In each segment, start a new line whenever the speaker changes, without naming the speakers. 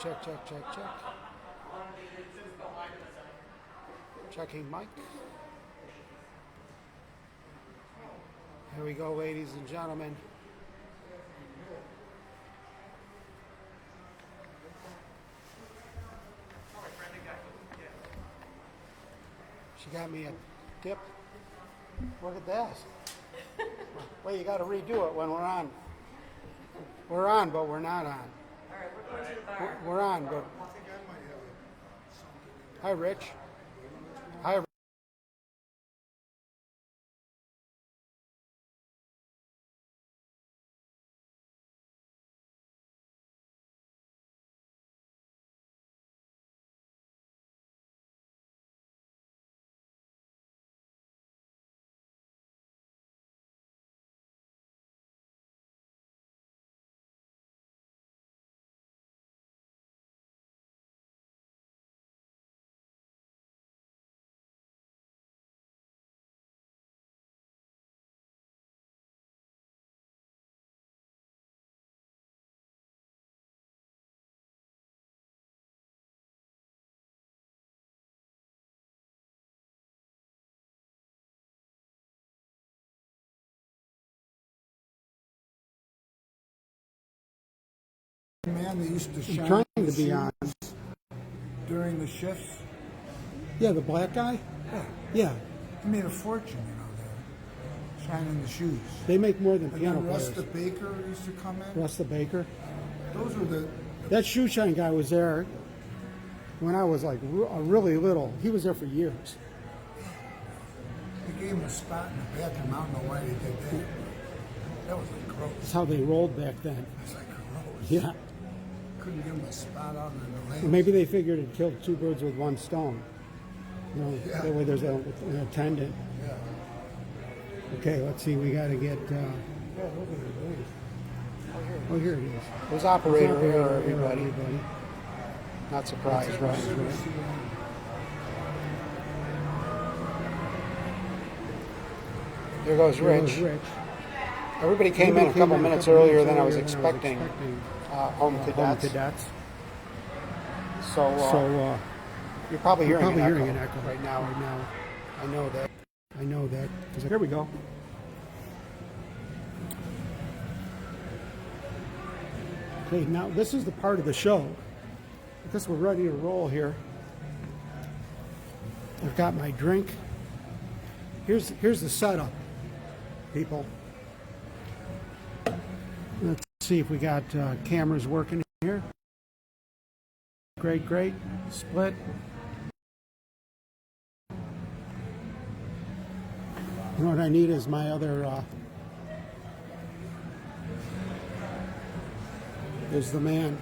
Check, check, check, check. Checking mic. Here we go, ladies and gentlemen. She got me a dip. Look at that. Well, you got to redo it when we're on. We're on, but we're not on.
All right, we're going to the bar.
We're on, but. Hi, Rich. Hi.
Man, they used to
I'm
shine
trying to be on.
during the shifts.
Yeah, the black guy?
Yeah,
Yeah.
he made a fortune, there, shining the shoes.
They make more than
And
piano
then Russ
players.
the Baker used to come in.
Russ the Baker.
Those were the
That shoe shine guy was there when I was like really little. He was there for years.
they gave him a spot in the bathroom. I don't know why they did that. That was like gross.
That's how they rolled back then.
It's like gross.
Yeah.
Couldn't give him a spot out in the lane.
Or maybe they figured it killed two birds with one stone. You know,
Yeah.
that way there's an attendant.
Yeah.
Okay, let's see. We got to get. Oh, here it is. It was operator error, everybody. Not surprised, right? There goes Rich. Everybody came in a couple minutes earlier than I was expecting. Home cadets. So you're probably hearing an echo right now. I know that. Here we go. Okay, now this is the part of the show. I guess we're ready to roll here. I've got my drink. Here's the setup, people. Let's see if we got cameras working here. Great. Split. You know what I need is my other. There's the man.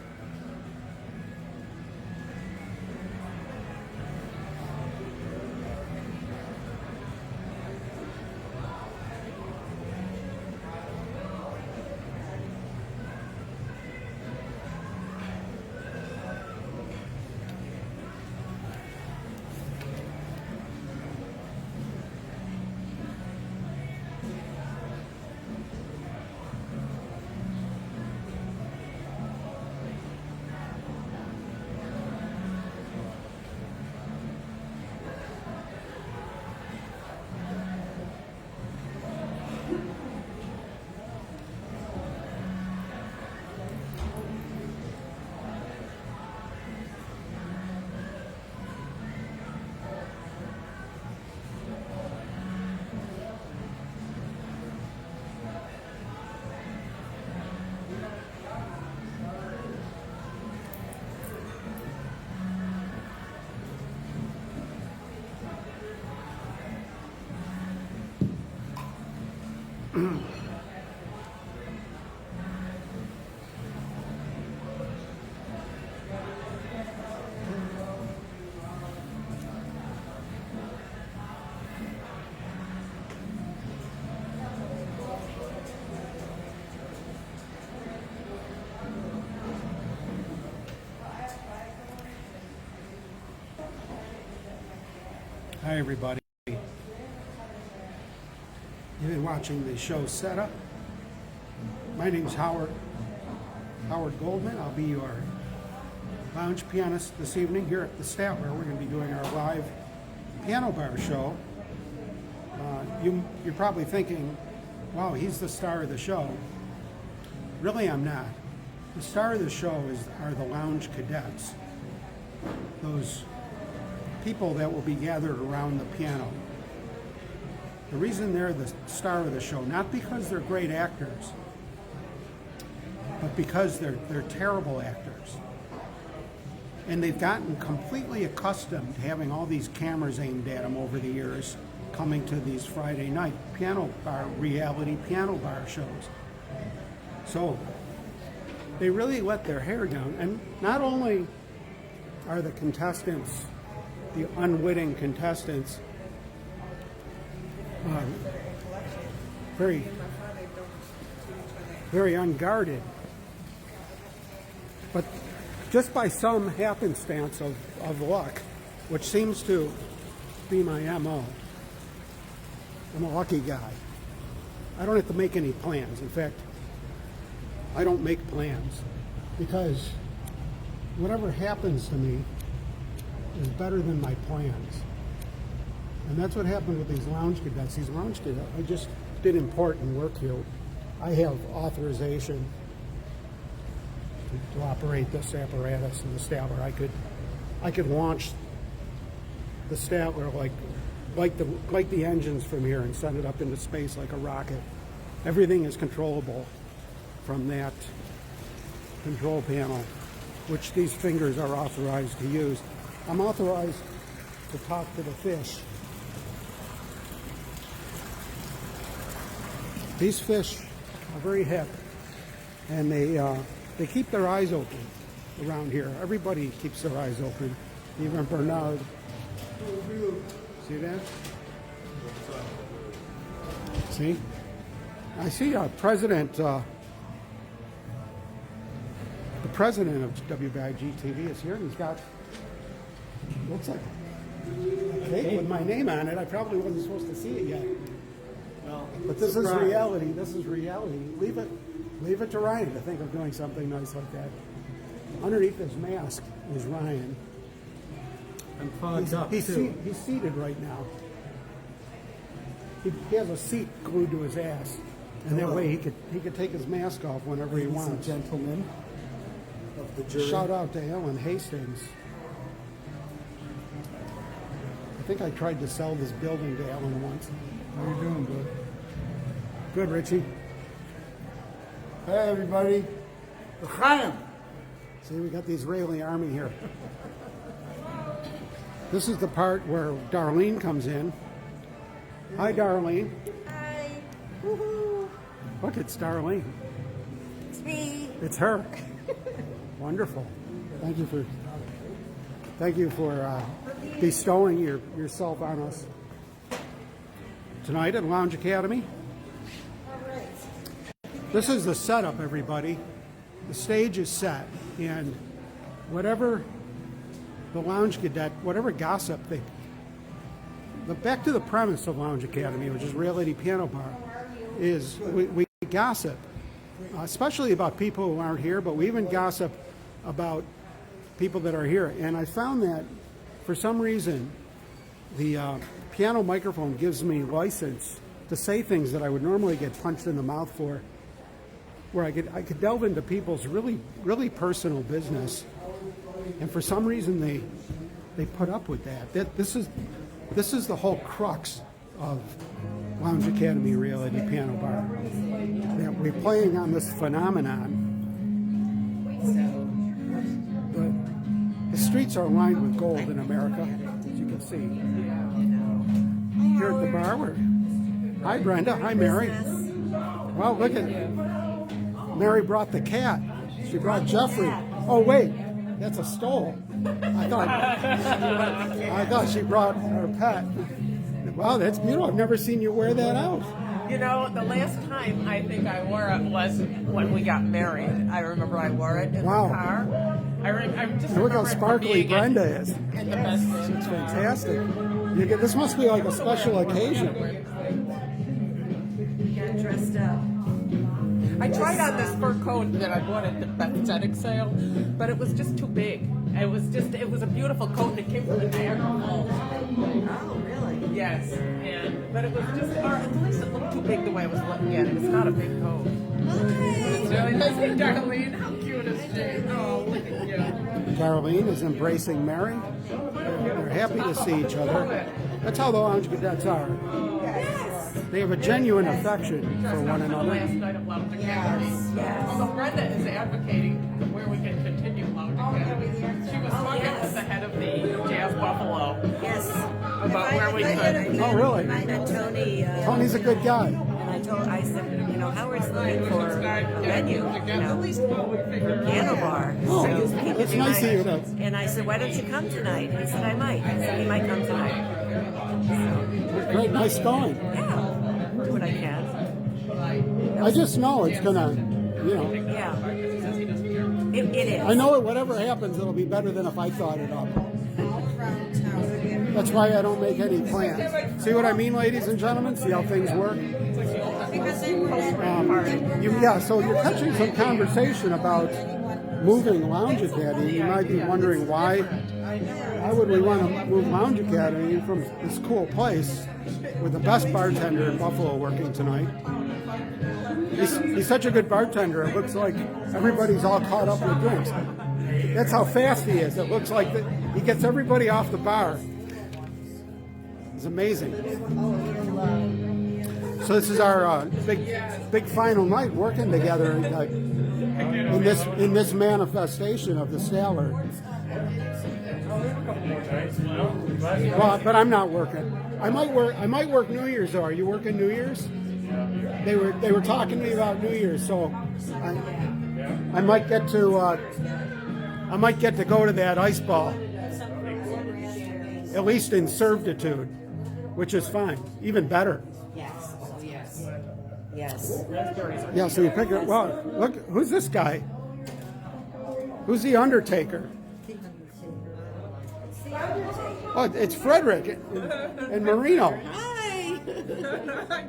Hi, everybody. You've been watching the show Setup. My name's Howard Goldman. I'll be your lounge pianist this evening here at the Statler. We're going to be doing our live piano bar show. You're probably thinking, wow, he's the star of the show. Really, I'm not. The star of the show are the lounge cadets, those people that will be gathered around the piano. The reason they're the star of the show, not because they're great actors, but because they're terrible actors. And they've gotten completely accustomed to having all these cameras aimed at them over the years, coming to these Friday night reality piano bar shows. So they really let their hair down. And not only are the contestants, the unwitting contestants, very, very unguarded, but just by some happenstance of luck, which seems to be my MO, I'm a lucky guy. I don't have to make any plans. In fact, I don't make plans because whatever happens to me is better than my plans. And that's what happened with these lounge cadets. These lounge cadets, I just did important work here. I have authorization to operate this apparatus in the Statler. I could launch the Statler like the engines from here and send it up into space like a rocket. Everything is controllable from that control panel, which these fingers are authorized to use. I'm authorized to talk to the fish. These fish are very hip, and they keep their eyes open around here. Everybody keeps their eyes open, even Bernard. See that? See? I see the president of WBIG TV is here, and he's got, looks like a cake with my name on it. I probably wasn't supposed to see it yet.
Well,
but this is reality. This is reality. Leave it to Ryan to think of doing something nice like that. Underneath his mask is Ryan.
I'm fogged up
He's
too.
He's seated right now. He has a seat glued to his ass, and that way he could take his mask off whenever he
Ladies and
wants.
gentlemen of the jury.
Shout out to Ellen Hastings. I think I tried to sell this building to Ellen once.
How you doing, bud?
Good, Richie.
Hey, everybody. L'chaim.
See, we got the Israeli army here. This is the part where Darlene comes in. Hi, Darlene.
Hi. Woohoo.
Look, it's Darlene.
It's me.
It's her. Wonderful. Thank you for bestowing yourself on us tonight at Lounge Academy.
All right.
This is the setup, everybody. The stage is set, and whatever the Lounge Cadet, whatever gossip back to the premise of Lounge Academy, which is reality piano bar, is we gossip, especially about people who aren't here, but we even gossip about people that are here. And I found that for some reason, the piano microphone gives me license to say things that I would normally get punched in the mouth for, where I could delve into people's really, really personal business. And for some reason, they put up with that. This is the whole crux of Lounge Academy Reality Piano Bar. That we're playing on this phenomenon. The streets are lined with gold in America, as you can see. Here at the bar, hi Brenda, hi Mary. Well, look at Mary brought the cat. She brought Jeffrey. Oh wait, that's a stole. I thought she brought her pet. Wow, that's beautiful. I've never seen you wear that out.
You know, the last time I think I wore it was when we got married. I remember I wore it in
Wow.
the car. I'm just
Look how
remember it from
sparkly
being
Brenda is.
in the best room.
It's fantastic. This must be like a special occasion.
Got dressed up.
I tried on this fur coat that I bought at the pathetic sale, but it was just too big. it was a beautiful coat, and it came from the Niagara Falls.
Oh, really?
Yes, but it was just, or at least it looked too big the way I was looking at it. It's not a big coat. It's really nice. Hey, Darlene, how cute is she? Oh, look at you.
Caroline is embracing Mary. They're happy to see each other. That's how the Lounge Cadets are. They have a genuine affection for one
The
another.
last night of Lounge Academy.
yes.
So Brenda is advocating where we can continue Lounge Academy. She was talking with the head of the Jazz Buffalo.
Yes.
About where we could.
Oh, really?
I met Tony.
Tony's a good guy.
And I said, Howard's looking for a venue,
At least what we figured
piano bar.
Oh,
So he
that's
could
nice of you
invite-
to.
And I said, why don't you come tonight? He said, I might. I said, he might come tonight.
Great, nice going.
Yeah, do what I can.
I just know it's gonna,
Yeah. It is.
I know it, whatever happens, it'll be better than if I thought it up. That's why I don't make any plans. See what I mean, ladies and gentlemen? See how things work? So you're catching some conversation about moving Lounge Academy. You might be wondering why would we want to move Lounge Academy from this cool place with the best bartender in Buffalo working tonight. He's such a good bartender, it looks like everybody's all caught up with drinks. That's how fast he is. It looks like he gets everybody off the bar. It's amazing. So this is our big final night working together in this manifestation of the Stellar. Well, but I'm not working. I might work New Year's though. Are you working New Year's? They were talking to me about New Year's, so I might get to go to that ice ball, at least in servitude, which is fine, even better.
Yes. Yes.
Yeah, so you pick it. Well, look, who's this guy? Who's the Undertaker? Oh, it's Frederick and Marino.
Hi.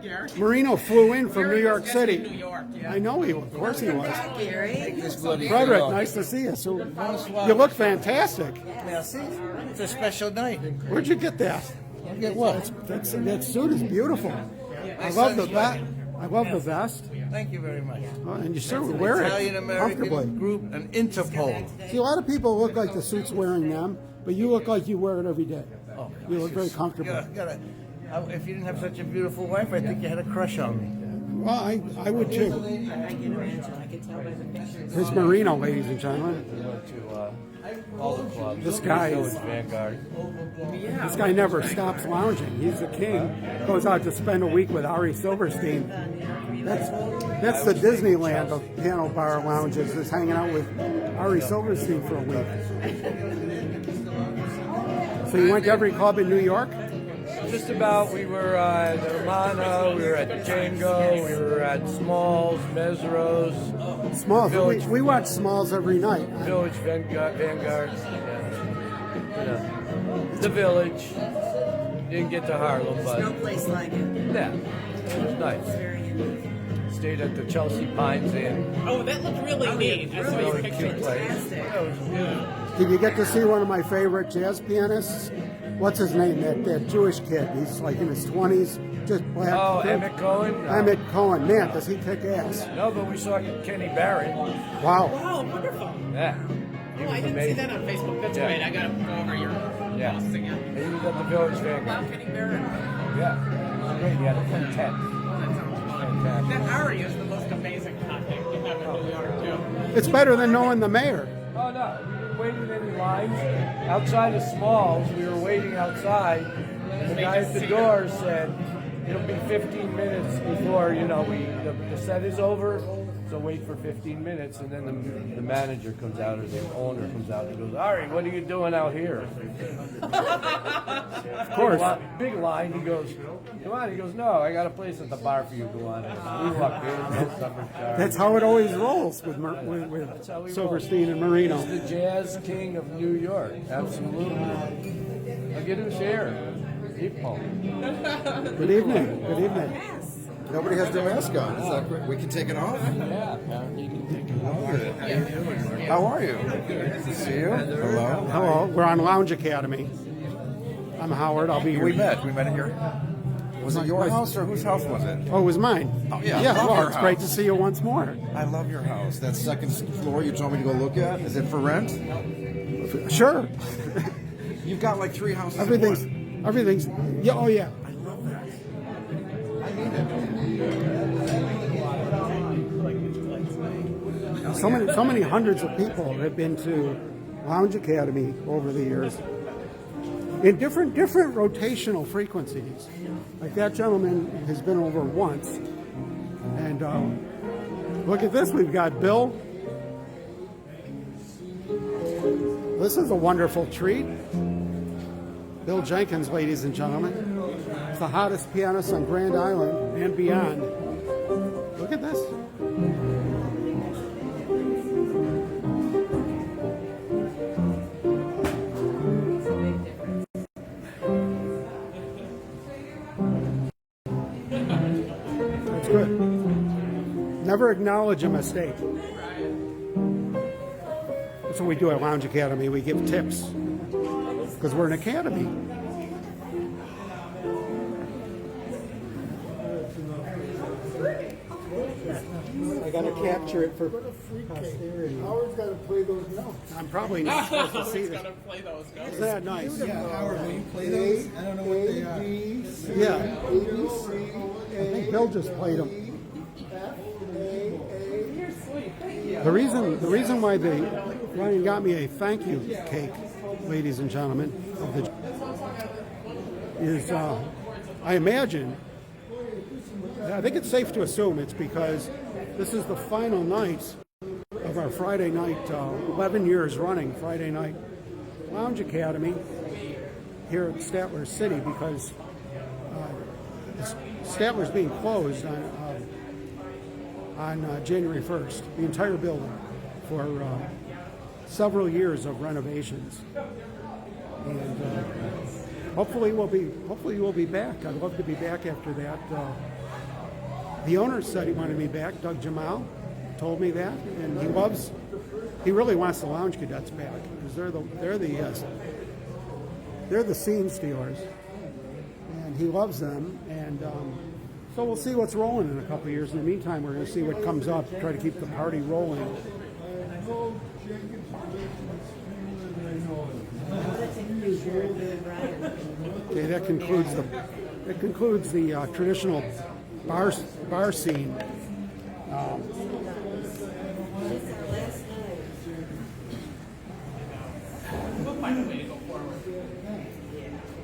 Gary.
Marino flew in from New York
New
City.
York, yeah.
I know he was. Of course he was.
Gary.
Frederick, nice to see you. So, you look fantastic.
Merci. It's a special night.
Where'd you get that?
Get what?
That suit is beautiful. I love the vest. I love the vest.
Thank you very much.
Oh, and you sure wear it
Italian
comfortably.
American group and Interpol.
See, a lot of people look like the suit's wearing them, but you look like you wear it every day. You look very comfortable.
If you didn't have such a beautiful wife, I think you had a crush on me.
Well, I would too.
I can imagine. I can tell by the pictures.
Here's Marino, ladies and gentlemen.
We went to all the clubs.
This guy
Village
is-
Vanguard.
This guy never stops lounging. He's the king. Goes out to spend a week with Ari Silverstein. That's the Disneyland of piano bar lounges, is hanging out with Ari Silverstein for a week. So you went to every club in New York?
Just about. We were at Romana, we were at Django, we were at Smalls, Mesros,
Smalls.
Village.
We watch Smalls every night.
Village Vanguard. Yeah. You know, the Village. Didn't get to Harlem,
No
but
place like it.
yeah, it was nice.
Very unique.
Stayed at the Chelsea Pines Inn.
Oh, that looked really neat. I saw your
Really
picture.
cute place.
Fantastic.
Yeah, it was good.
Did you get to see one of my favorite jazz pianists? What's his name? That Jewish kid. He's like in his 20s, just black.
Oh, Emmett Cohen? No.
Emmett Cohen. Man, does he kick ass?
No, but we saw Kenny Barrett.
Wow.
Oh, wonderful.
Yeah. He
Oh,
was
I didn't see
amazing.
that on Facebook. That's
Yeah.
great. I got to go over your
Yeah.
posts again.
And he was at the Village Vanguard.
Wow, Kenny Barrett.
Yeah. It was great. He had a quintet.
That sounds fun.
Fantastic.
That Ari is the most amazing contact you have in New York, too.
It's better than knowing the mayor.
Oh, no. We were waiting in lines. Outside of Smalls, we were waiting outside. And the guy at the door said, it'll be 15 minutes before, the set is over. So wait for 15 minutes, and then the manager comes out, or the owner comes out, and goes, Ari, what are you doing out here?
Of course.
Big line. He goes, come on. He goes, no, I got a place at the bar for you. Go on. We walked in, no supper charge.
That's how it always rolls with
how we
Silverstein and Marino.
He's the jazz king of New York. Absolutely. Look at him share. Deep home.
Good evening. Good evening.
Yes.
Nobody has their mask on. Is that great? We can take it off?
Yeah, apparently you can take it off.
How are you? Good to see you. Hello.
Hello, we're on Lounge Academy. I'm Howard. I'll be your.
We met at your. Was it your house or whose house was it?
Oh, it was mine.
Oh, yeah, I
Yeah,
love
well,
your
it's great to
house.
see you once more.
I love your house. That second floor you told me to go look at. Is it for rent?
Sure.
You've got like 3 houses.
Everything's. Yeah. Oh, yeah.
I love that. I need it.
So many hundreds of people have been to Lounge Academy over the years in different rotational frequencies. Like that gentleman has been over once, and look at this. We've got Bill. This is a wonderful treat. Bill Jenkins, ladies and gentlemen. It's the hottest pianist on Grand Island and beyond. Look at this. That's good. Never acknowledge a mistake. That's what we do at Lounge Academy. We give tips because we're an academy. I got to capture it for posterity.
Howard's got to play those notes.
I'm probably not supposed to see this.
Play those notes.
Isn't that nice?
Howard, will you play those? I don't know what they are.
Yeah. I think Bill just played them. The reason why Ryan got me a thank you cake, ladies and gentlemen, is I imagine, I think it's safe to assume it's because this is the final night of our Friday night, 11 years running Friday night Lounge Academy here at Statler City, because Statler's being closed on January 1st, the entire building, for several years of renovations. And hopefully we'll be back. I'd love to be back after that. The owner said he wanted me back. Doug Jamal told me that, and he really wants the Lounge Cadets back because they're the scene stealers, and he loves them. And so we'll see what's rolling in a couple of years. In the meantime, we're going to see what comes up. Try to keep the party rolling. Okay, that concludes the traditional bar scene.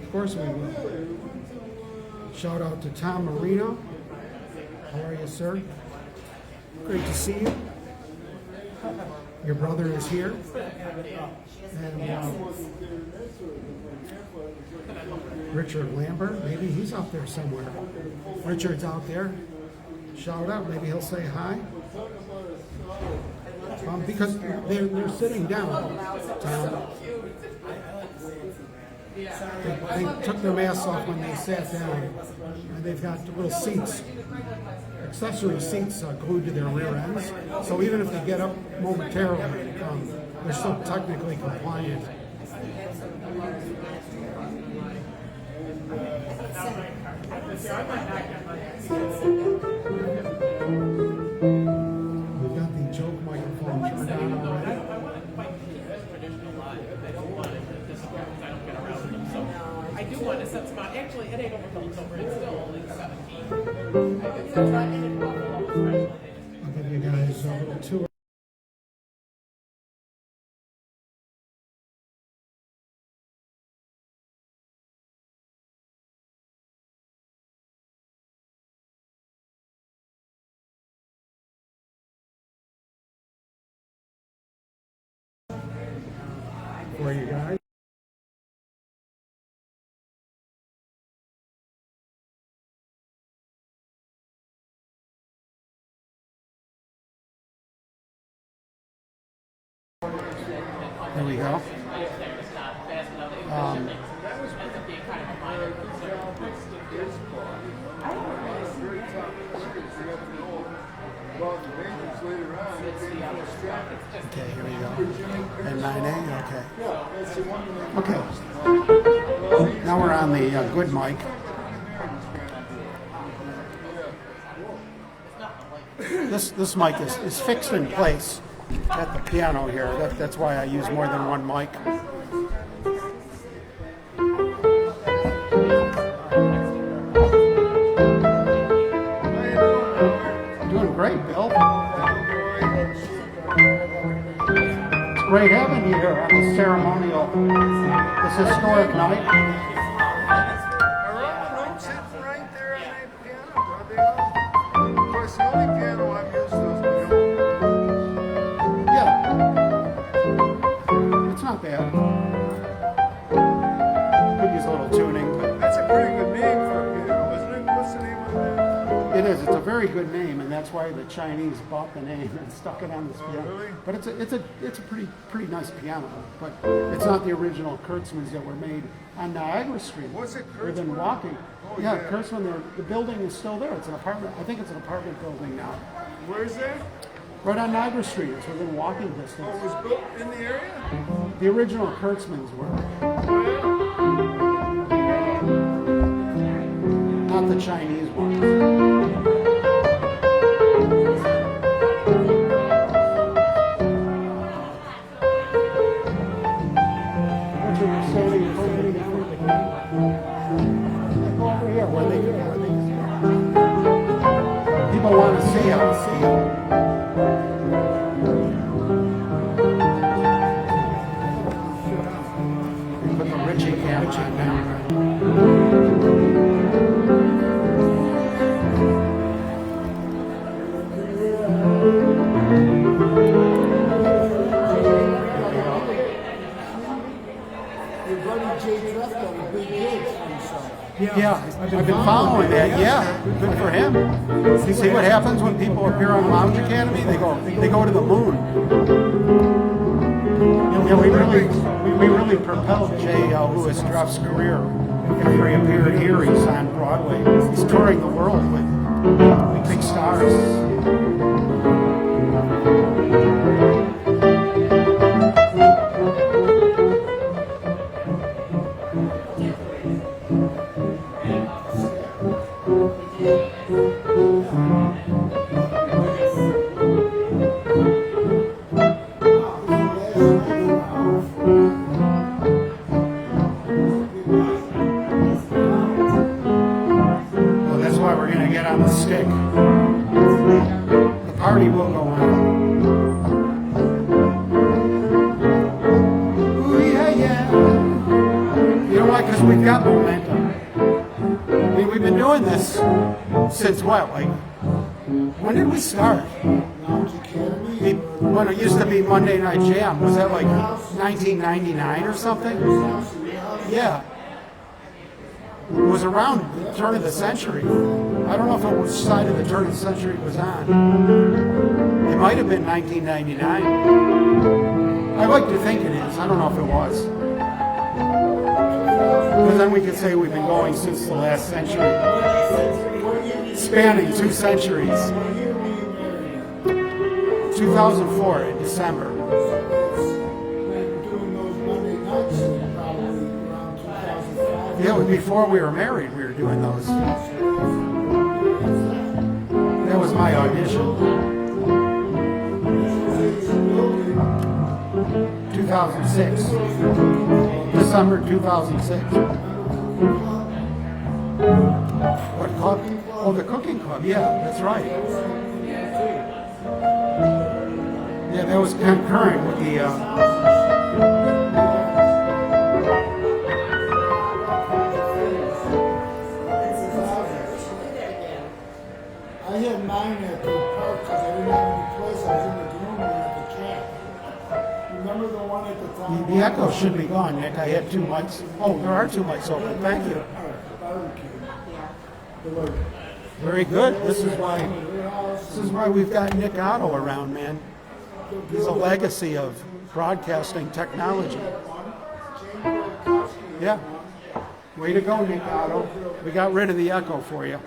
Of course we will. Shout out to Tom Marino. How are you, sir? Great to see you. Your brother is here. And Richard Lambert, maybe he's out there somewhere. Richard's out there. Shout out, maybe he'll say hi. Because they're sitting down. They took their masks off when they sat down, and they've got little seats, accessory seats glued to their rear ends. So even if they get up momentarily, they're still technically compliant. We've got the joke microphone turned on already.
I do want to set some out. Actually, it ain't over till October. It's still only 17.
I'll give you guys a little tour. For you guys. There we go. Okay, here we go. And 9A, okay. Okay. Now we're on the good mic. This mic is fixed in place at the piano here. That's why I use more than one mic. Doing great, Bill. It's great having you here on this ceremonial, this historic night.
Right there on that piano. Of course, the only piano I've used is the
Yeah. It's not bad. Could use a little tuning, but
That's a pretty good name for a piano, isn't it? What's the name of that?
it is. It's a very good name, and that's why the Chinese bought the name and stuck it on this piano.
really?
But it's a pretty nice piano. But it's not the original Kurtzmans that were made on Niagara Street.
Was it
Within
Kurtzman?
walking.
Oh,
yeah,
yeah.
Kurtzman. The building is still there. It's an apartment. I think it's an apartment building now.
Where's that?
Right on Niagara Street. It's within walking
Oh,
distance.
it was built in the area?
The original Kurtzmans were, not the Chinese ones. Richard, you're standing in front of me now. Go over here where they people want to see them. Put the Richie camera on now.
Your buddy Jay Treff got a big gig for himself.
Yeah, I've been following that. Yeah, good for him. See what happens when people appear on Lounge Academy? They go to the moon. Yeah, we really propelled Jay Lewis Treff's career. After he appeared here, he's on Broadway. He's touring the world with big stars. Well, that's why we're going to get on the stick. The party will go on. Ooh, yeah, yeah. You know why? Because we've got momentum. We've been doing this since what? Like, when did we start? When it used to be Monday Night Jam. Was that like 1999 or something? Yeah. It was around the turn of the century. I don't know if it was side of the turn of the century it was on. It might have been 1999. I like to think it is. I don't know if it was. Because then we could say we've been going since the last century. Spanning 2 centuries. 2004 in December.
Doing those Monday nights probably around 2005.
Yeah, it was before we were married we were doing those. That was my audition. 2006. December 2006. What club? Oh, the cooking club. Yeah, that's right. Yeah, that was concurrent with the.
I had mine at the park because I didn't have any place. I was in the green room at the camp. Remember the one at the time?
The echo should be gone, Nick. I had 2 mics. Oh, there are 2 mics open. Thank you.
Barbecue.
Very good. This is why we've got Nick Otto around, man. He's a legacy of broadcasting technology. Yeah. Way to go, Nick Otto. We got rid of the echo for you.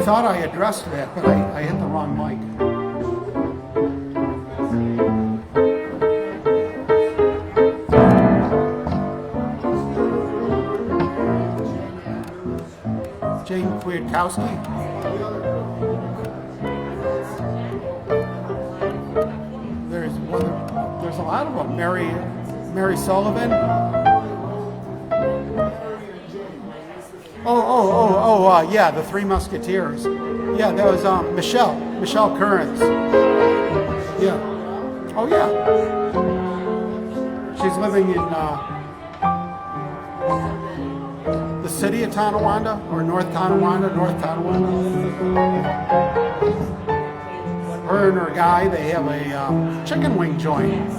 thought I addressed that, but I hit the wrong mic. Jane Kwiatkowski. There's a lot of them. Mary Sullivan. Yeah, the Three Musketeers. Yeah, that was Michelle Currens. Yeah. Oh yeah. She's living in the city of Tonawanda or North Tonawanda. Her and her guy, they have a chicken wing joint.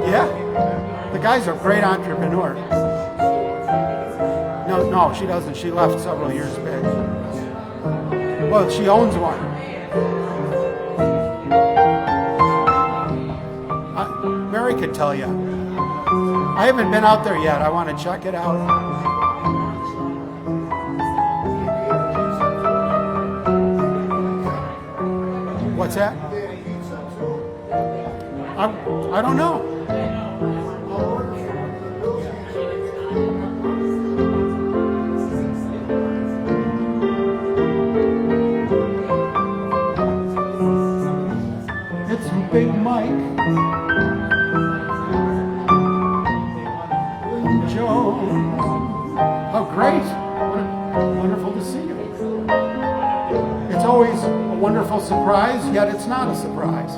Yeah, the guy's a great entrepreneur. No, she doesn't. She left several years back. Well, she owns one. Mary could tell you. I haven't been out there yet. I want to check it out. What's that? I don't know. It's Big Mike. Joe. Oh, great. Wonderful to see you. It's always a wonderful surprise, yet it's not a surprise.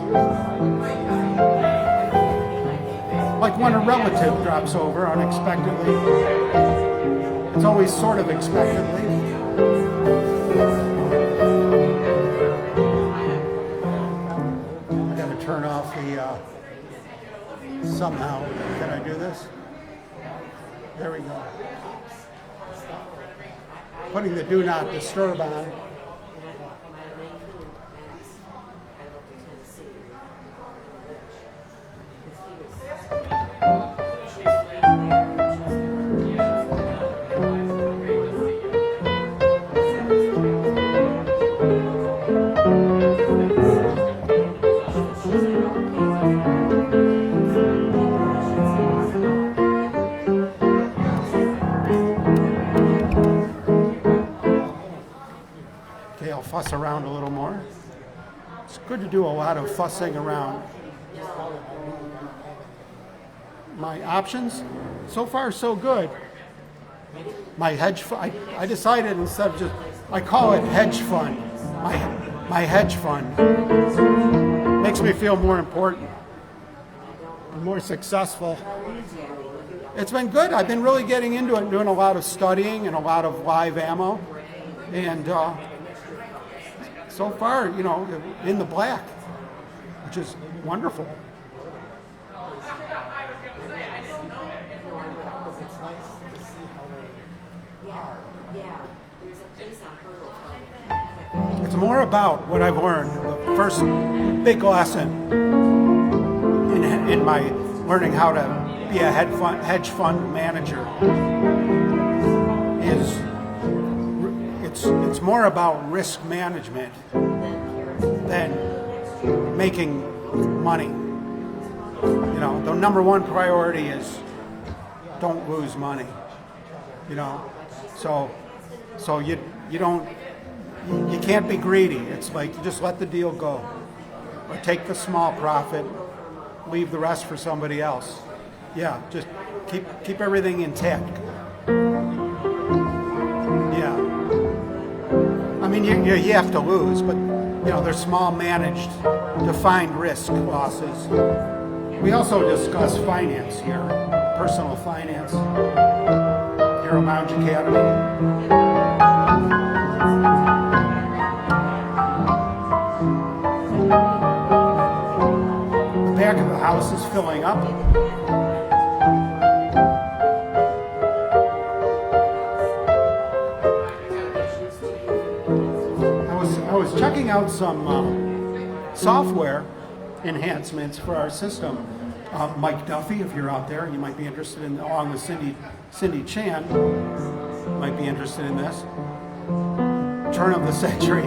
Like when a relative drops over unexpectedly. It's always sort of expectedly. I gotta turn off the, somehow. Can I do this? There we go. Putting the do not disturb on. Fuss around a little more. It's good to do a lot of fussing around. My options, so far so good. My hedge fund, I decided instead of I call it hedge fund. My hedge fund makes me feel more important and more successful. It's been good. I've been really getting into it, doing a lot of studying and a lot of live ammo, and so far, in the black, which is wonderful. It's more about what I've learned. The first big lesson in my learning how to be a hedge fund manager is it's more about risk management than making money. The number one priority is don't lose money. So you can't be greedy. It's like you just let the deal go, or take the small profit, leave the rest for somebody else. Yeah, just keep everything intact. Yeah. I mean, you have to lose, but they're small, managed, defined risk losses. We also discuss finance here, personal finance, here at Lounge Academy. The back of the house is filling up. I was checking out some software enhancements for our system. Mike Duffy, if you're out there, you might be interested in, along with Cindy Chan. might be interested in this. Turn of the century.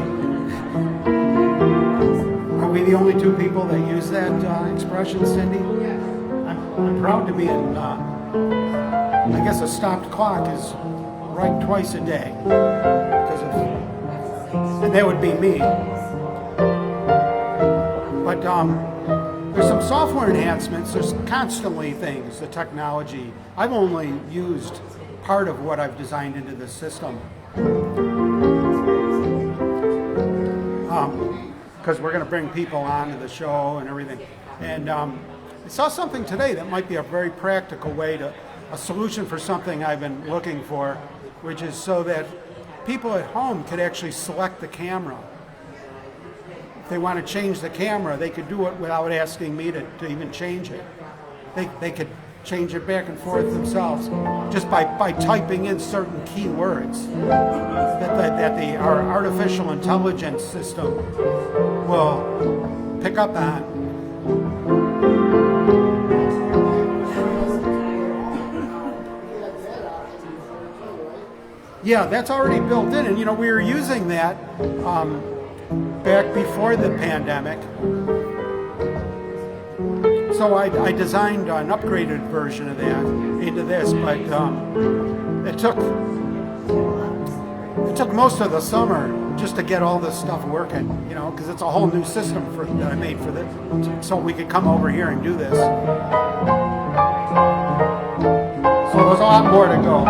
Are we the only two people that use that expression, Cindy? I'm proud to be in, I guess a stopped clock is right twice a day. And that would be me. But there's some software enhancements. There's constantly things, the technology. I've only used part of what I've designed into the system. Because we're going to bring people on to the show and everything. And I saw something today that might be a very practical way to, a solution for something I've been looking for, which is so that people at home could actually select the camera. If they want to change the camera, they could do it without asking me to even change it. They could change it back and forth themselves just by typing in certain keywords that our artificial intelligence system will pick up on. Yeah, that's already built in, and you know we were using that back before the pandemic. So I designed an upgraded version of that into this, but it took most of the summer just to get all this stuff working, you know, because it's a whole new system that I made for this, so we could come over here and do this. So there's a lot more to go.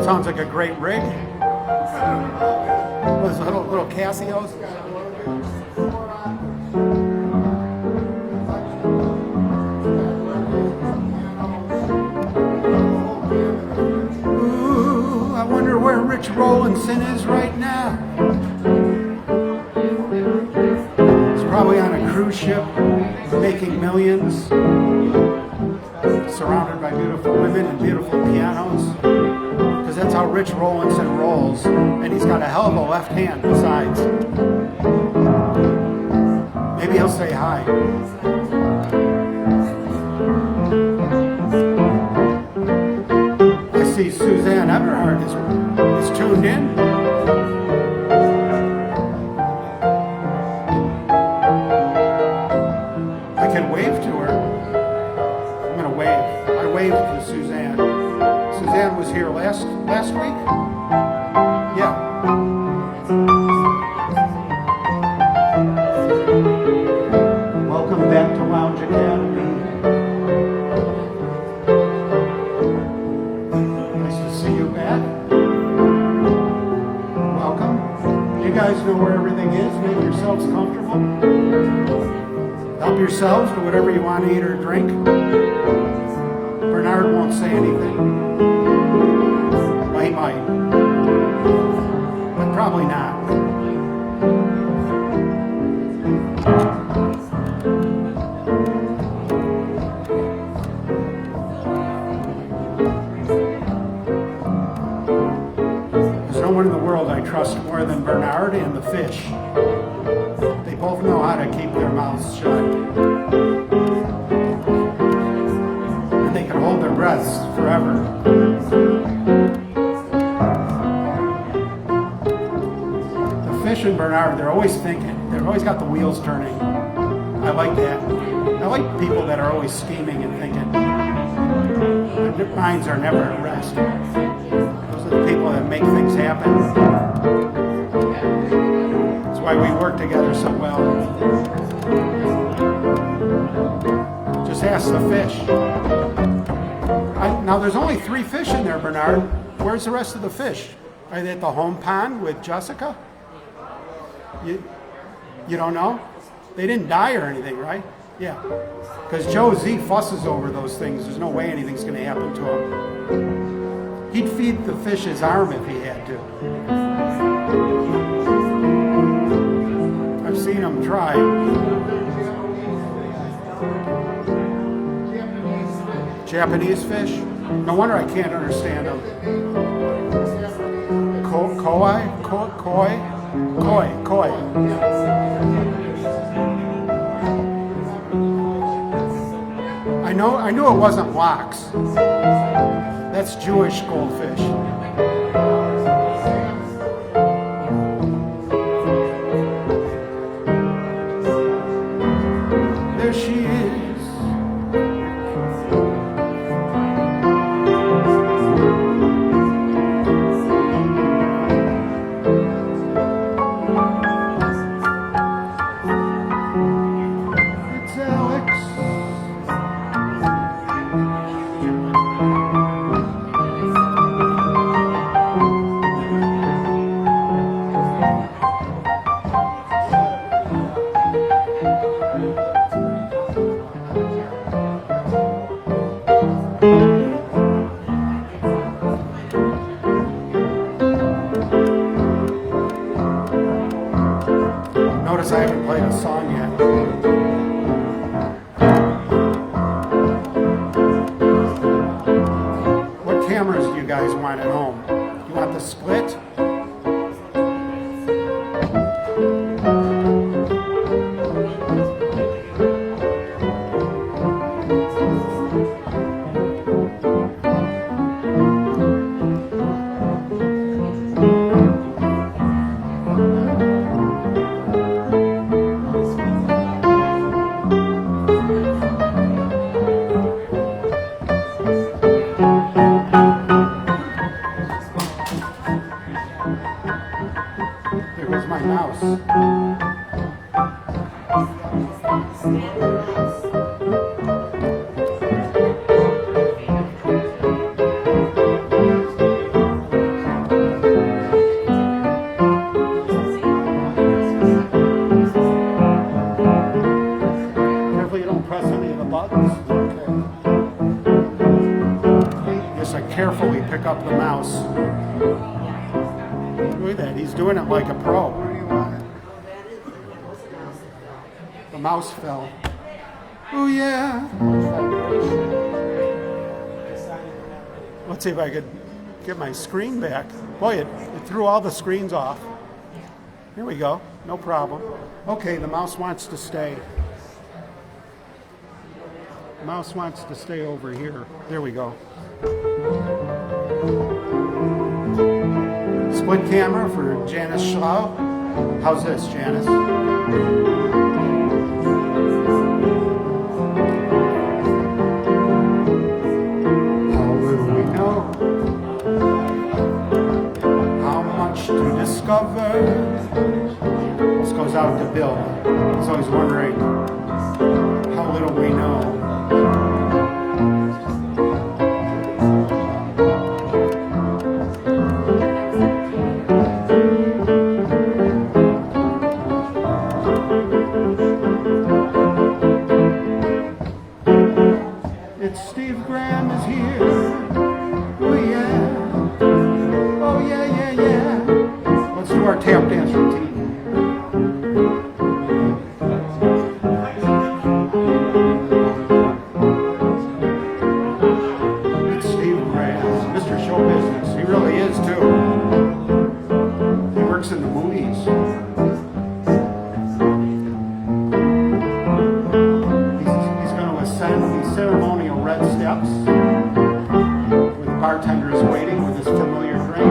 Sounds like a great rig. Those little Casios. Ooh, I wonder where Rich Rollinson is right now. He's probably on a cruise ship, making millions, surrounded by beautiful women and beautiful pianos. Because that's how Rich Rollinson rolls, and he's got a hell of a left hand besides. Maybe he'll say hi. I see Suzanne Eberhardt is tuned in. I can wave to her. I'm going to wave. I waved to Suzanne. Suzanne was here last week? Yeah. Welcome back to Lounge Academy. Nice to see you back. Welcome. You guys know where everything is. Make yourselves comfortable. Help yourselves to whatever you want to eat or drink. Bernard won't say anything. He might, but probably not. There's no one in the world I trust more than Bernard and the fish. They both know how to keep their mouths shut. And they can hold their breaths forever. Fish and Bernard, they're always thinking. They've always got the wheels turning. I like that. I like people that are always scheming and thinking. Their minds are never at rest. Those are the people that make things happen. That's why we work together so well. Just ask the fish. Now there's only 3 fish in there, Bernard. Where's the rest of the fish? Are they at the home pond with Jessica? You don't know? They didn't die or anything, right? Yeah. Because Joe Z fusses over those things. There's no way anything's going to happen to him. He'd feed the fish his arm if he had to. I've seen him try. Japanese fish? No wonder I can't understand them. Koi? Koi. I knew it wasn't lox. That's Jewish goldfish. There she is. It's Alex. Notice I haven't played a song yet. What cameras do you guys want at home? You want the split? There goes my mouse. Careful you don't press any of the buttons. Okay. Just like carefully pick up the mouse. Look at that, he's doing it like a pro. The mouse fell. Oh yeah. Let's see if I could get my screen back. Boy, it threw all the screens off. Here we go, no problem. Okay, the mouse wants to stay. The mouse wants to stay over here. There we go. Split camera for Janice Schlau. How's this, Janice? How little we know, how much to discover. This goes out to Bill. He's always wondering how little we know. It's Steve Graham is here. Oh yeah. Oh yeah. Let's do our tap dance routine. It's Steve Graham, Mr. Show Business. He really is too. He works in the movies. He's going to ascend these ceremonial red steps. Where the bartender is waiting with his familiar drink.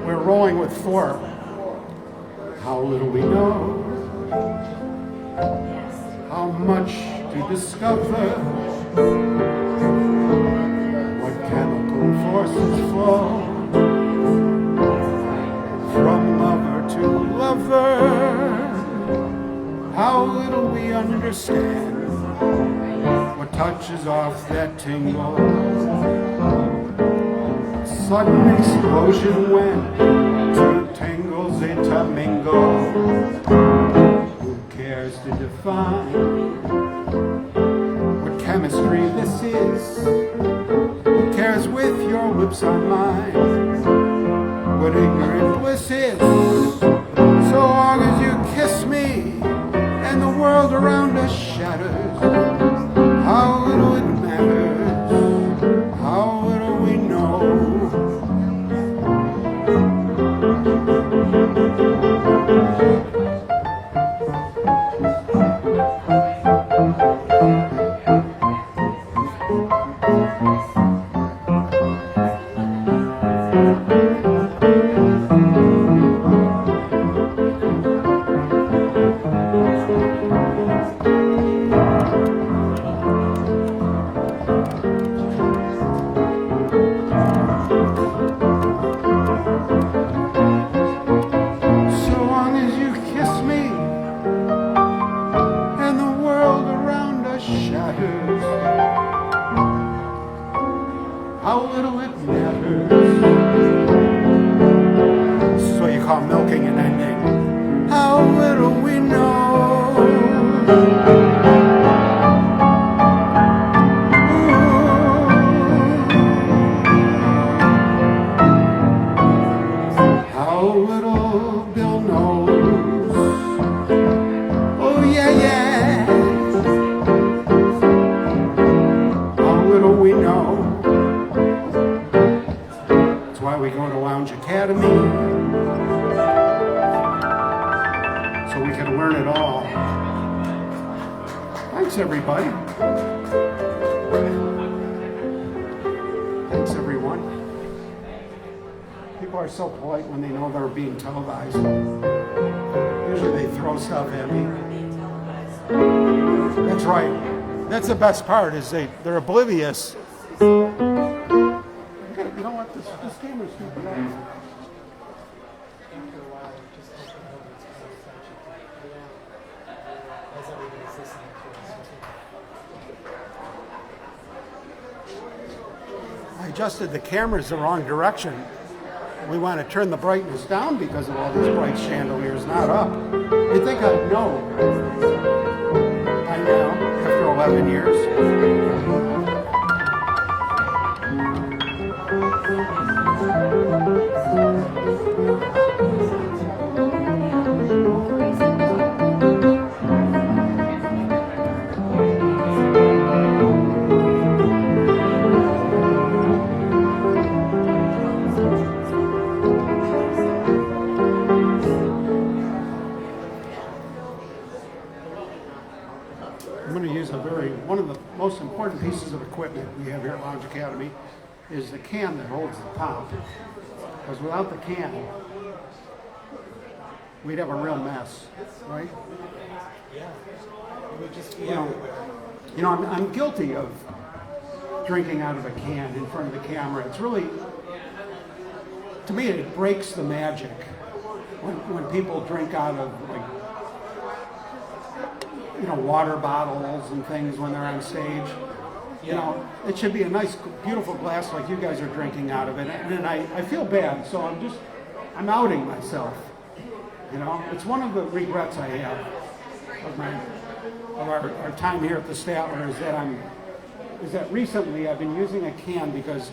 We're rolling with 4. How little we know, how much to discover, what chemical forces flow from lover to lover. How little we understand what touches off that tingle. sudden explosion when two tangles intermingle. Who cares to define what chemistry this is? Who cares with your lips on mine what ignorant bliss is? So long as you kiss me and the world around us shatters, how little it matters, how little we know. So long as you kiss me and the world around us shatters, how little it matters. So you call milking an ending, how little we know. How little Bill knows. Oh yeah, yeah. How little we know. That's why we go to Lounge Academy, so we can learn it all. Thanks, everybody. Thanks, everyone. People are so polite when they know they're being televised. Usually they throw stuff at me. That's right. That's the best part, is they're oblivious. You know what? This camera's too bright. I adjusted the cameras the wrong direction. We want to turn the brightness down because of all these bright chandeliers, not up. You'd think I'd know by now, after 11 years. I'm going to use one of the most important pieces of equipment we have here at Lounge Academy is the can that holds the top. Because without the can, we'd have a real mess, right? You know, I'm guilty of drinking out of a can in front of the camera. It's really, to me, it breaks the magic when people drink out of, like, water bottles and things when they're on stage. You know, it should be a nice, beautiful glass like you guys are drinking out of it. And I feel bad, so I'm outing myself. You know, it's one of the regrets I have of our time here at the Statler is that recently I've been using a can because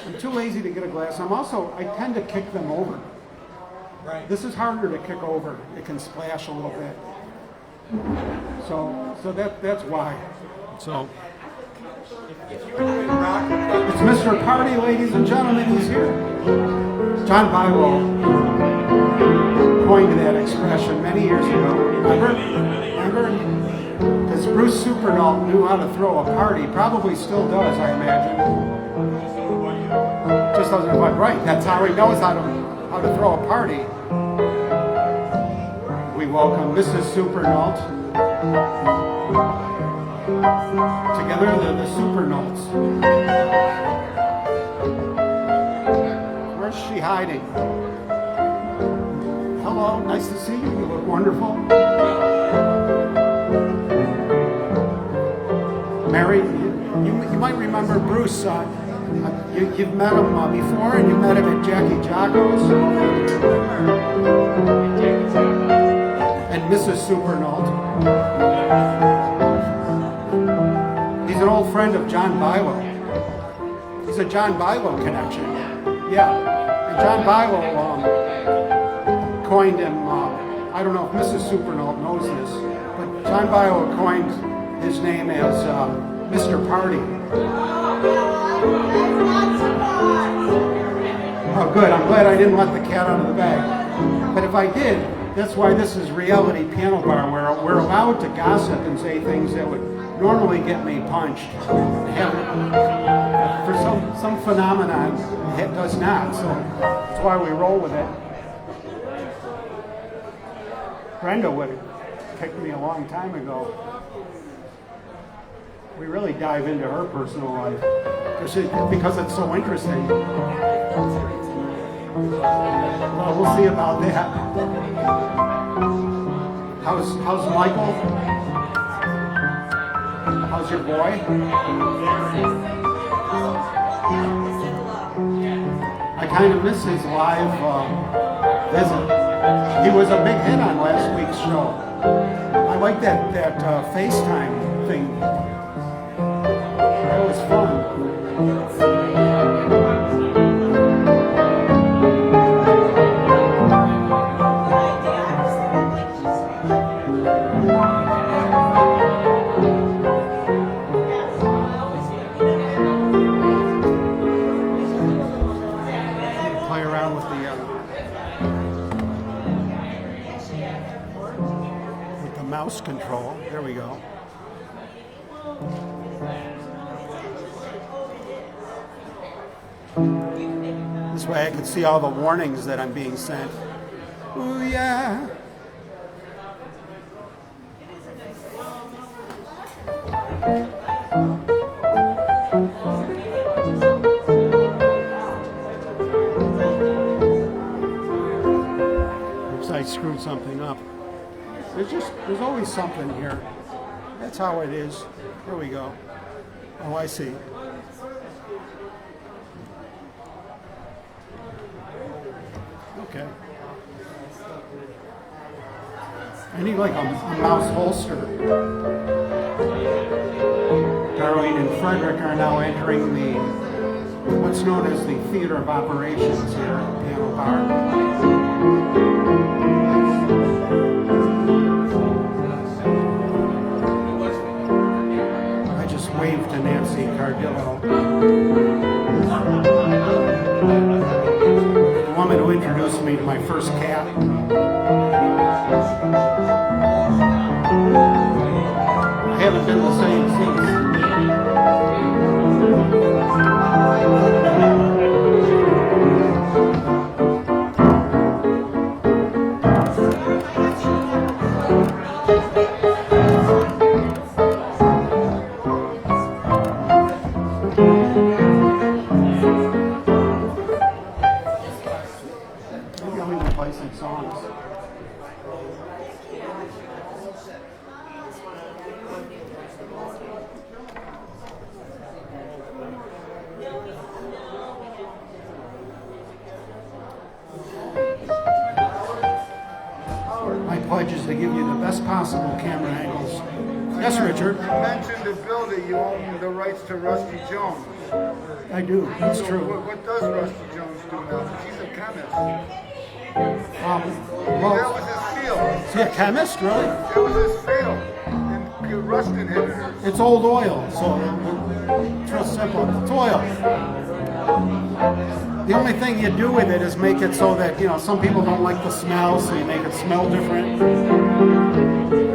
I'm too lazy to get a glass. I tend to kick them over. Right. This is harder to kick over. It can splash a little bit. So that's why. So it's Mr. Party, ladies and gentlemen. He's here. John Bywell coined that expression many years ago. Remember? Because Bruce Supernault knew how to throw a party. Probably still does, I imagine. Just doesn't quite right. That's how he knows how to throw a party. We welcome Mrs. Supernault. Together, they're the Supernaults. Where's she hiding? Hello, nice to see you. You look wonderful. Mary, you might remember Bruce. You've met him before, and you met him at Jackie Jocko's and Mrs. Supernault. He's an old friend of John Bilo. He's a John Bilo connection. Yeah. And John Bilo coined him, I don't know if Mrs. Supernault knows this, but John Bilo coined his name as Mr. Party. Oh, good. I'm glad I didn't let the cat out of the bag. But if I did, that's why this is Reality Piano Bar, where we're allowed to gossip and say things that would normally get me punched. For some phenomenon, it does not. So that's why we roll with it. Brenda would have kicked me a long time ago. We really dive into her personal life because it's so interesting. Well, we'll see about that. How's Michael? How's your boy? I kind of miss his live visit. He was a big hit on last week's show. I like that FaceTime thing. That was fun. Play around with the mouse control. There we go. This way I can see all the warnings that I'm being sent. Ooh, yeah. Oops, I screwed something up. There's always something here. That's how it is. Here we go. Oh, I see. Okay. I need like a mouse holster. Darlene and Frederick are now entering what's known as the theater of operations here at the Piano Bar. I just waved to Nancy Cardillo. The woman who introduced me to my first cat. I haven't been the same since. Maybe I'll even play some songs. My pledge is to give you the best possible camera angles. Yes, Richard?
You mentioned the Bill that you own the rights to Rusty Jones.
I do. It's
So
true.
what does Rusty Jones do now? He's a chemist. That
Well,
was his field.
is he a chemist, really?
That was his field. And rust inhibitors.
It's old oil, so it's real simple. It's oil. The only thing you do with it is make it so that, some people don't like the smell, so you make it smell different.
Are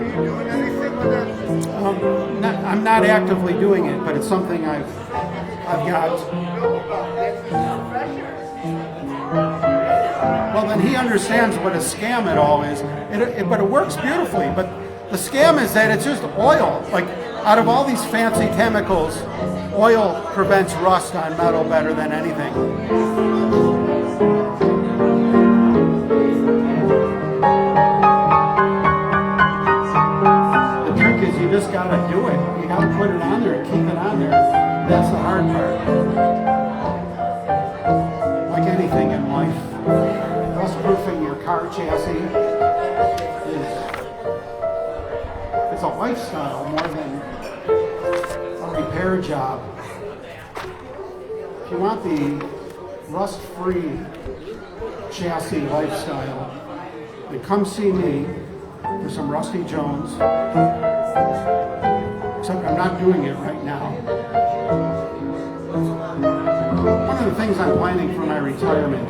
you doing anything with that?
I'm not actively doing it, but it's something I've got. Well, then he understands what a scam it all is. But it works beautifully. But the scam is that it's just oil. Like, out of all these fancy chemicals, oil prevents rust on metal better than anything. The trick is you just gotta do it. You gotta put it on there and keep it on there. That's the hard part. everything in life. Rust-proofing your car chassis is a lifestyle more than a repair job. If you want the rust-free chassis lifestyle, then come see me for some Rusty Jones. Except I'm not doing it right now. One of the things I'm planning for my retirement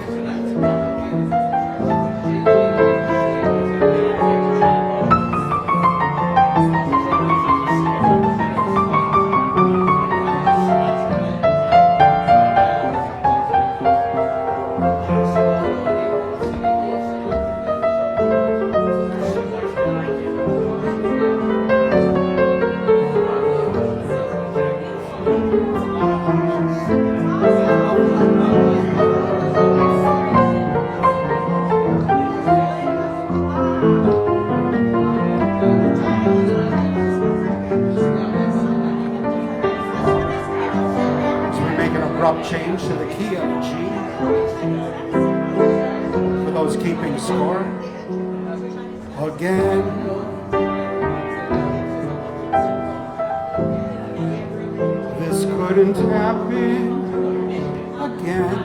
change to the key of G for those keeping score. Again, this couldn't happen again.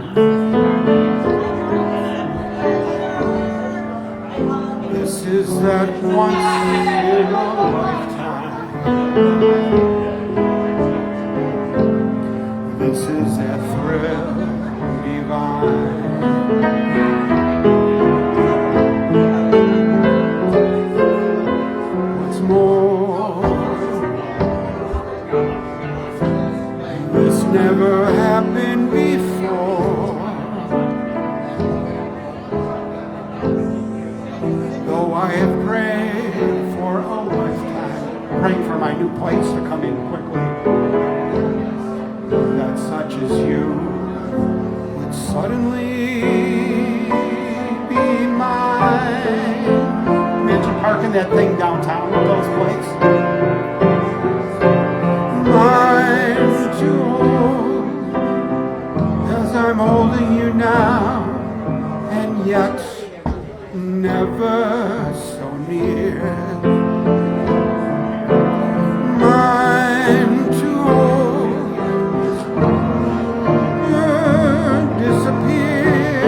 This is that once in a lifetime. This is that thrill divine. What's more, this never happened before. Though I have prayed for a lifetime, praying for my new plates to come in quickly, that such as you would suddenly be mine. Imagine parking that thing downtown with those plates. Mine to hold as I'm holding you now, and yet never so near. Mine to hold disappear.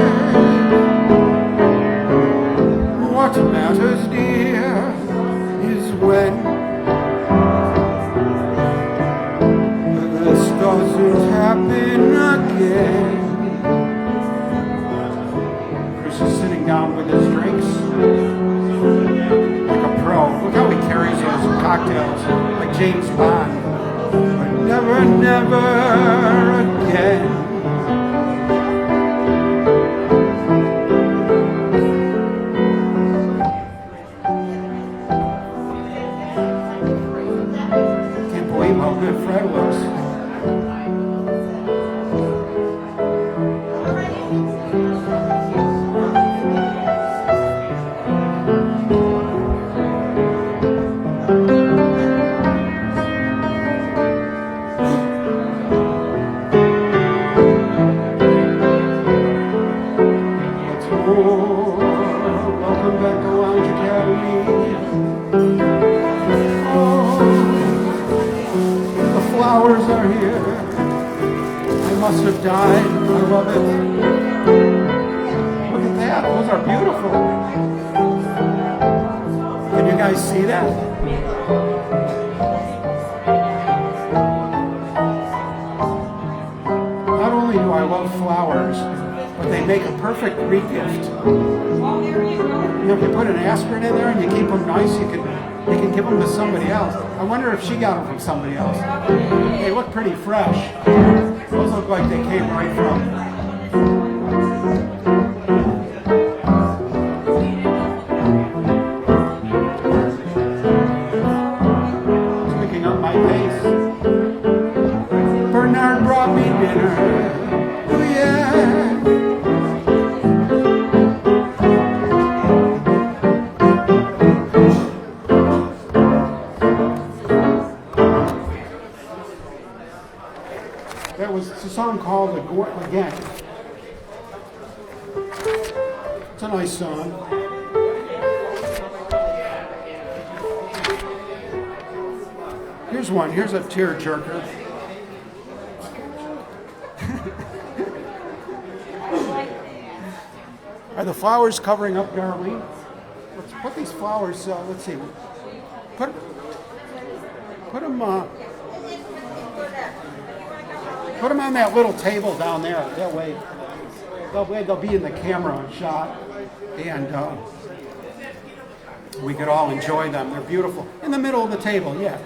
What matters, dear, is when this doesn't happen again. Chris is sitting down with his drinks like a pro. Look how he carries his cocktails like James Bond. But never, never again. Can't believe how good Fred looks. Welcome back to Lounge Academy. The flowers are here. I must have died. I love it. Look at that. Those are beautiful. Can you guys see that? Not only do I love flowers, but they make a perfect regift. You know, if you put an aspirin in there and you keep them nice, you can give them to somebody else. I wonder if she got them from somebody else. They look pretty fresh. Those look like they came right from. It's picking up my pace. Bernard brought me dinner. Oh yeah. That was a song called Again. nice song. Here's one. Here's a tearjerker. Are the flowers covering up Darlene? Let's put these flowers. Let's see. Put them. Put them on that little table down there. That way they'll be in the camera shot, and we could all enjoy them. They're beautiful. In the middle of the table, yeah.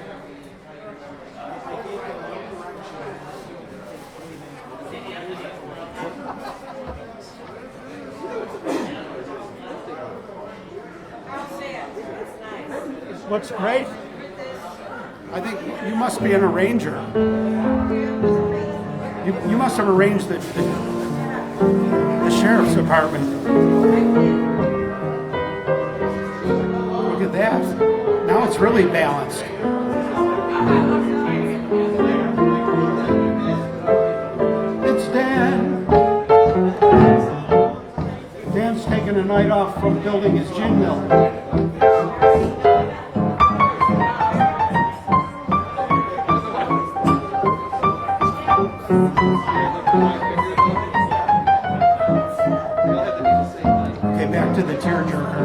Looks great. I think you must be an arranger. You must have arranged the sheriff's department. Look at that. Now it's really balanced. It's Dan. Dan's taking a night off from building his gin mill. Okay, back to the tearjerker.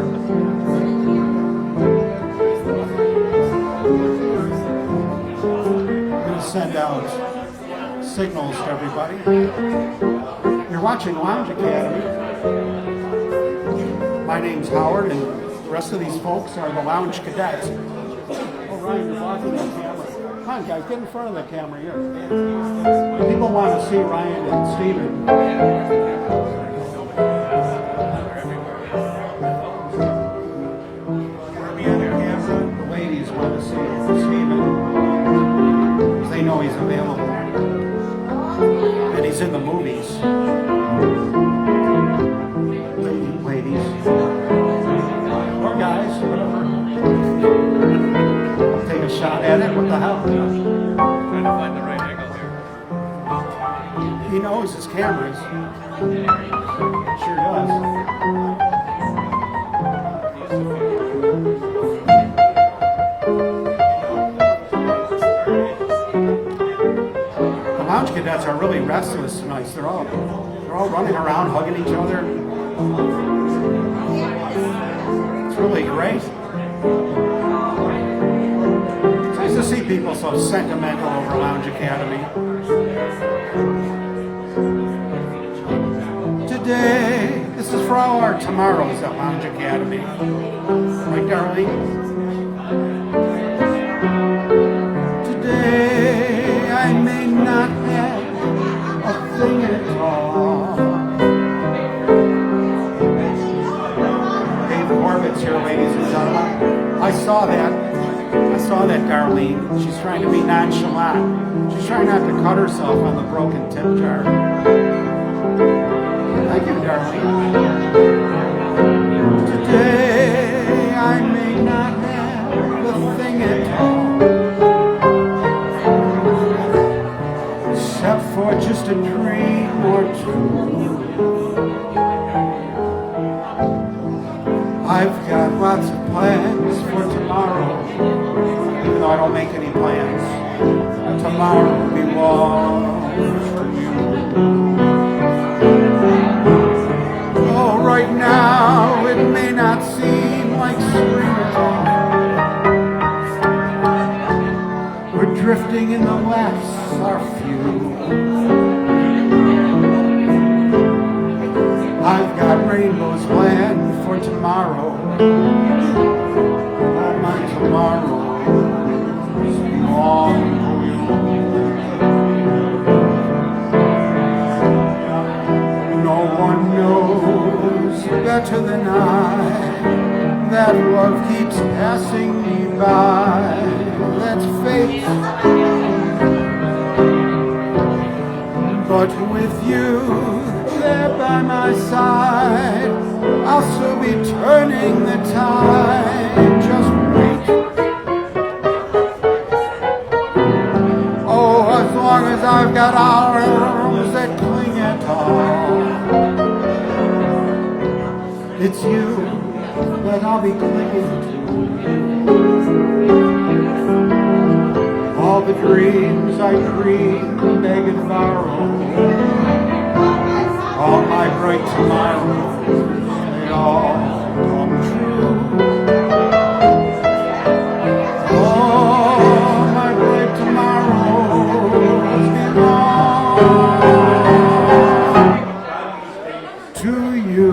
I'm going to send out signals to everybody. You're watching Lounge Academy. My name's Howard, and the rest of these folks are the Lounge Cadets. Oh, Ryan, you're blocking the camera. Come on, guys, get in front of the camera here. People want to see Ryan and Steven. The ladies want to see Steven because they know he's available. And he's in the movies. Ladies. Or guys, whatever. Take a shot at it. What the hell?
Trying to find the right angle here.
He knows his cameras. Sure does. The Lounge Cadets are really restless tonight. They're all running around, hugging each other. It's really great. It's nice to see people so sentimental over Lounge Academy. Today, this is for all our tomorrows at Lounge Academy. Right, Darlene? Today, I may not have a thing at all. Dave Corbett's here, ladies and gentlemen. I saw that, Darlene. She's trying to be nonchalant. She's trying not to cut herself on the broken tip jar. Thank you, Darlene. Today, I may not have a thing at all, except for just a dream or two. I've got lots of plans for tomorrow, even though I don't make any plans. Tomorrow belongs to you. Oh, right now it may not seem like spring at all. We're drifting and the laughs are few. I've got rainbows planned for tomorrow. All my tomorrows belong to you. No one knows better than I that love keeps passing me by. That's fate. But with you there by my side, I'll still be turning the tide. Just wait. Oh, as long as I've got arms that cling at all, it it's you that I'll be clinging to. All the dreams I dream, beg and borrow, all my bright tomorrows, they all come true. All my bright tomorrows belong to you.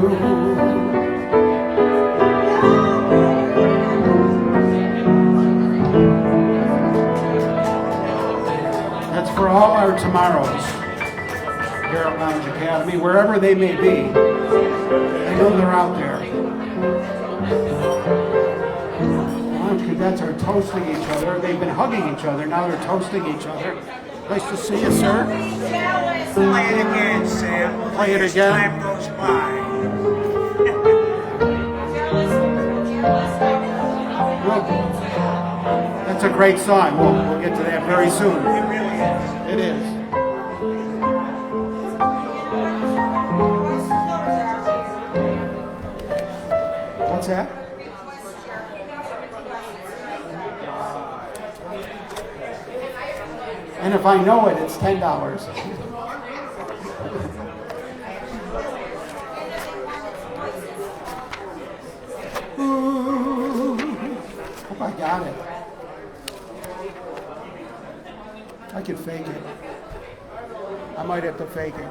That's for all our tomorrows here at Lounge Academy, wherever they may be. I know they're out there. Lounge cadets are toasting each other. They've been hugging each other. Now they're toasting each other. Nice to see you, sir.
Play it again, Sam.
Play it again.
Time goes by.
Well, that's a great song. We'll get to that very soon.
It really is.
It is. What's that? And if I know it, it's $10. Ooh, hope I got it. I can fake it. I might have to fake it.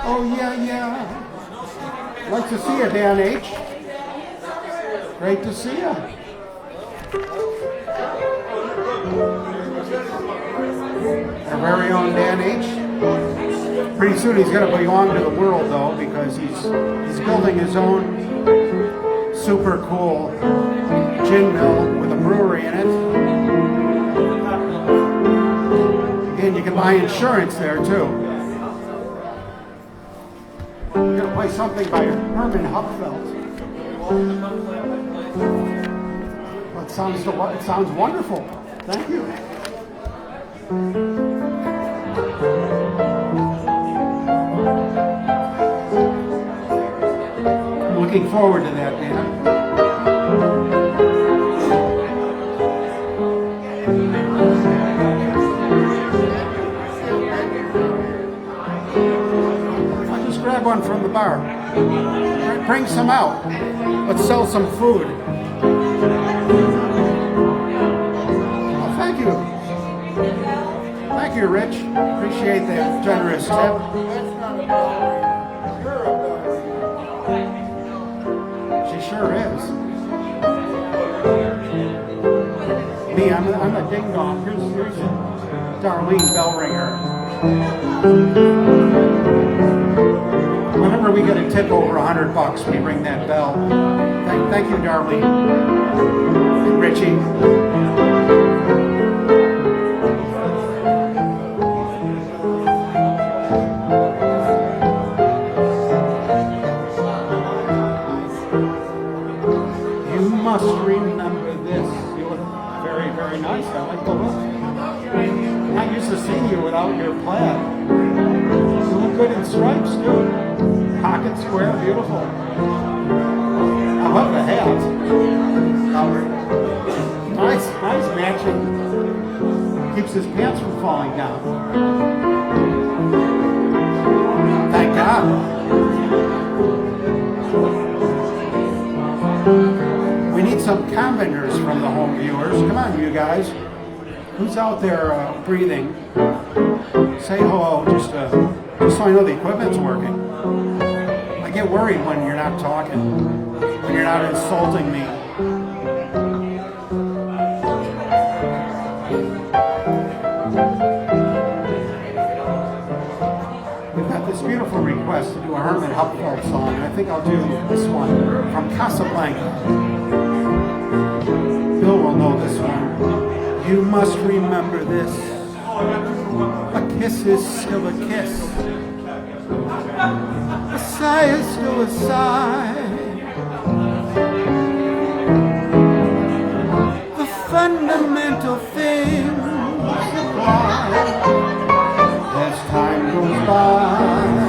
Oh, yeah. Like to see you, Dan H. Great to see you. Our very own Dan H. Pretty soon he's going to belong to the world, though, because he's building his own super cool gin mill with a brewery in it. And you can buy insurance there, too. We're going to play something by Herman Hupfeld. Well, it sounds wonderful. Thank you. I'm looking forward to that, man. I'll just grab one from the bar. Bring some out. Let's sell some food. Oh, thank you. Thank you, Rich. Appreciate that generous tip.
That's not a bell. You're a bell.
She sure is. Me, I'm a ding dong. Here's Darlene Bellringer. Whenever we get a tip over $100, we ring that bell. Thank you, Darlene. And Richie. You must remember this. You look very, very nice. I like the look. I'm not used to seeing you without your plaid. You look good in stripes, too. Pocket square, beautiful. I love the hat. Nice matching. Keeps his pants from falling down. Thank God. We need some commenters from the home viewers. Come on, you guys. Who's out there breathing? Say hello, just so I know the equipment's working. I get worried when you're not talking, when you're not insulting me. We've got this beautiful request to do a Herman Hupfeld song. I think I'll do this one from Casablanca. Bill will know this one. You must remember this. A kiss is still a kiss. A sigh is still a sigh. The fundamental things apply as time goes by.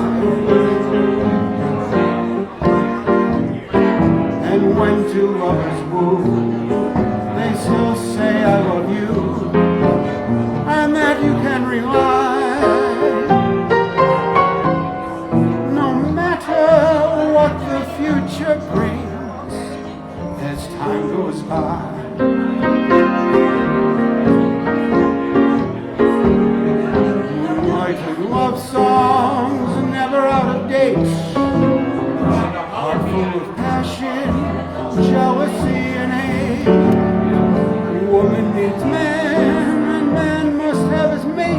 needs man, and man must have his mate.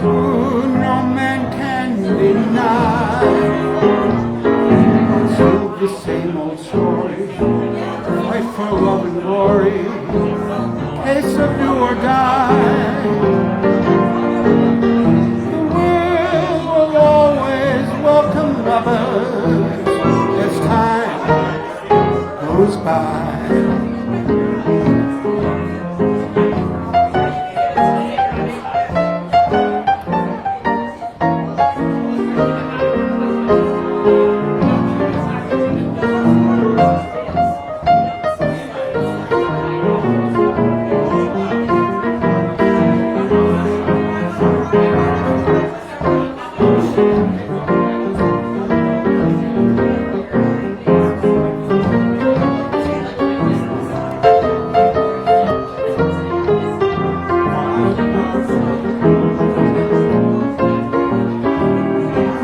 Ooh, no man can deny. Still the same old story, fight for love and glory, case of do or die. The world will always welcome lovers as time goes by.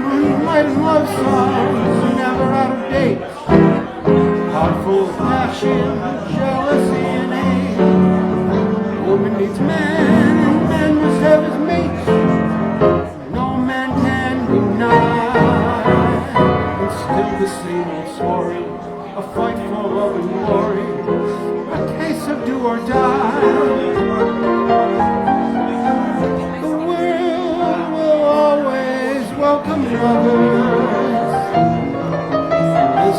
Moonlight and love songs never out of date. Heart full of passion, jealousy, and hate. Woman needs man, and man must have his mate. No man can deny. It's still the same old story, a fight for love and glory, a case of do or die. The world will always welcome lovers as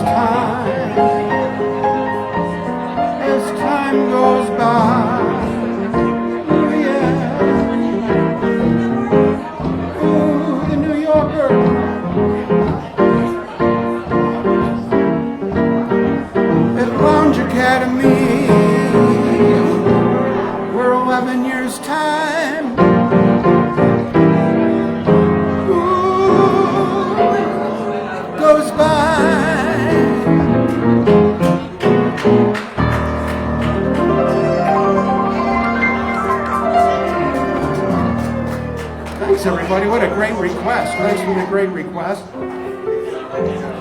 time goes by. Ooh, yeah. Ooh, the New Yorker. At Lounge Academy, we're 11 years' time. Goes by. Thanks everybody, what a great request. Thanks for the great request.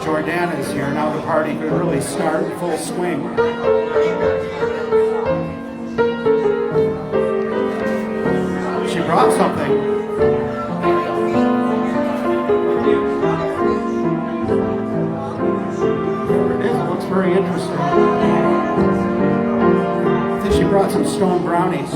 Jordana is here, now the party could really start in full swing. She brought something. Very interesting. I think she brought some stone brownies.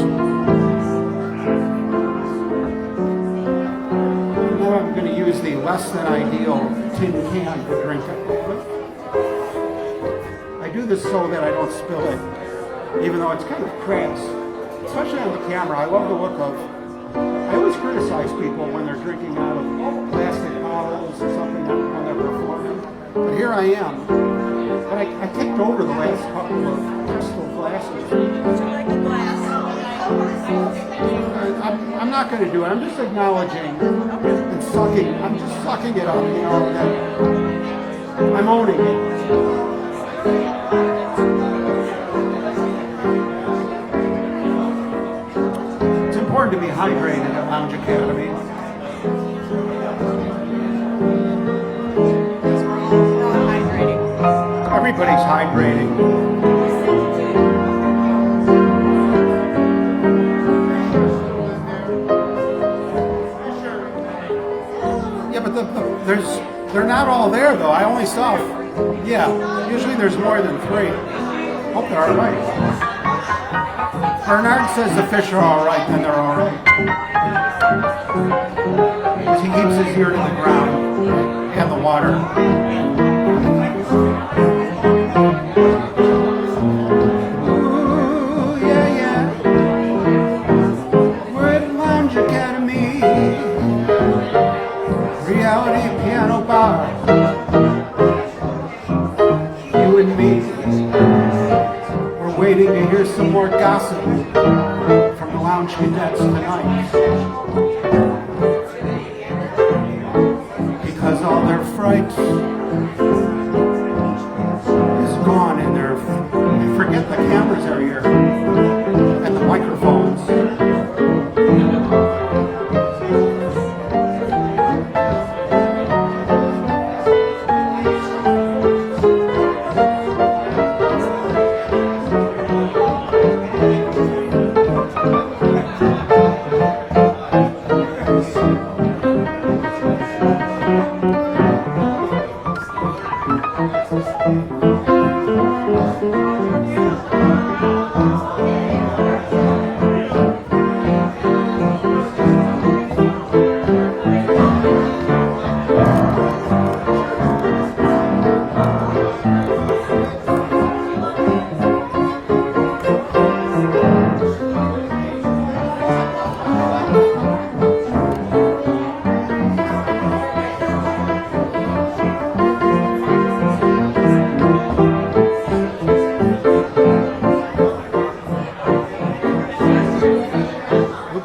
Now I'm going to use the less than ideal tin can to drink it. I do this so that I don't spill it, even though it's kind of crass, especially on the camera. I love the look of. I always criticize people when they're drinking out of plastic bottles or something when they're performing. But here I am. But I kicked over the last couple of crystal glasses.
Would you like a glass?
I'm not going to do it. I'm just acknowledging and sucking. I'm just sucking it up, you know. That I'm owning it. It's important to be hydrated at Lounge Academy. Everybody's hydrating. Yeah, but they're not all there though. I only saw, yeah, usually there's more than 3. Hope they're all right. Bernard says the fish are all right, then they're all right. Because he keeps his ear to the ground and the water. Piano bar, you and me, we're waiting to hear some more gossip from the Lounge Cadets tonight, because all their fright is gone and they forget the cameras are here and the microphones.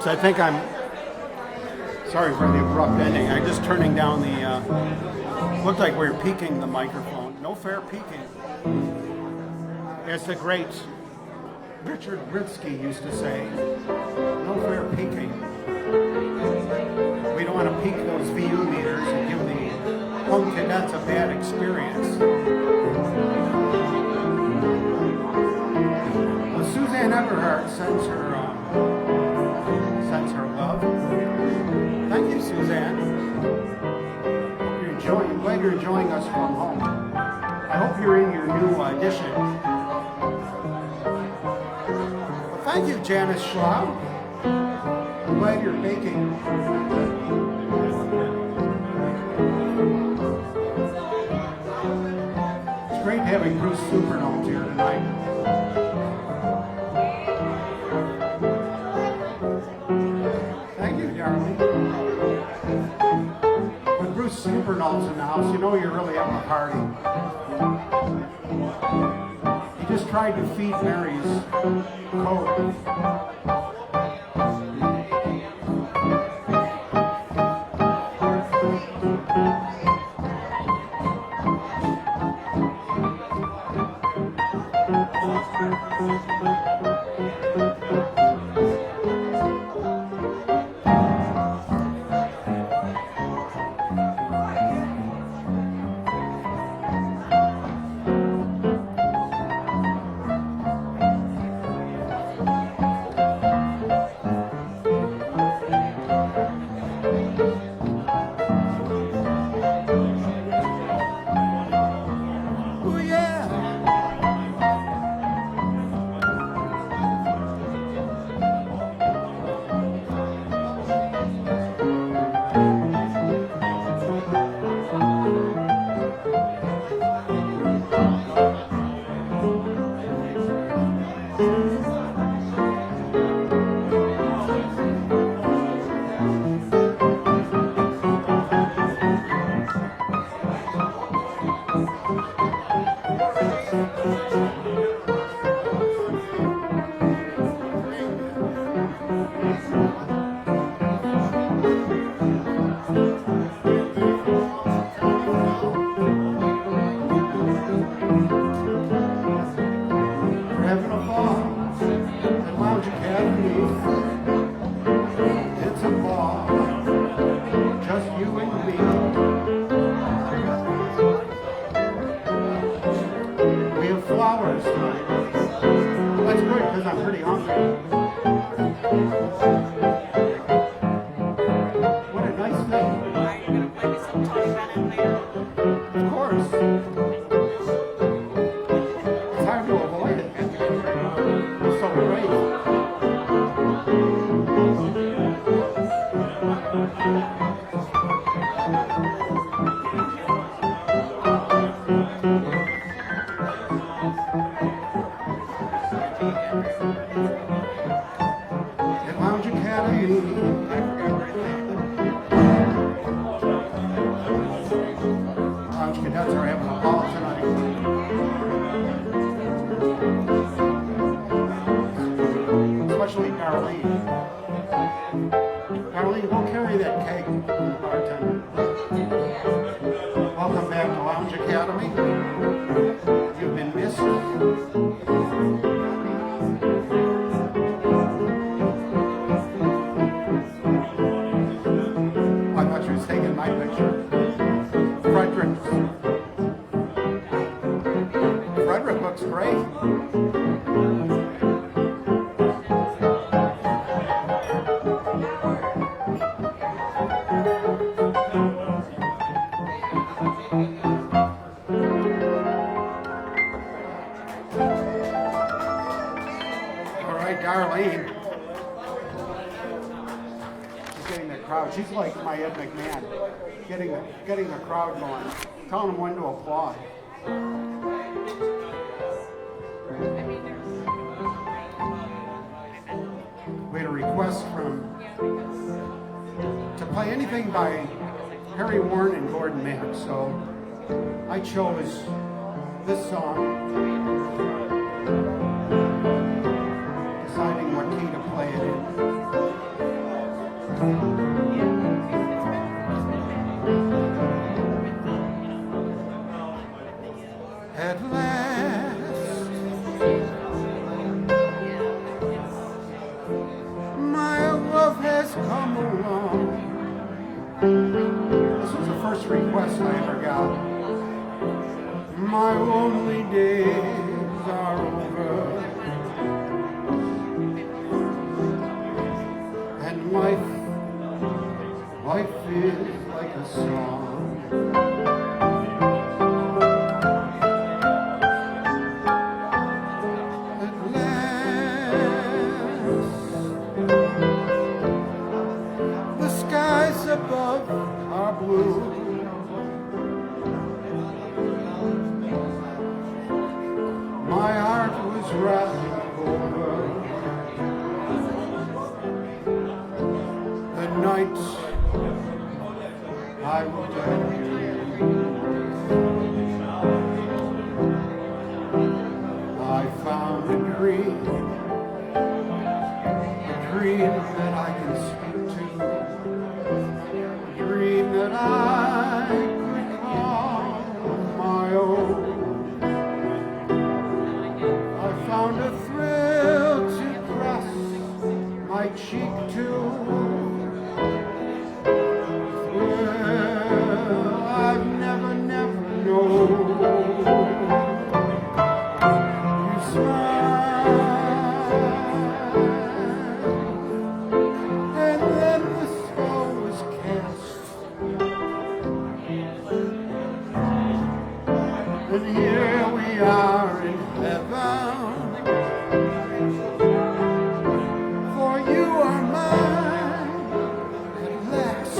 I think I'm sorry for the abrupt ending. I'm just turning down the. Looked like we were peaking the microphone. No fair peaking. As the great Richard Britsky used to say, no fair peaking. We don't want to peak those VU meters and give the home cadets a bad experience. Well, Suzanne Everhart sends her love. Thank you, Suzanne. I'm glad you're enjoying us from home. I hope you're in your new edition. Well, thank you, Janice Schlau. I'm glad you're baking. It's great having Bruce Supernote here tonight. Thank you, darling. When Bruce Supernaut's in the house, you know you're really having a party. He just tried to feed Mary's coat. She's like my Ed McMahon, getting the crowd going, telling them when to applaud. We had a request to play anything by Harry Warren and Gordon Mack, so I chose this song, deciding what key to play it in. At last, my love has come along. This was the first request I ever got. My lonely days are over, and life is like a song. At last, the skies above are blue. My heart was wrapping over the nights I would tell you. I found a dream that I can speak to, a dream that I could call my own. I found a thrill to press my cheek to. Thrill I've never known. You smiled, and then the spell was cast. And here we are in heaven, for you are mine at last.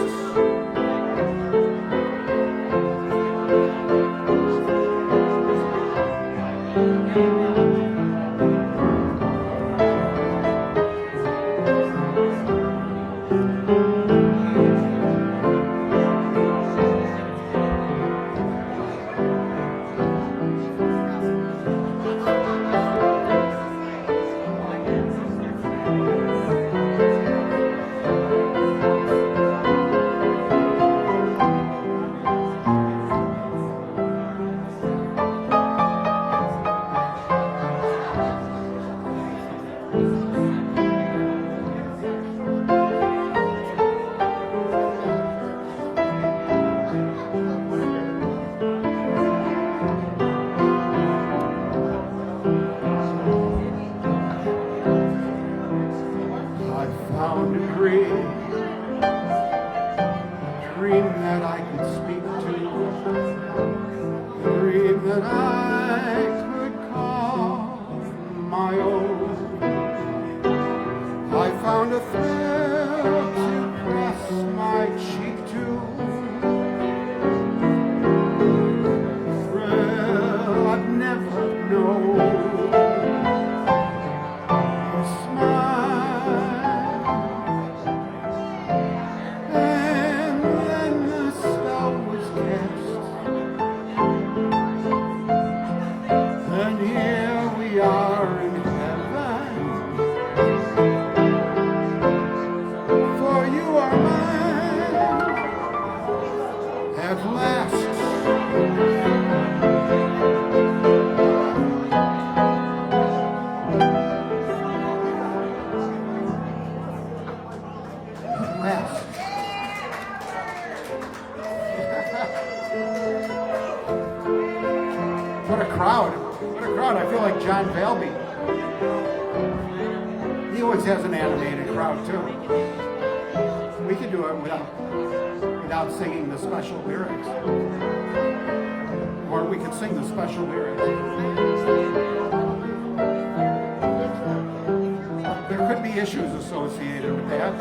I found a dream that I could speak to, a dream that I could call my own. I found a thrill to press my cheek to, a thrill I've never known. You smile, and then the spell was cast. And here we are in heaven, for you are mine at last. Last. What a crowd. What a crowd. I feel like John Valby. He always has an animated crowd, too. We could do it without singing the special lyrics. Or we could sing the special lyrics. There could be issues associated with that.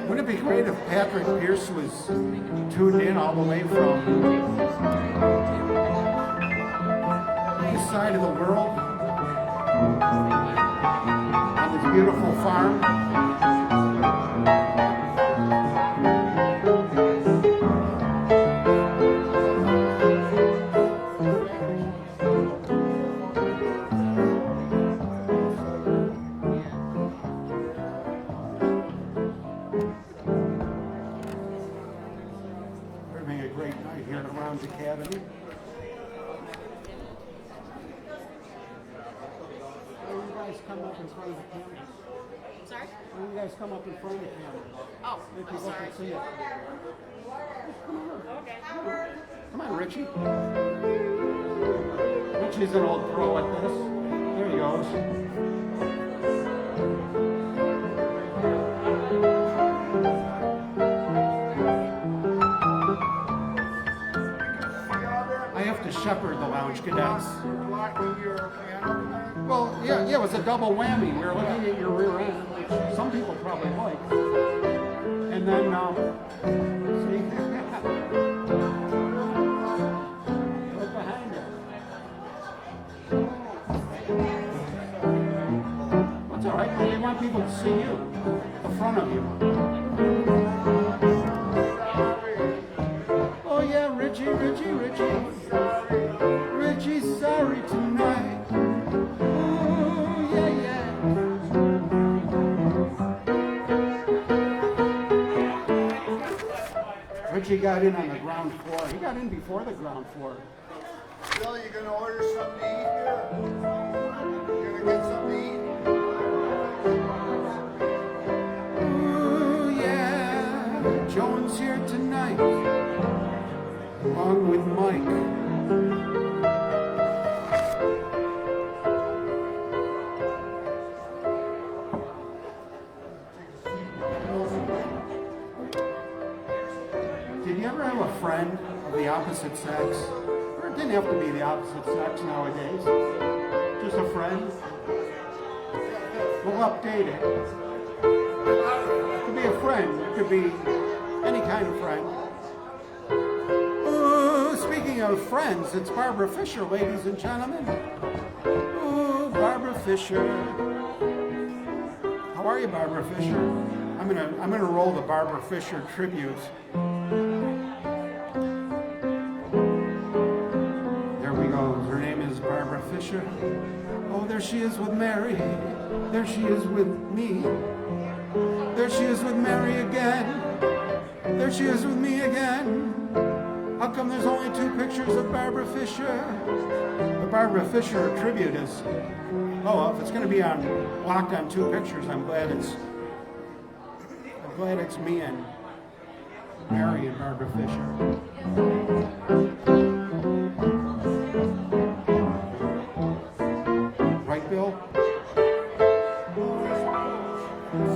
Wouldn't it be great if Patrick Pierce was tuned in all the way from this side of the world on this beautiful farm? guys come up in front of the camera?
Sorry?
Why don't you guys come up in front of the camera?
Oh,
Make
I'm
people
sorry.
can see it.
Okay.
Come on, Richie. Richie's an old pro at this. There he goes. I have to shepherd the lounge cadets.
Blocking your piano tonight?
Well, yeah, it was a double whammy. We were looking at your rear end, which some people probably like. And then, see? Look behind it. That's all right. We want people to see you, the front of you. Oh yeah, Richie. Richie's sorry tonight. Oh yeah. Richie got in on the ground floor. He got in before the ground floor.
Bill, you gonna order something to eat here? You gonna get something to eat?
Ooh, yeah, Joan's here tonight, along with Mike. Did you ever have a friend of the opposite sex? Or it didn't have to be the opposite sex nowadays. Just a friend. We'll update it. It could be a friend. It could be any kind of friend. Ooh, speaking of friends, it's Barbara Fisher, ladies and gentlemen. Ooh, Barbara Fisher. How are you, Barbara Fisher? I'm gonna roll the Barbara Fisher tribute. There we go. Her name is Barbara Fisher. Oh, there she is with Mary. There she is with me. There she is with Mary again. There she is with me again. How come there's only 2 pictures of Barbara Fisher? The Barbara Fisher tribute is, if it's going to be locked on 2 pictures, I'm glad it's me and Mary and Barbara Fisher. Right, Bill?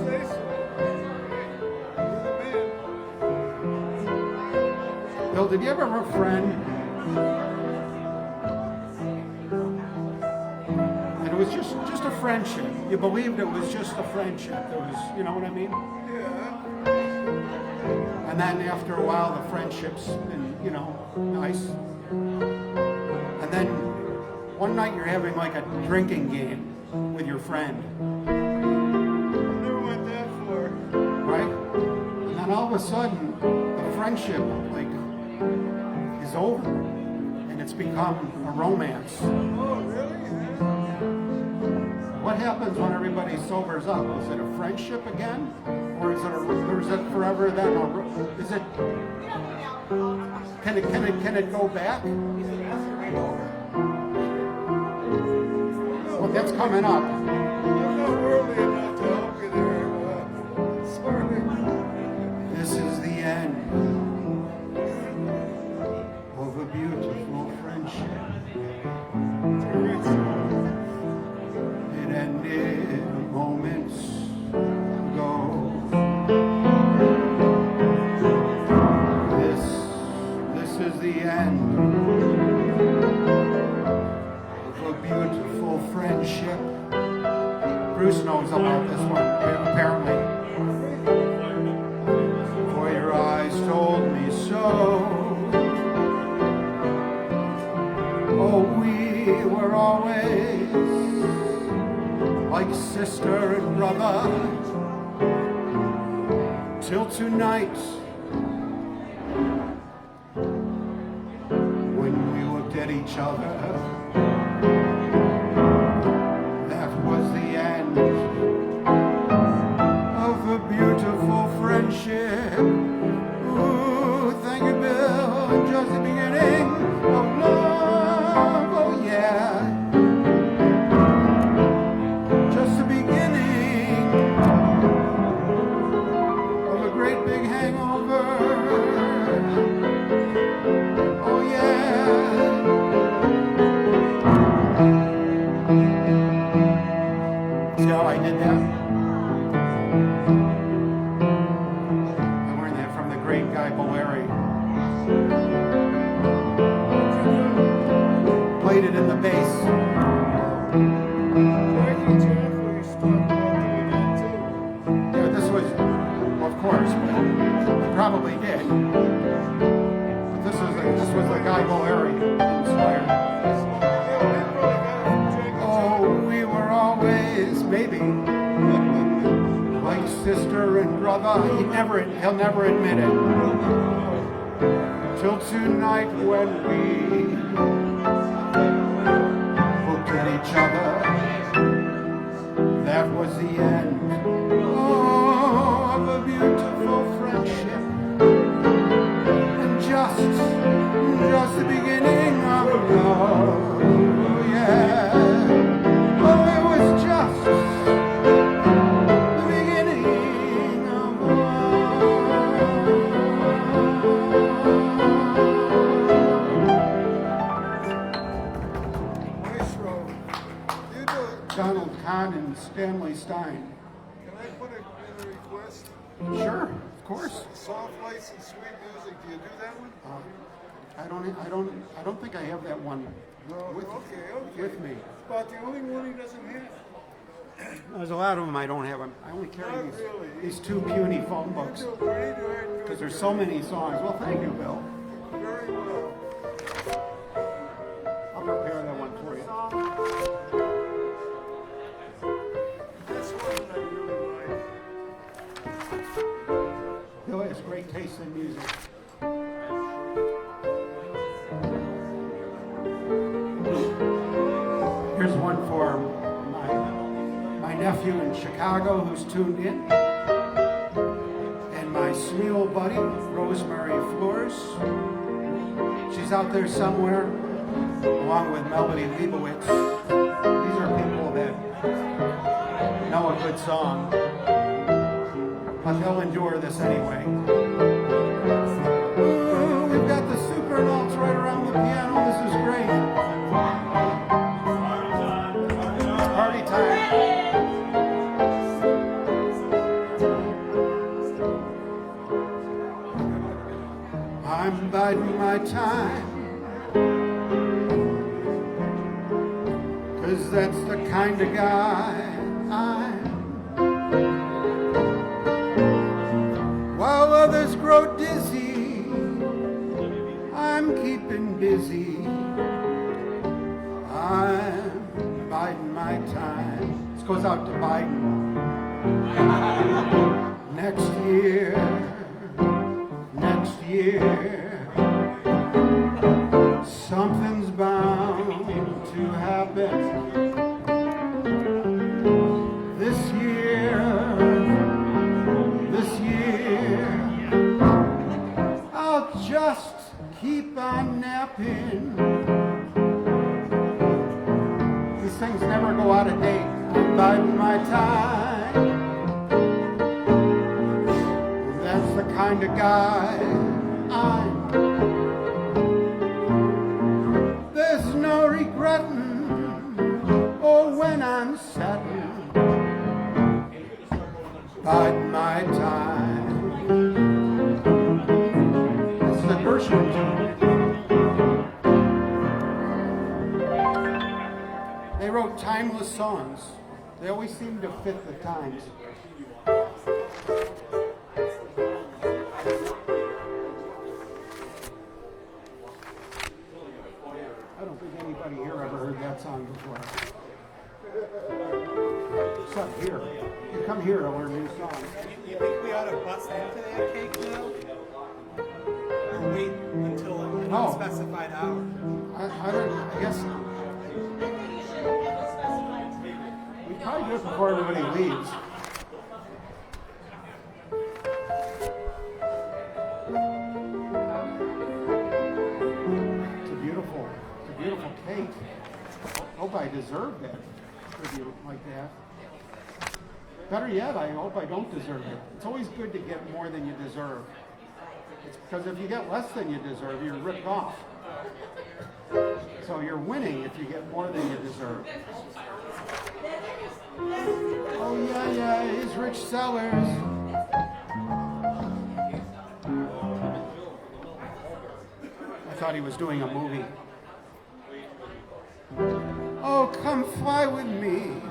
Say so. You're the man.
Bill, did you ever have a friend? And it was just a friendship. You believed it was just a friendship. There was, you know what I mean? And then after a while, the friendship's been, nice. And then one night you're having like a drinking game with your friend,
Never went that far.
right? And then all of a sudden, the friendship is over, and it's become a romance.
Oh, really?
What happens when everybody sobers up? Is it a friendship again, or is it forever then? Or is it? Can it go back? Well, that's coming up.
I'm not worldly enough to help you there. Sorry.
This is the end of a beautiful friendship. It ended moments ago. This is the end of a beautiful friendship. Bruce knows about this one, apparently. For your eyes told me so. Oh, we were always like sister and brother, till tonight, when we looked at each other, that was the end of a beautiful friendship. Ooh, thank you, Bill, just the beginning of love, oh yeah. I did that? I learned that from the great Guy Boleri. Played it in the bass. Yeah, this was, well, of course, but he probably did. But this was the Guy Boleri inspired. Oh, we were always, maybe, like sister and brother. He'll never admit it. Till tonight when we looked at each other, that was the end, oh, of a beautiful friendship, and just the beginning of love, yeah. Oh, it was just the beginning of
Maestro, you do it.
Donald Kahn and Stanley Stein.
Can I put in a request?
Sure, of course.
Soft lights and sweet music. Do you do that one?
I don't think I have that one with me.
About the only one he doesn't have.
There's a lot of them I don't have. I only carry these two puny phone books
You do pretty good.
because there's so many songs. Well, thank you, Bill.
Very well.
I'll prepare that one for you.
That's one that I really like.
Bill has great taste in music. Here's one for my nephew in Chicago who's tuned in, and my sweet old buddy Rosemary Flores. She's out there somewhere, along with Melody Leibowitz. These are people that know a good song, but they'll endure this anyway. Ooh, we've got the super notes right around the piano. This is great. Party time. I'm biding my time, 'cause that's the kind of guy I'm. While others grow dizzy, I'm keeping busy. I'm biding my time. This goes out to Biden. Next year, something's bound to happen. This year, I'll just keep on napping. These things never go out of date. I'm biding my time. That's the kind of guy I'm. There's no regretting, oh, when I'm satin, biding my time. This is a Gershwin tune. They wrote timeless songs. They always seem to fit the times. I don't think anybody here ever heard that song before. Except here. You come here to learn new songs.
You think we ought to bust into that cake now? Or wait until an
No.
unspecified hour?
I guess. We probably do it before everybody leaves. It's a beautiful cake. Hope I deserve that tribute like that. Better yet, I hope I don't deserve it. It's always good to get more than you deserve. It's because if you get less than you deserve, you're ripped off. So you're winning if you get more than you deserve. Rich Sellers. I thought he was doing a movie. Oh, come fly with me.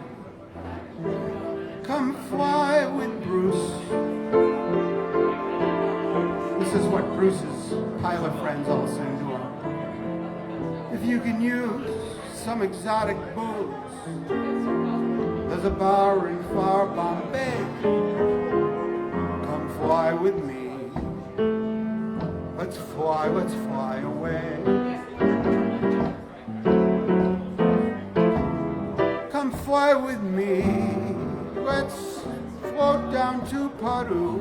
Come fly with Bruce. This is what Bruce's pilot friends all sing to him. If you can use some exotic booze, there's a bar in far Bombay. Come fly with me. Let's fly away. Come fly with me. Let's float down to Peru.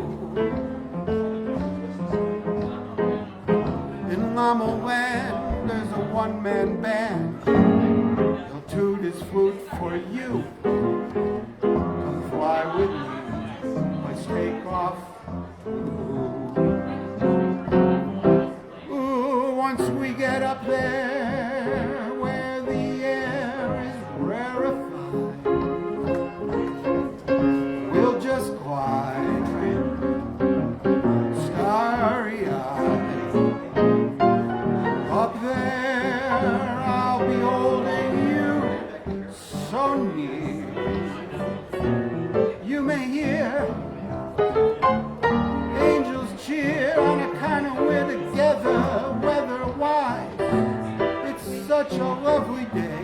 In Llama Land, there's a one-man band. He'll toot his flute for you. Come fly with me. Let's take off. Ooh, once we get up there where the air is rarefied, we'll just glide starry-eyed. Up there I'll be holding you so near. You may hear angels cheer on account of we're together weather-wise. It's such a lovely day.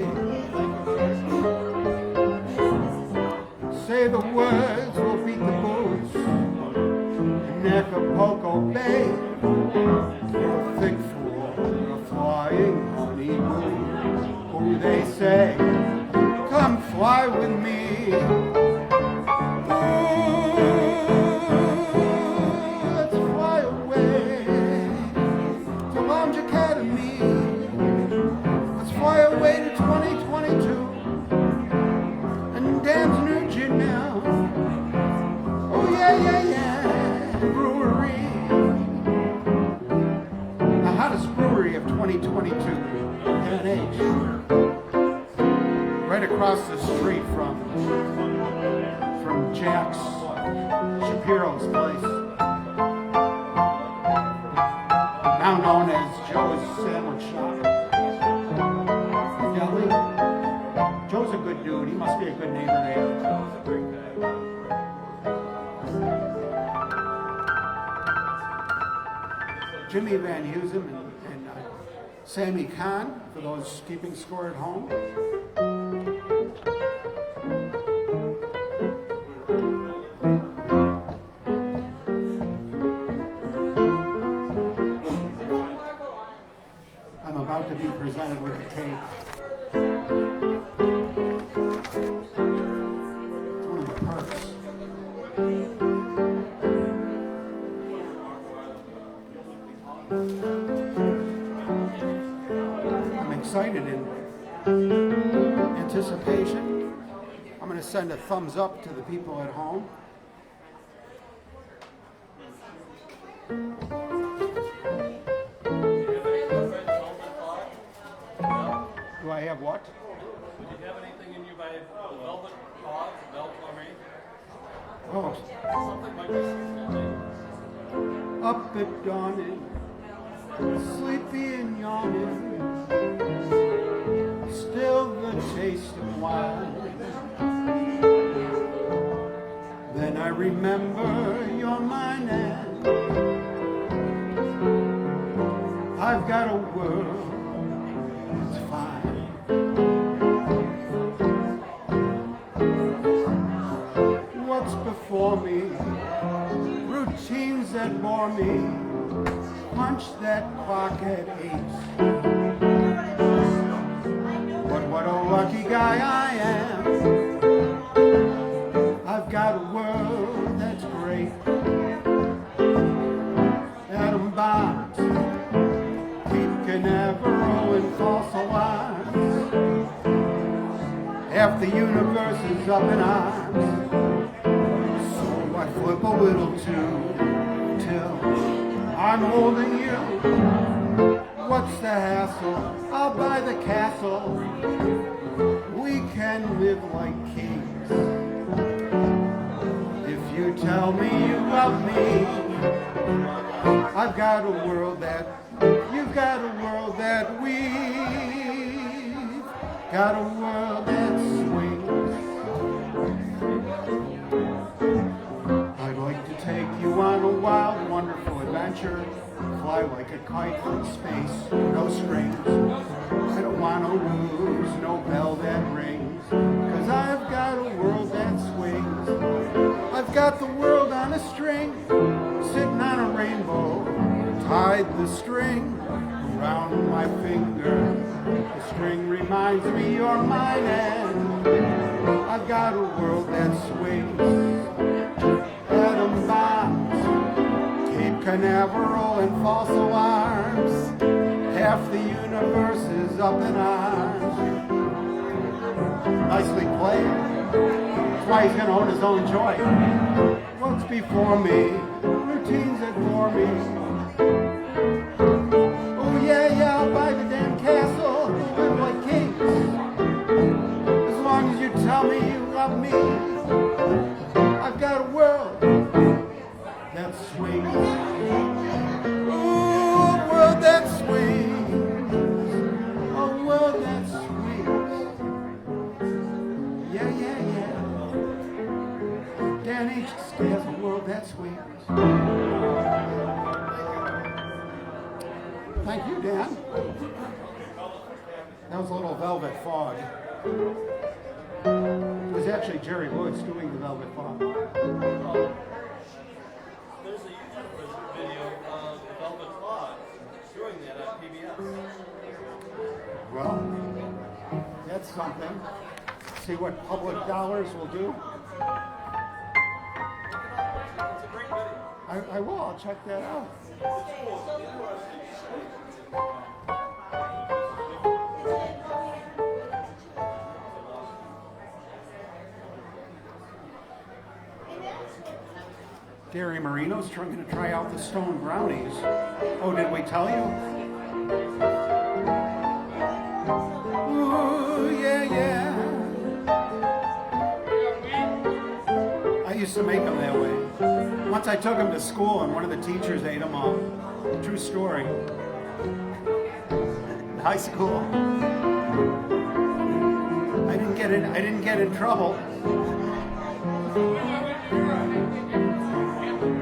Say the words, we'll beat the booze in Acapulco Bay. You're a thick fool, you're a flying honeymoon. Who they say, come fly with me. Let's fly away to Lounge Academy. Let's fly away to 2022 and dance Nugent now. Oh yeah, brewery. The hottest brewery of 2022, N.H. Right across the street from Jack's Shapiro's place, now known as Joe's Sandwich Shop. Deli. Joe's a good dude. He must be a good neighbor there. Jimmy Van Heusen and Sammy Kahn, for those keeping score at home. I'm about to be presented with a cake. It's one of the perks. I'm excited in anticipation. I'm going to send a thumbs up to the people at home. Do I have what?
Did you have anything in you by the Velvet Paws, Velvet Army?
Oh,
Something might be seasonal.
up at dawning, sleepy and yawning, still the taste of wine. Then I remember you're mine and I've got a world that's fine. What's before me? Routines that bore me. Punch that clock at 8. But what a lucky guy I am. I've got a world that's great. Atom bombs, Cape Canaveral and false alarms. Half the universe is up in arms. So I flip a little too till I'm holding you. What's the hassle? I'll buy the castle. We can live like kings. If you tell me you love me. I've got a world that, you've got a world that we've got a world that swings. I'd like to take you on a wild, wonderful adventure. Fly like a kite from space, no strings. I don't want no rules, no bell that rings. 'Cause I've got a world that swings. I've got the world on a string, sitting on a rainbow. Tied the string around my finger. The string reminds me you're mine, and I've got a world that swings. Atom bombs, Cape Canaveral and false alarms. Half the universe is up in arms. Nicely played. That's why he's gonna own his own joint. What's before me? Routines that bore me. Oh yeah, yeah, I'll buy the damn castle. We'll live like kings. As long as you tell me you love me. I've got a world that swings. Ooh, a world that swings. A world that swings. Yeah, yeah, yeah. Dan H. has a world that swings. Thank you, Dan. That was a little Velvet Fog. It was actually Jerry Woods doing the Velvet Fog.
There's a YouTube video of the Velvet Fog doing that on PBS.
Well, that's something. See what public dollars will do.
It's a great video.
I will. I'll check that out. Gary Marino's trying to try out the stone brownies. Oh, did we tell you? Ooh, yeah, yeah. I used to make them that way. Once I took them to school and one of the teachers ate them all. True story. In high school. I didn't get in trouble.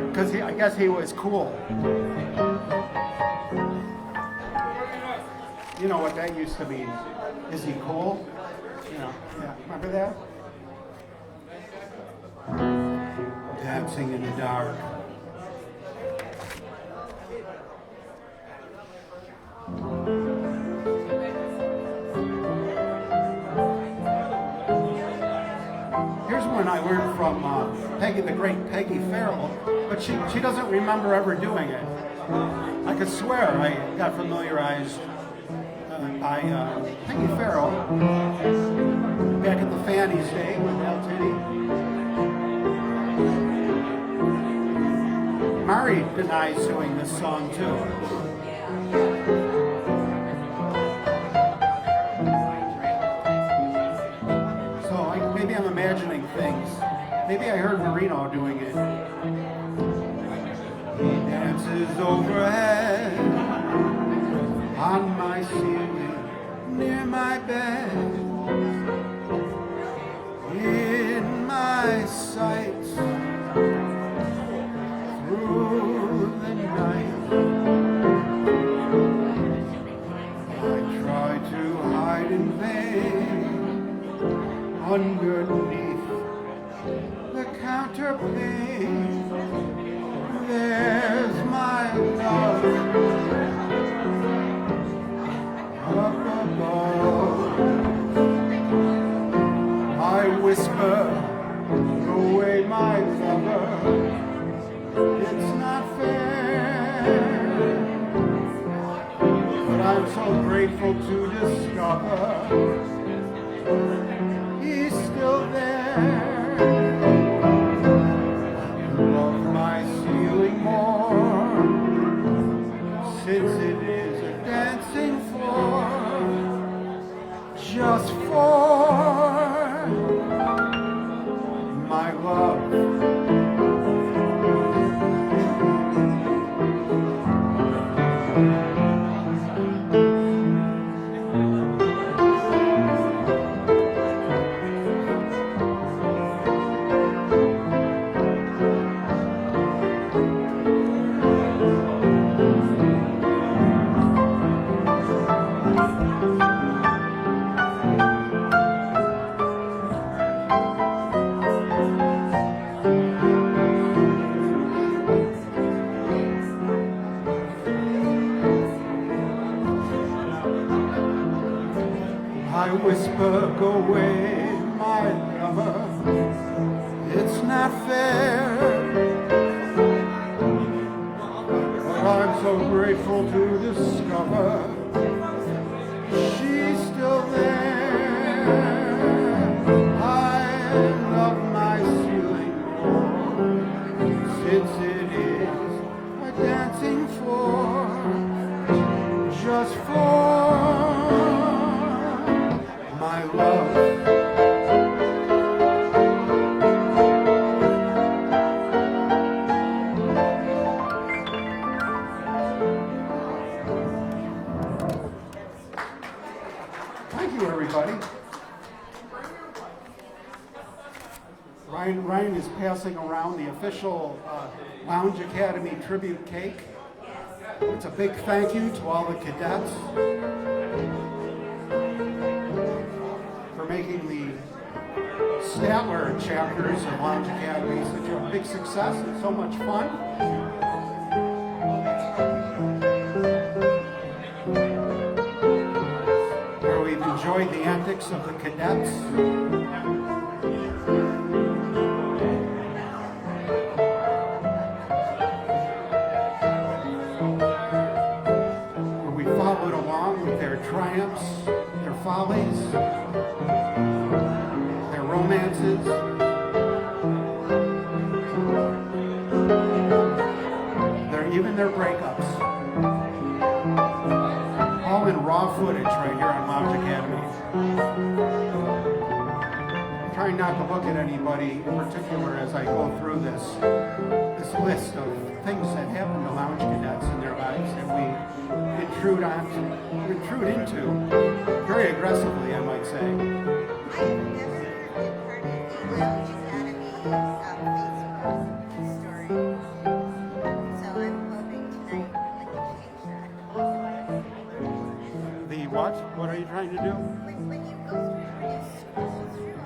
Because I guess he was cool. You know what that used to mean? Is he cool? You know, yeah. Remember that? Dancing in the dark. Here's one I learned from Peggy, the great Peggy Farrell, but she doesn't remember ever doing it. I could swear I got familiarized by Peggy Farrell back at the Fanny's Day with Al Titty. Mari denies doing this song too. Maybe I'm imagining things. Maybe I heard Marino doing it. He dances overhead on my ceiling near my bed. In my sights through the night. I try to hide in vain underneath the counterpane. There's my love up above. I whisper away my lover. It's not fair, but I'm so grateful to discover he's still there. I love my ceiling more, since it is a dancing floor, just for my love. away my lover. It's not fair, but I'm so grateful to discover she's still there. I love my ceiling more, since it is a dancing floor, just for my love. Thank you, everybody. Ryan is passing around the official Lounge Academy tribute cake. It's a big thank you to all the cadets for making the Statler chapters of Lounge Academy such a big success and so much fun. Where we've enjoyed the antics of the cadets. Where we followed along with their triumphs, their follies, their romances, even their breakups. All in raw footage right here on Lounge Academy. I'm trying not to look at anybody in particular as I go through this list of things that happen to Lounge Cadets in their lives that we intrude into very aggressively, I might say.
I've never been part of the Lounge Academy Facebook story, so I'm hoping tonight we can change that.
The what? What are you trying to do?
When you go through, when you scroll through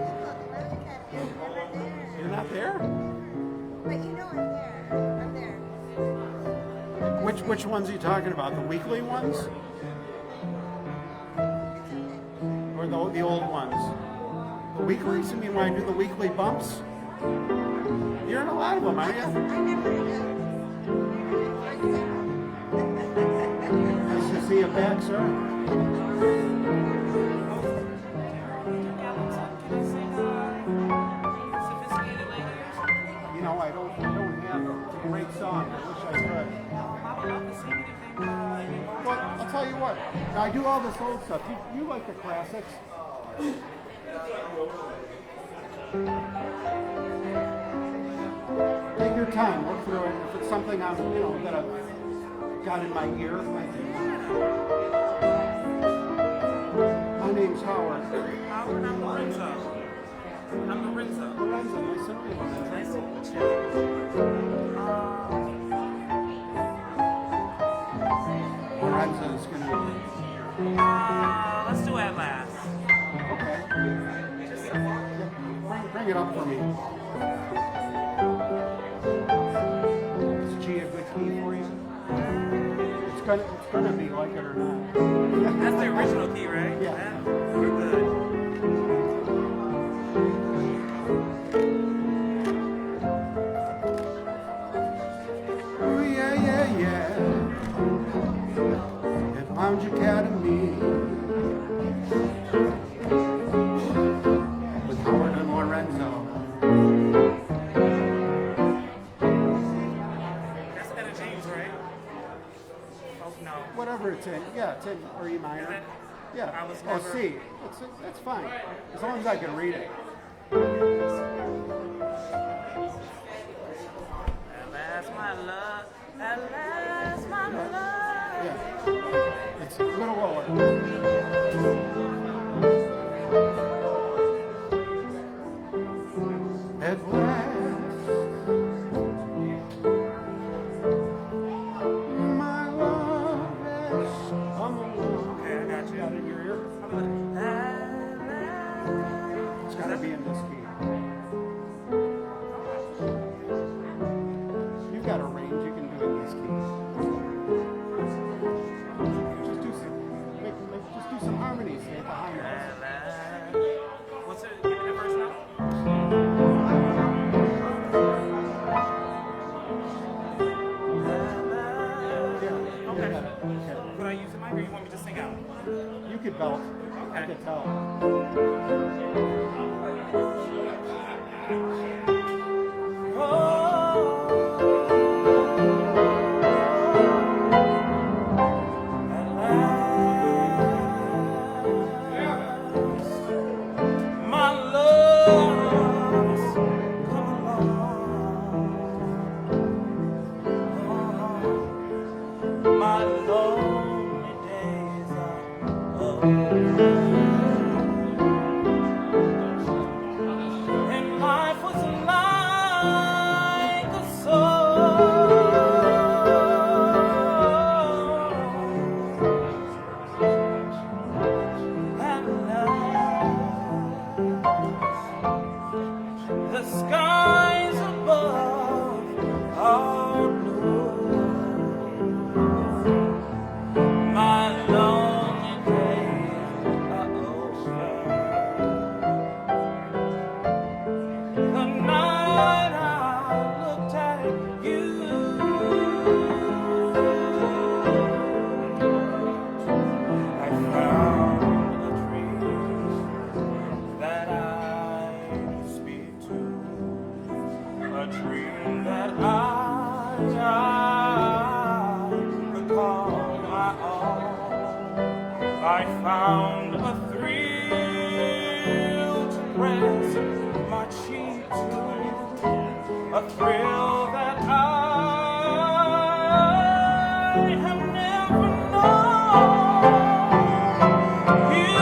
all the Lounge Academy, I'm never there.
You're not there?
But you know I'm there. I'm there.
Which ones are you talking about? The weekly ones? Or the old ones? The weeklies? You mean when I do the weekly bumps? You're in a lot of them, aren't you?
I never
Nice to see you back, sir. You know, I don't have a great song. I wish I could. Well, I'll tell you what. I do all this old stuff. You like the classics. Take your time. Look through it. If it's something that I've got in my ear, my name's Howard.
Howard, I'm Lorenzo.
Lorenzo, nice to meet you.
Nice to meet you.
Lorenzo's gonna.
Let's do At Last.
Okay. Bring it up for me. Is G a good key for you? It's gonna be like it or not.
That's the original key, right?
Yeah.
We're good.
Oh yeah, yeah, yeah. At Lounge Academy with Howard and Lorenzo.
That's Etta James, right? Oh, no.
Whatever it's in. Yeah, it's in or E minor.
Is it?
Yeah.
I was
Oh,
never-
C. That's fine. As long as I can read it.
At last, my love. At last, my love.
Yeah. It's a little lower. At last, my love has come along.
Okay, I got you.
Got it in your ear?
At last.
It's got to be in this key. You've got a range. You can do it in this key. Just do some harmonies at the high notes.
The skies above are blue. My lonely days are over. The night I looked at you, I found a dream that I speak to, a dream that I recall my own. I found a thrill to press my cheek to, a thrill that I have never known. You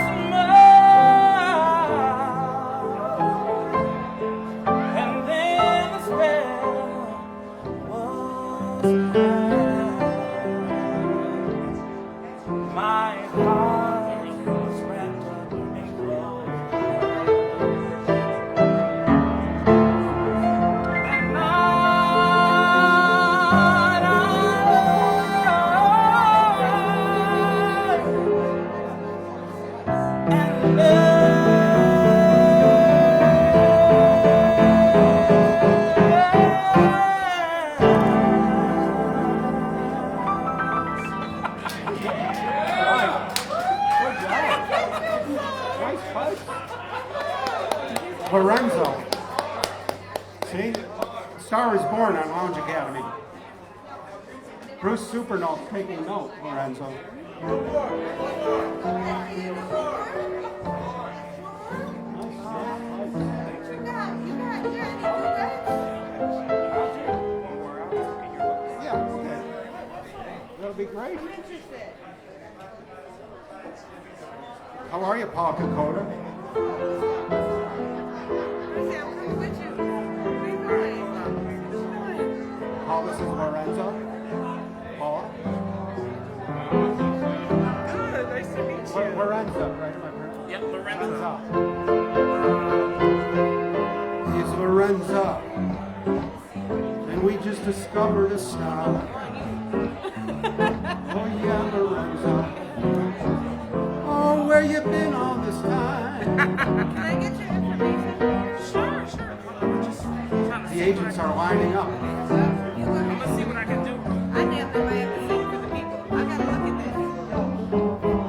smiled, and then the spell was mine. My heart was wrapped up in clothes. And
Lorenzo. See? Star is born on Lounge Academy. Bruce Supernote taking note, Lorenzo. Yeah, okay. That'll be great. How are you, Paul Kokoda? Paul, this is Lorenzo. Paul?
Good, nice to meet you.
Lorenzo, right? Am I correct?
Yep, Lorenzo.
He's Lorenzo. And we just discovered a star. Oh yeah, Lorenzo. Oh, where you been all this time?
Can I get your information?
Sure, sure.
The agents are lining up.
I'm gonna see what I can do.
I damn near might have to sing for the people. I gotta look at this.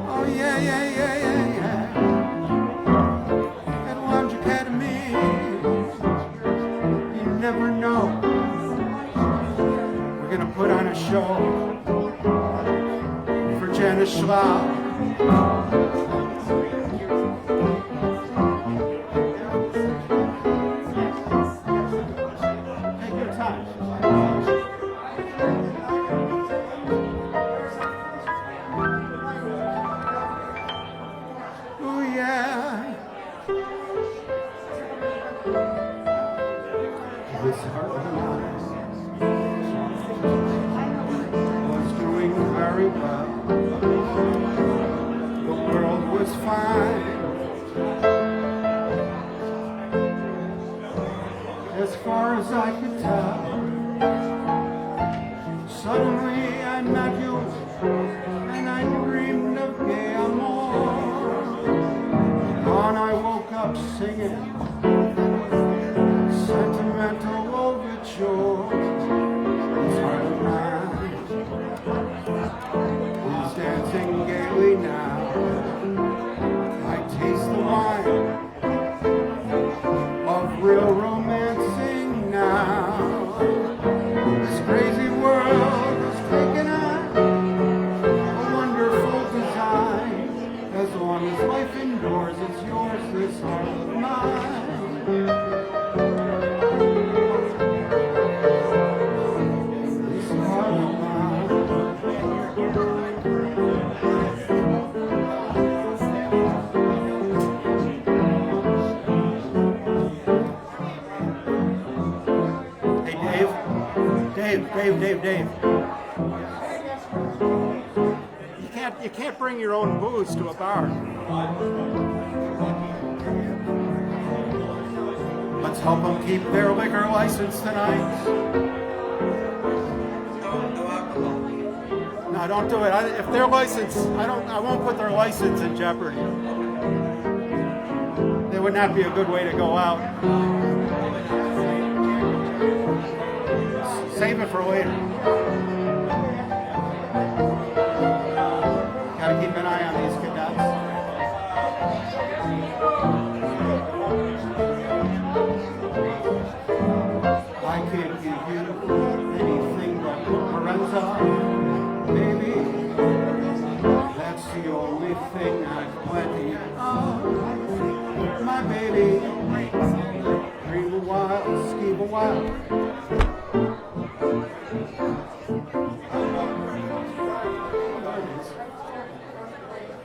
Oh yeah, yeah, yeah, yeah, yeah. At Lounge Academy, you never know. We're gonna put on a show for Janice Schlau. Take your time. Oh yeah. This heart of mine was doing very well. The world was fine. As far as I could tell, suddenly I met you, and I dreamed of gay amour. Dawn I woke up singing sentimental overture. This heart of mine is dancing gaily now. I taste the wine of real romancing now. This crazy world has taken on a wonderful design. As long as life endures, it's yours, this heart of mine. This heart of mine. Hey, Dave. You can't bring your own booze to a bar. help them keep their liquor license tonight. No, don't do it. If their license, I won't put their license in jeopardy. That would not be a good way to go out. Save it for later. Gotta keep an eye on these cadets. I can't give you anything but Lorenzo, baby. That's the only thing I've plenty of. My baby, dream a while, scheme a while.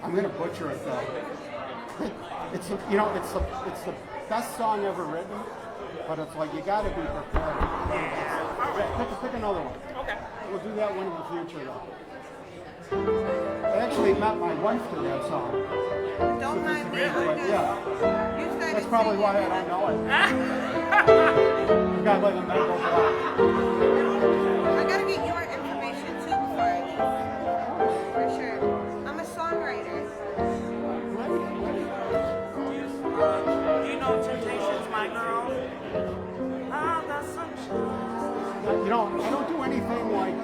I'm gonna butcher it though. It's the best song ever written, but it's like you gotta be prepared. Pick another one. Okay. We'll do that one in the future though. I actually met my wife to that song.
Don't mind me.
Yeah.
You started
That's probably why I don't know it. Got like a medical block.
I gotta get your information too before I leave. For sure. I'm a songwriter.
Do you know Temptations, My Girl?
You know, I don't do anything like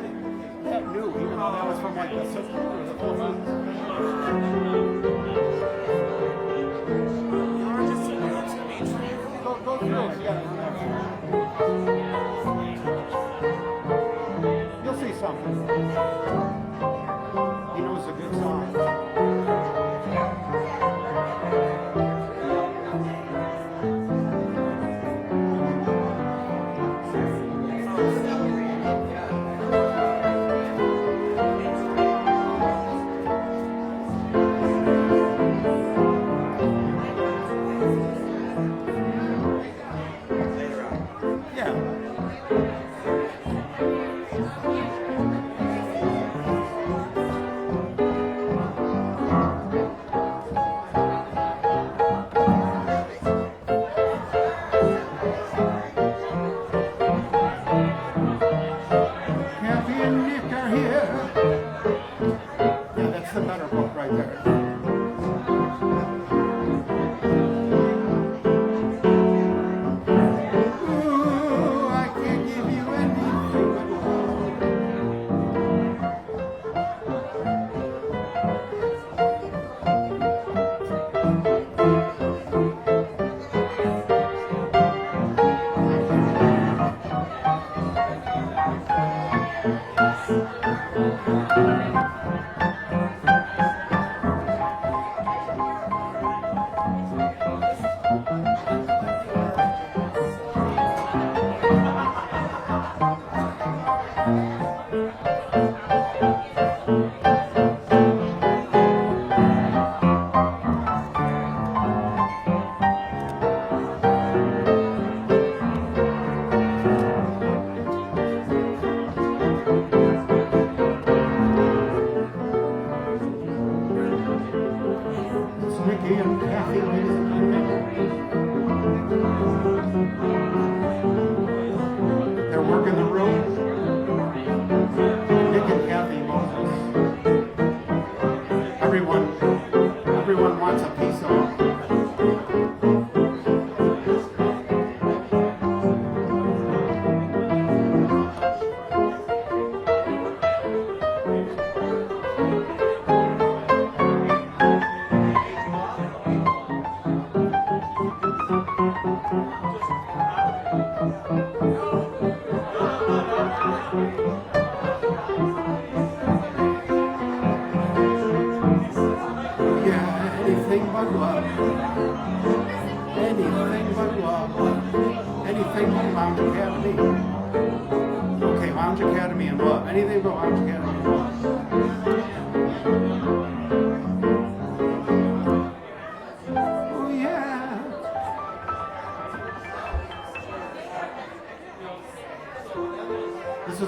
that new, even though that was from like the 60s or the 40s. Go through it, yeah. You'll see something. He knows a good song.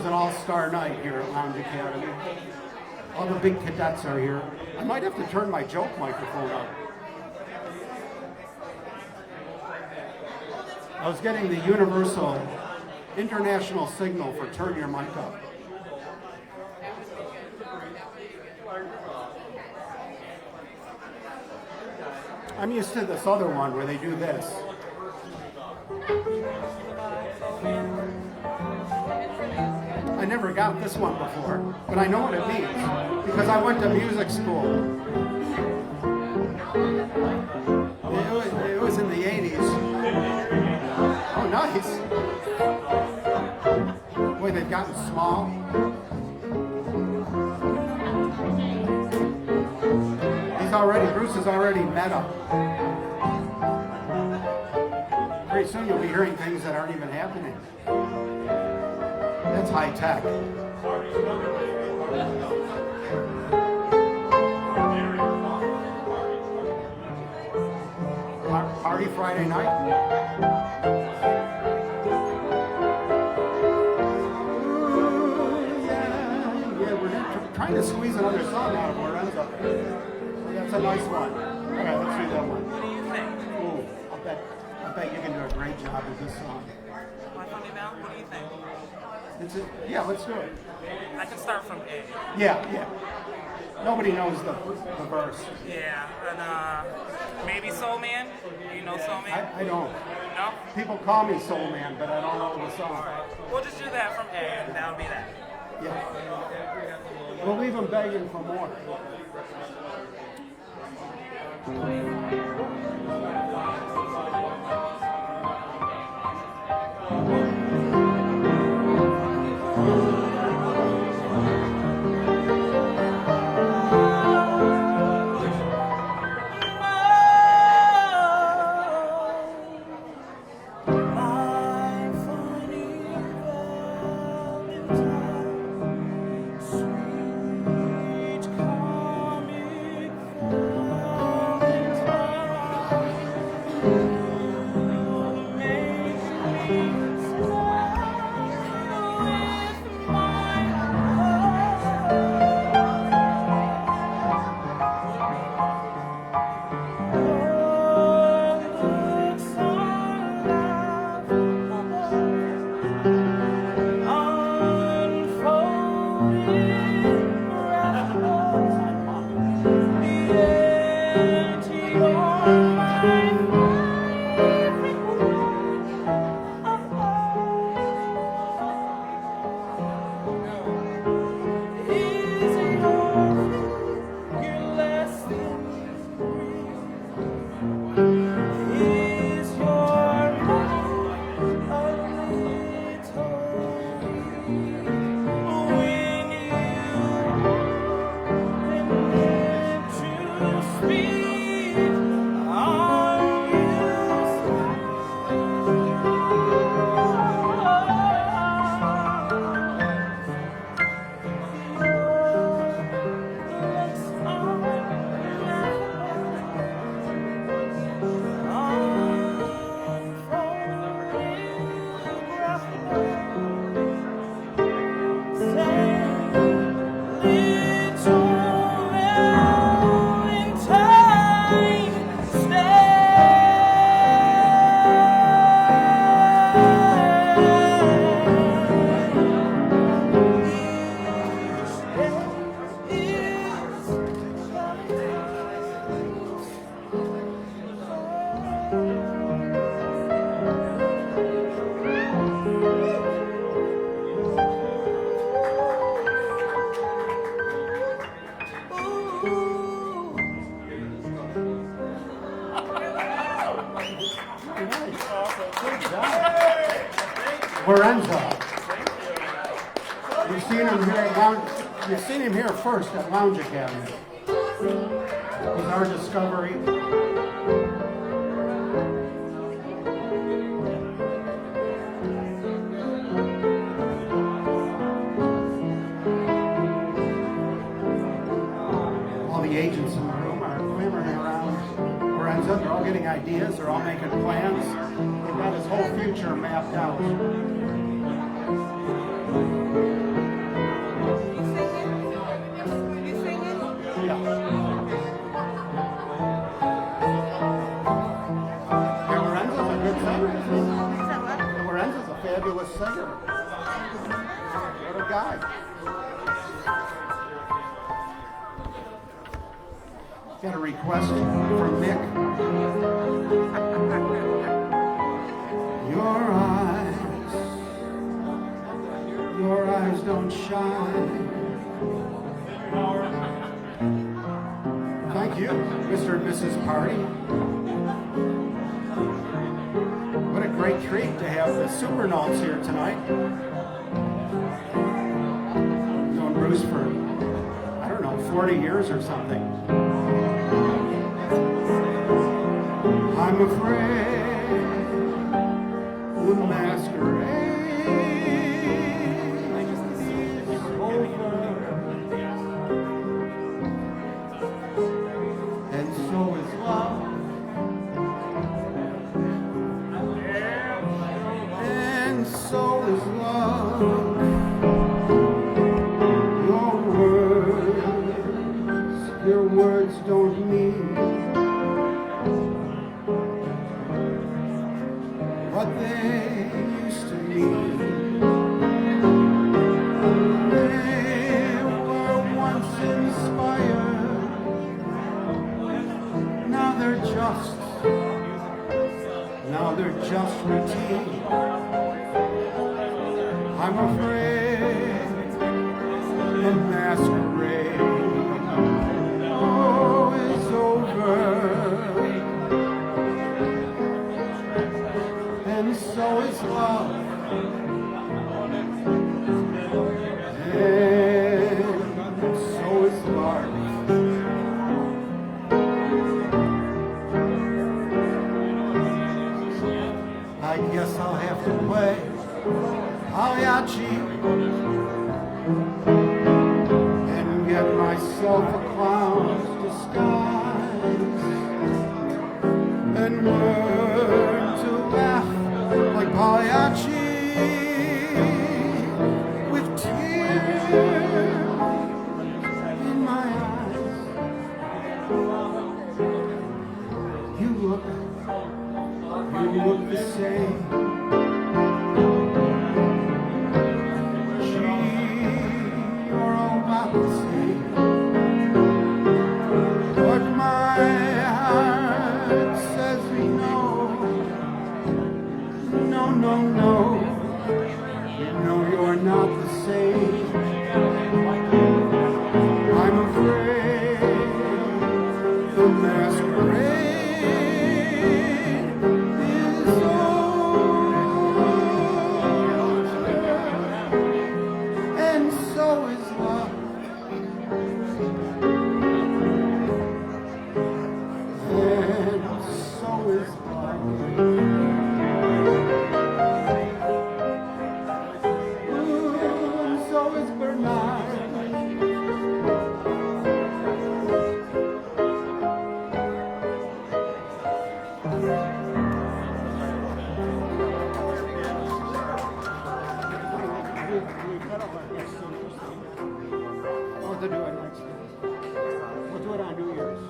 All-star night here at Lounge Academy. All the big cadets are here. I might have to turn my joke microphone up. I was getting the universal international signal for turn your mic up. I'm used to this other one where they do this. I never got this one before, but I know what it means because I went to music school. It was in the 80s. Oh, nice. Boy, they've gotten small. Bruce is already meta. Pretty soon you'll be hearing things that aren't even happening. That's high tech. Party Friday night? Trying to squeeze another song out of Lorenzo. That's a nice one. All right, let's do that one.
What do you think?
Ooh, I bet you can do a great job with this song.
My funny Val, what do you think?
Yeah, let's do it.
I can start from A.
Yeah. Nobody knows the verse.
Yeah, and maybe Soul Man. Do you know Soul Man?
I don't.
No?
People call me Soul Man, but I don't know the song.
All right. We'll just do that from A, and that'll be that.
Yeah. We'll leave them begging for more. Lorenzo. You've seen him here first at Lounge Academy. He's our discovery. All the agents in the room are clamoring around Lorenzo. They're all getting ideas. They're all making plans. They've got his whole future mapped out. Lorenzo's a good singer. fabulous singer. What a guy. Got a request from Nick. Your eyes don't shine. Thank you, Mr. and Mrs. Party. What a great treat to have the Supernauts here tonight. I've known Bruce for, I don't know, 40 years or something. I'm afraid the masquerade is over, and so is love. And so is love. Your words don't mean what they used to mean. They were once inspired, now they're just routine. I'm afraid the masquerade is over, and so is love, and so is love. I guess I'll have to play Pagliacci and get myself a clown's disguise and learn to laugh like Pagliacci with tears in my eyes. You look the same. You're all about the same. But my heart says no. No, no, no. No, you're not the same. I'm afraid the masquerade is over, and so is love. And so is love. And so is Bernard. What to do it next year? We'll do it on New Year's.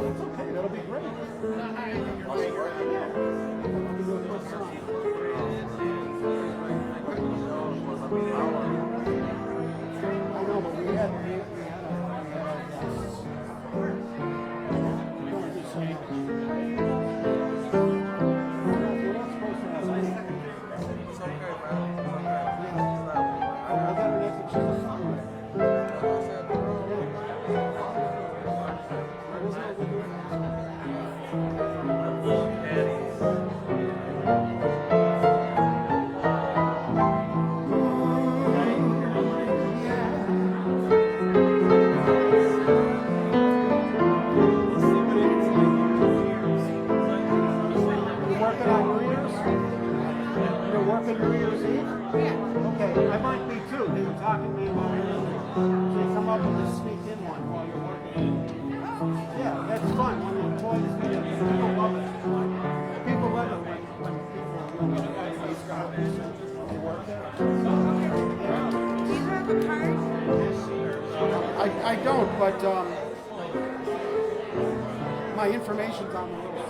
It's okay, that'll be great. I know, but we had I don't, but my information's on the little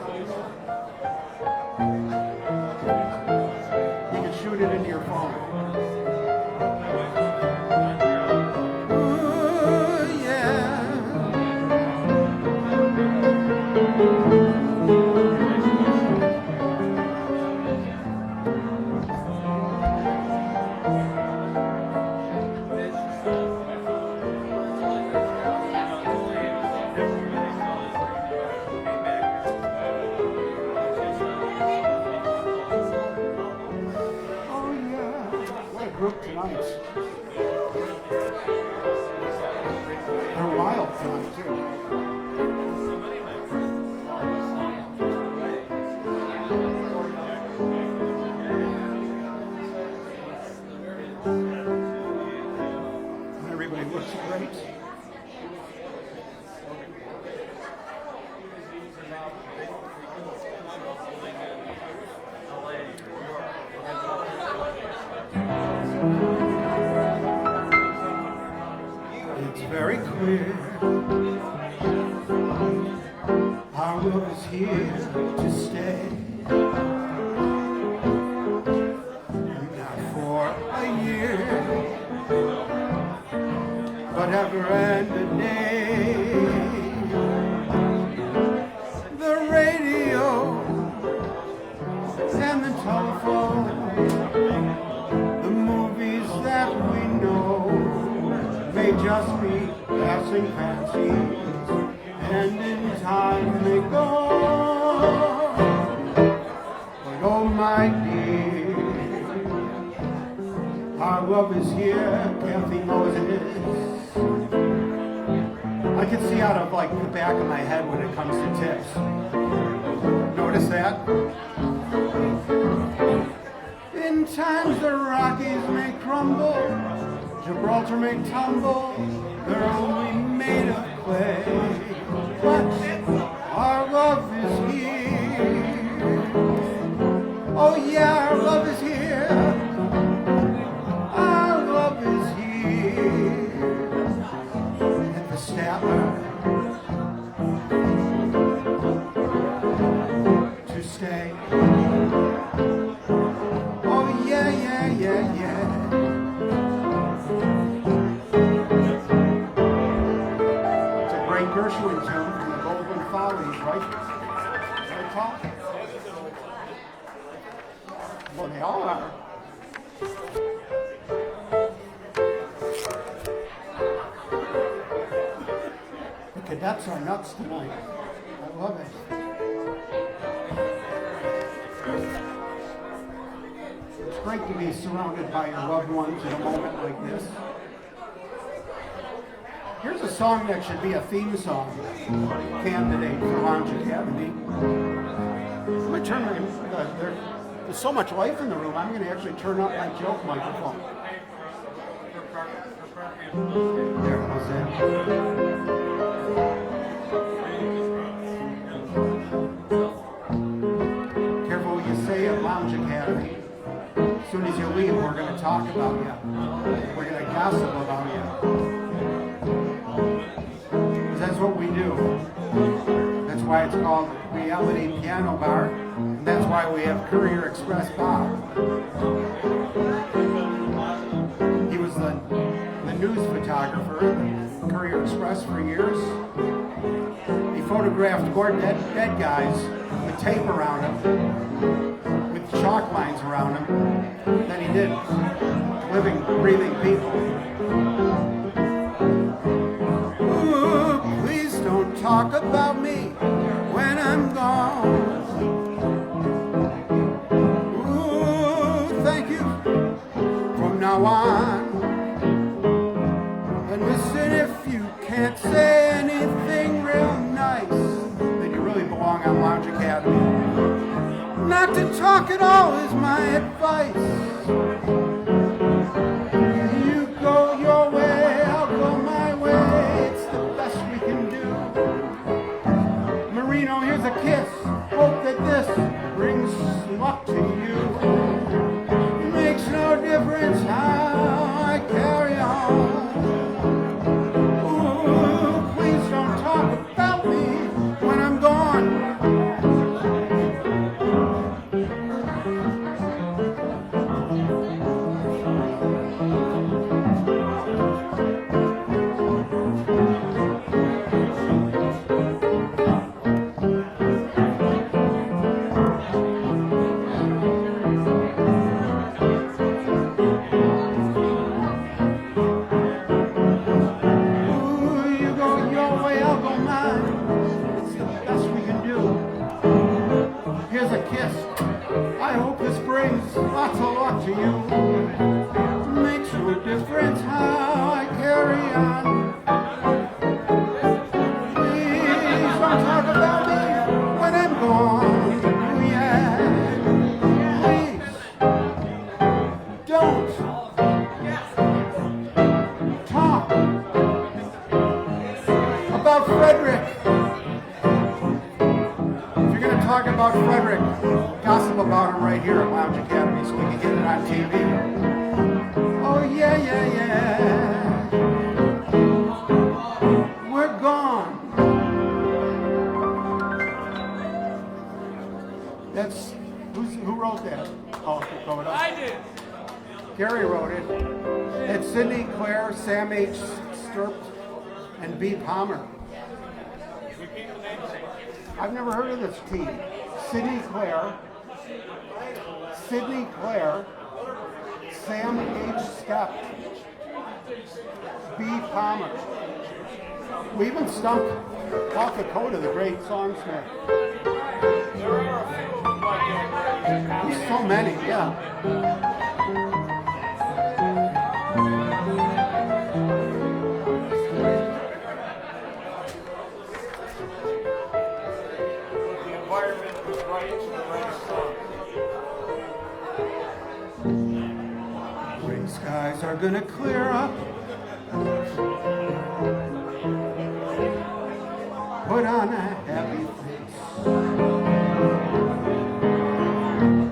sign. group tonight. They're wild tonight too. Everybody looks great. It's very clear our love is here to stay. Not for a year, but ever and a day. The radio and the telephone, the movies that we know may just be passing fancies, and in time they go. But oh my dear, our love is here, Kathy Moses. I can see out of like the back of my head when it comes to tips. Notice that? In times the Rockies may crumble, Gibraltar may tumble, they're only made of clay. But our love is here. Oh yeah, our love is here. Our love is here. At the Statler to stay. Oh yeah, yeah, yeah, yeah. Gershwin tune from the Golden Follies, right? Right, Paul? Well, they all are. The cadets are nuts tonight. I love it. It's great to be surrounded by your loved ones in a moment like this. Here's a song that should be a theme song candidate for Lounge Academy. I'm going to turn there's so much life in the room, I'm going to actually turn up my joke microphone. There, how's that? Careful what you say at Lounge Academy. As soon as you leave, we're going to talk about you. We're going to gossip about you. That's what we do. That's why it's called Reality Piano Bar. And that's why we have Courier Express Bob. He was the news photographer at Courier Express for years. He photographed more dead guys with tape around him, with chalk lines around him, than he did living, breathing people. Don't talk about me when I'm gone. Ooh, thank you from now on. And listen, if you can't say anything real nice, then you really belong on Lounge Academy. Not to talk at all is my advice. You go your way, I'll go my way. It's the best we can do. Marino, here's a kiss. Hope that this brings luck to you. It makes no difference how I carry on. Ooh, please don't talk about me when I'm gone. Lots of luck to you. gossip about him right here at Lounge Academy so we can get it on TV. Oh yeah, yeah, yeah. We're gone. That's who wrote that? Oh, Dakota.
I did.
Gary wrote it. It's Sidney Clare, Sam H. Sturp, and B. Palmer. I've never heard of this team. Sidney Clare, Sam H. Stepp, B. Palmer. We even stumped Paul Dakota, the great songsmith. There's so many, yeah. Gray skies are gonna clear up. Put on a happy face.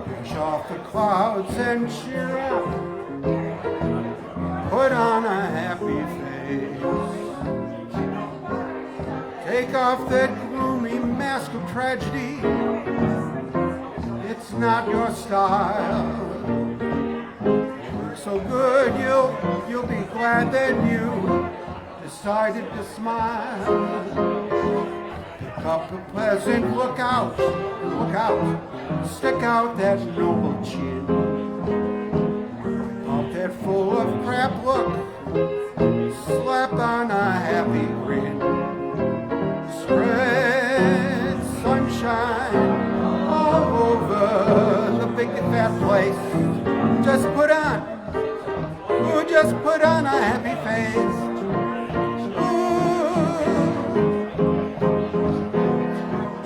Push off the clouds and cheer up. Put on a happy face. Take off that gloomy mask of tragedy. It's not your style. So good, you'll be glad that you decided to smile. Pick up a pleasant look out, stick out that noble chin. Off that full of crap look, slap on a happy grin. Spread sunshine all over the big fat place. Just put on a happy face. Ooh.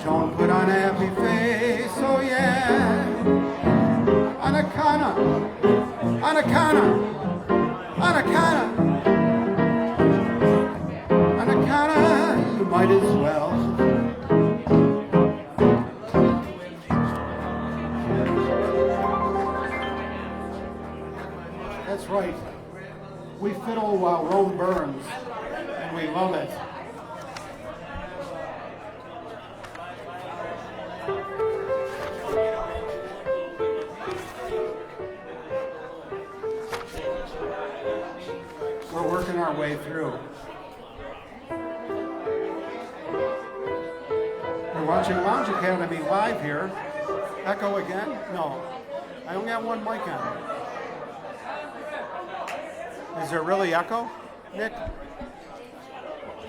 Joan put on a happy face, oh yeah. Anaconda, you might as well. That's right. We fiddle while Rome burns, and we love it. We're working our way through. We're watching Lounge Academy live here. Echo again? No. I only have one mic on. Is there really echo, Nick?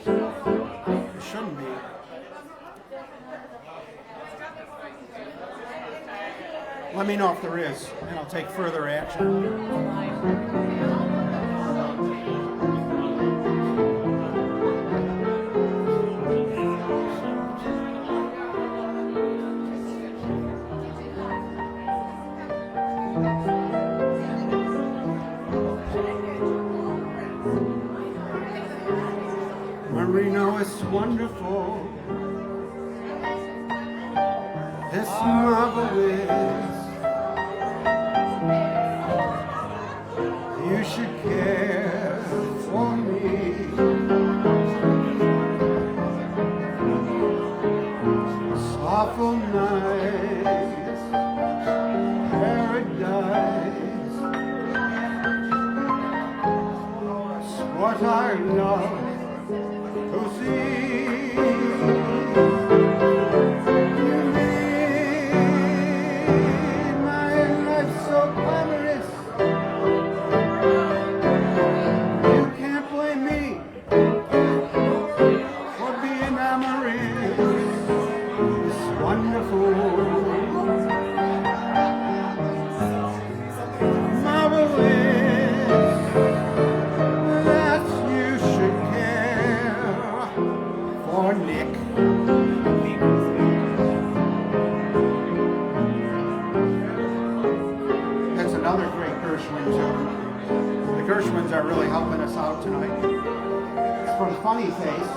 There shouldn't be. Let me know if there is, and I'll take further action. Marino is wonderful. This marvel is. You should care for me. Awful nights, paradise. It's what I love. The Gershwins are really helping us out tonight. It's from Funny Face.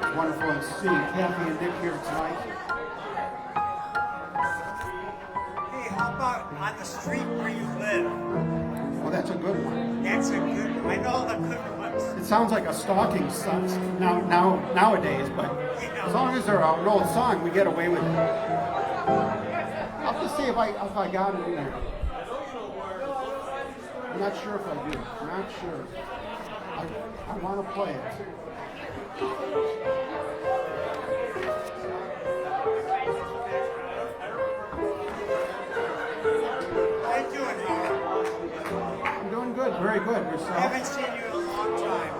It's wonderful be seeing Kathy and Dick here tonight.
Hey, how about on the street where you live?
Well, that's a good one.
That's a good one. I know the good ones.
It sounds like a stalking song nowadays, but as long as they're an old song, we get away with it. I'll have to see if I got it in there. I'm not sure if I do. I'm not sure. I want to play it.
How you doing, Howard?
I'm doing good, very good.
I
Yourself?
haven't seen you in a long time.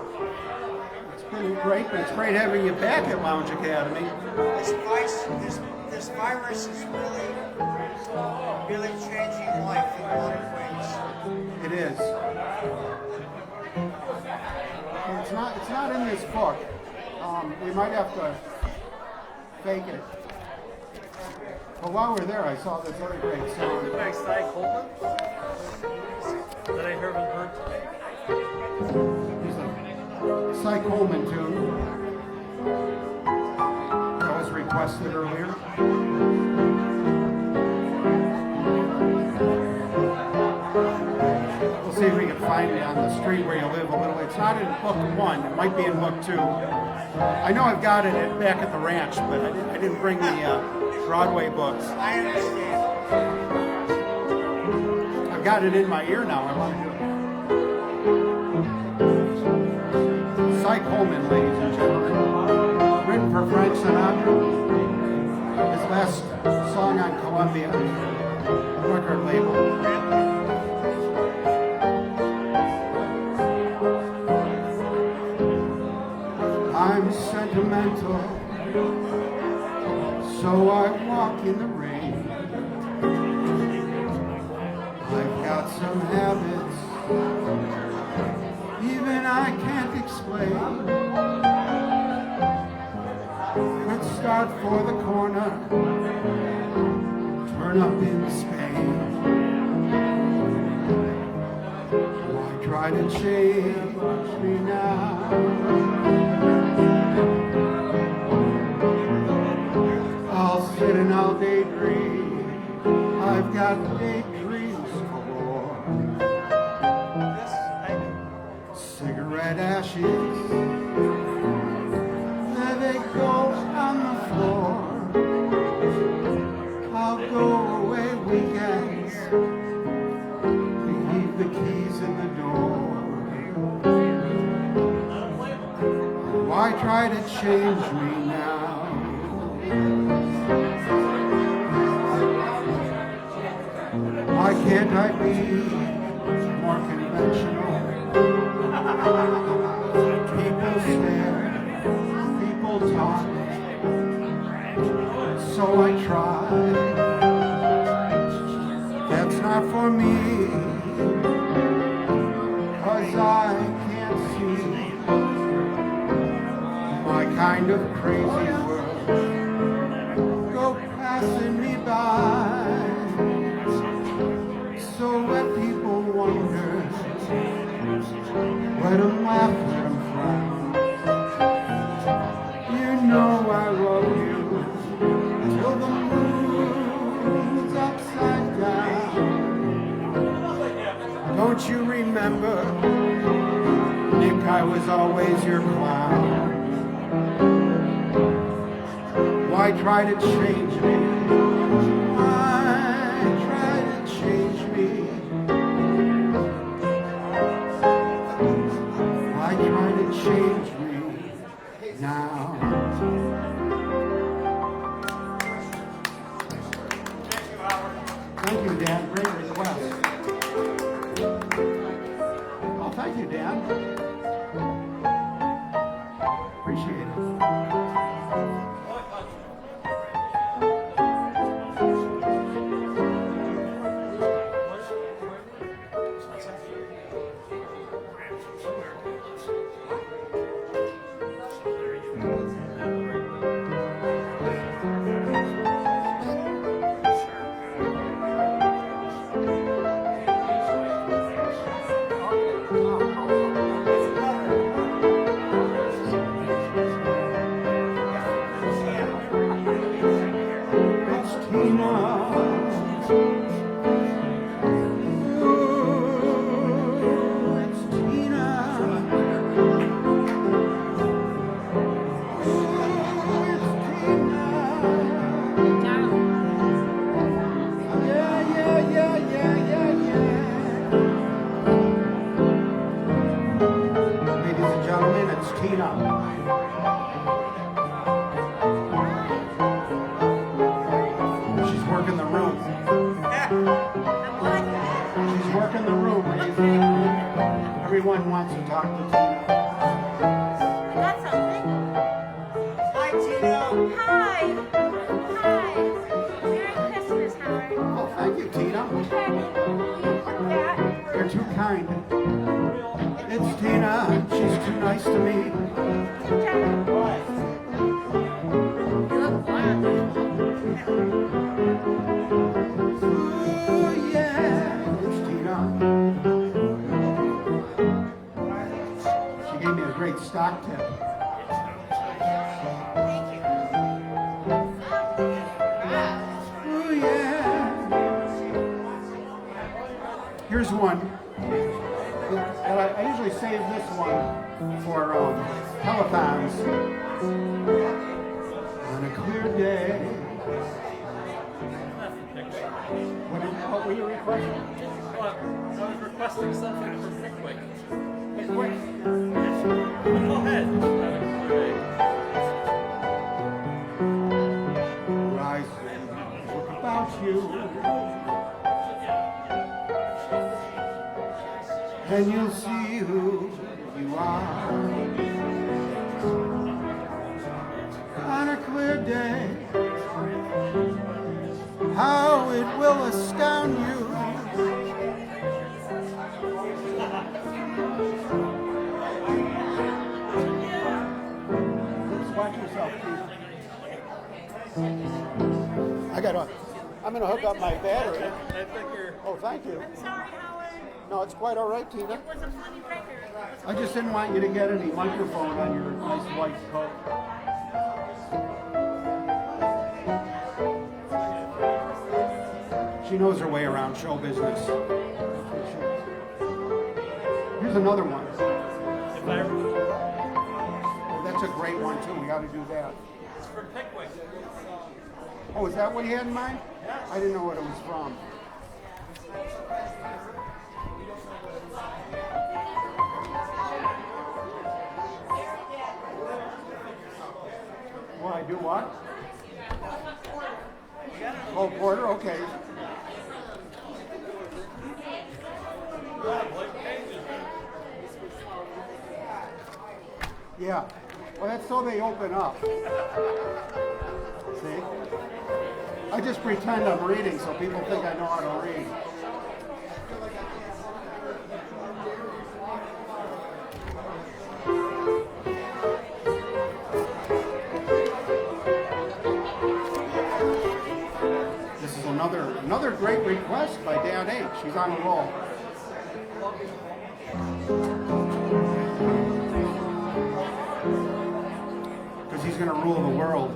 It's been great, but it's great having you back at Lounge Academy.
This virus is really changing life in a lot of ways.
It is. It's not in this book. We might have to fake it. But while we're there, I saw this other great song.
By Cy Coleman that I haven't heard today.
There's a Cy Coleman tune that was requested earlier. We'll see if we can find it on the street where you live a little. It's not in book 1. It might be in book 2. I know I've got it back at the ranch, but I didn't bring the Broadway books.
I understand.
I've got it in my ear now. I want to do it. Cy Coleman, ladies and gentlemen. Written for Frank Sinatra. His last song on Columbia record label. I'm sentimental, so I walk in the rain. I've got some habits, even I can't explain. Could start for the corner, turn up in Spain. Why try to change me now? I'll sit and I'll daydream. I've got daydreams galore. Cigarette ashes, there they go on the floor. I'll go away weekends, leave the keys in the door. Why try to change me now? Why can't I be more conventional? People stare, people talk, so I try. That's not for me, 'cause I can't see my kind of crazy world go passing me by. So let people wonder, let them laugh, let them frown. You know I love you till the moon's upside down. Don't you remember, Nick, I was always your clown. Why try to change me? Why try to change me? Why try to change me now? Thank you, Dan. Great request. Oh, thank you, Dan. Appreciate it. wants to talk to Tina.
I got something.
Hi, Tina.
Hi. Hi. Merry Christmas, Howard.
Oh, thank you, Tina.
That.
You're too kind. It's Tina. She's too nice to me. Ooh, yeah, it's Tina. She gave me a great stock tip. Ooh, yeah. Here's one. I usually save this one for telethons. On a clear day. What were you requesting?
Well, I was requesting something from Pickwick.
Pickwick.
Go ahead.
Rise and look about you, and you'll see who you are. On a clear day, how it will astound you. Just watch yourself, please. I'm gonna hook up my battery.
I think you're.
Oh, thank you.
Sorry, Howard.
No, it's quite all right, Tina.
It was a funny record.
I just didn't want you to get any microphone on your nice white coat. She knows her way around show business. Here's another one.
If I ever.
Oh, that's a great one too. We got to do that.
It's from Pickwick.
Oh, is that what you had in mind? I didn't know what it was from. Well, I do what? Oh, Porter, okay. Yeah. Well, that's so they open up. See? I just pretend I'm reading so people think I know how to read. This is another great request by Dan H. She's on a roll. Because he's going to rule the world.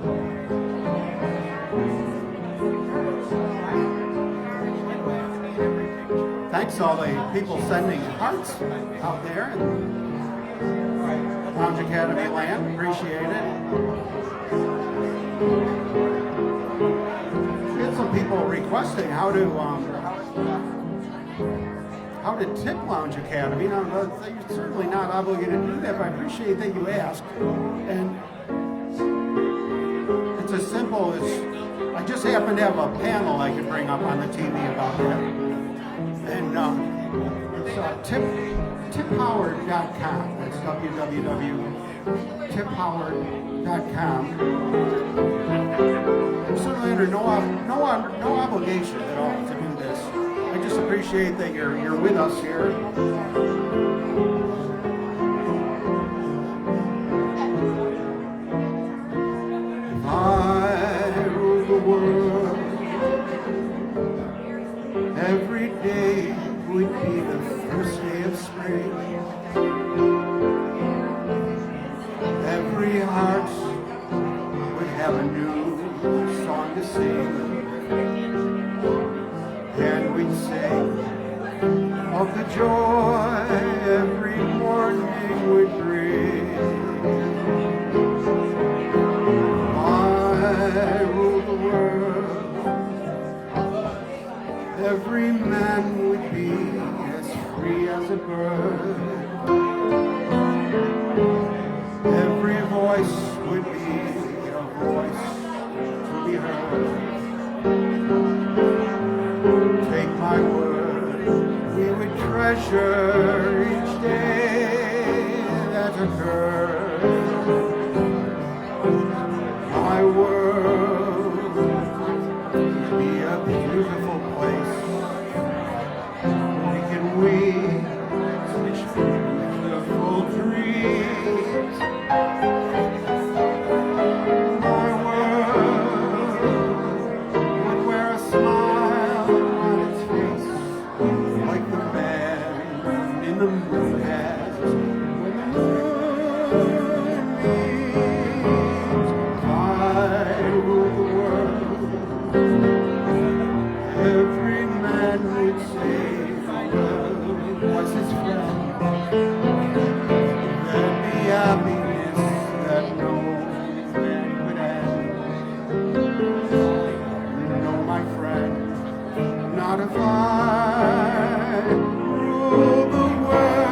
Thanks to all the people sending hearts out there in Lounge Academy land. Appreciate it. We had some people requesting how to tip Lounge Academy. Now, you're certainly not obligated to do that, but I appreciate that you asked. And it's as simple as I just happen to have a panel I could bring up on the TV about that. And it's tiphoward.com. That's www.tiphoward.com. I'm certainly under no obligation at all to do this. I just appreciate that you're with us here. If I rule the world, every day would be the first day of spring. Every heart would have a new song to sing. And we'd sing of the joy every morning would bring. I rule the world. Every man would be as free as a bird. Every voice would be a voice to be heard. Take my word, we would treasure each day. occur. My world would be a beautiful place. We can weave such beautiful dreams. My world would wear a smile on its face, like the man in the moon has when the moon beams. If I ruled the world, every man would say the world was his friend. There'd be happiness that no man could end. No, my friend, not if I ruled the world.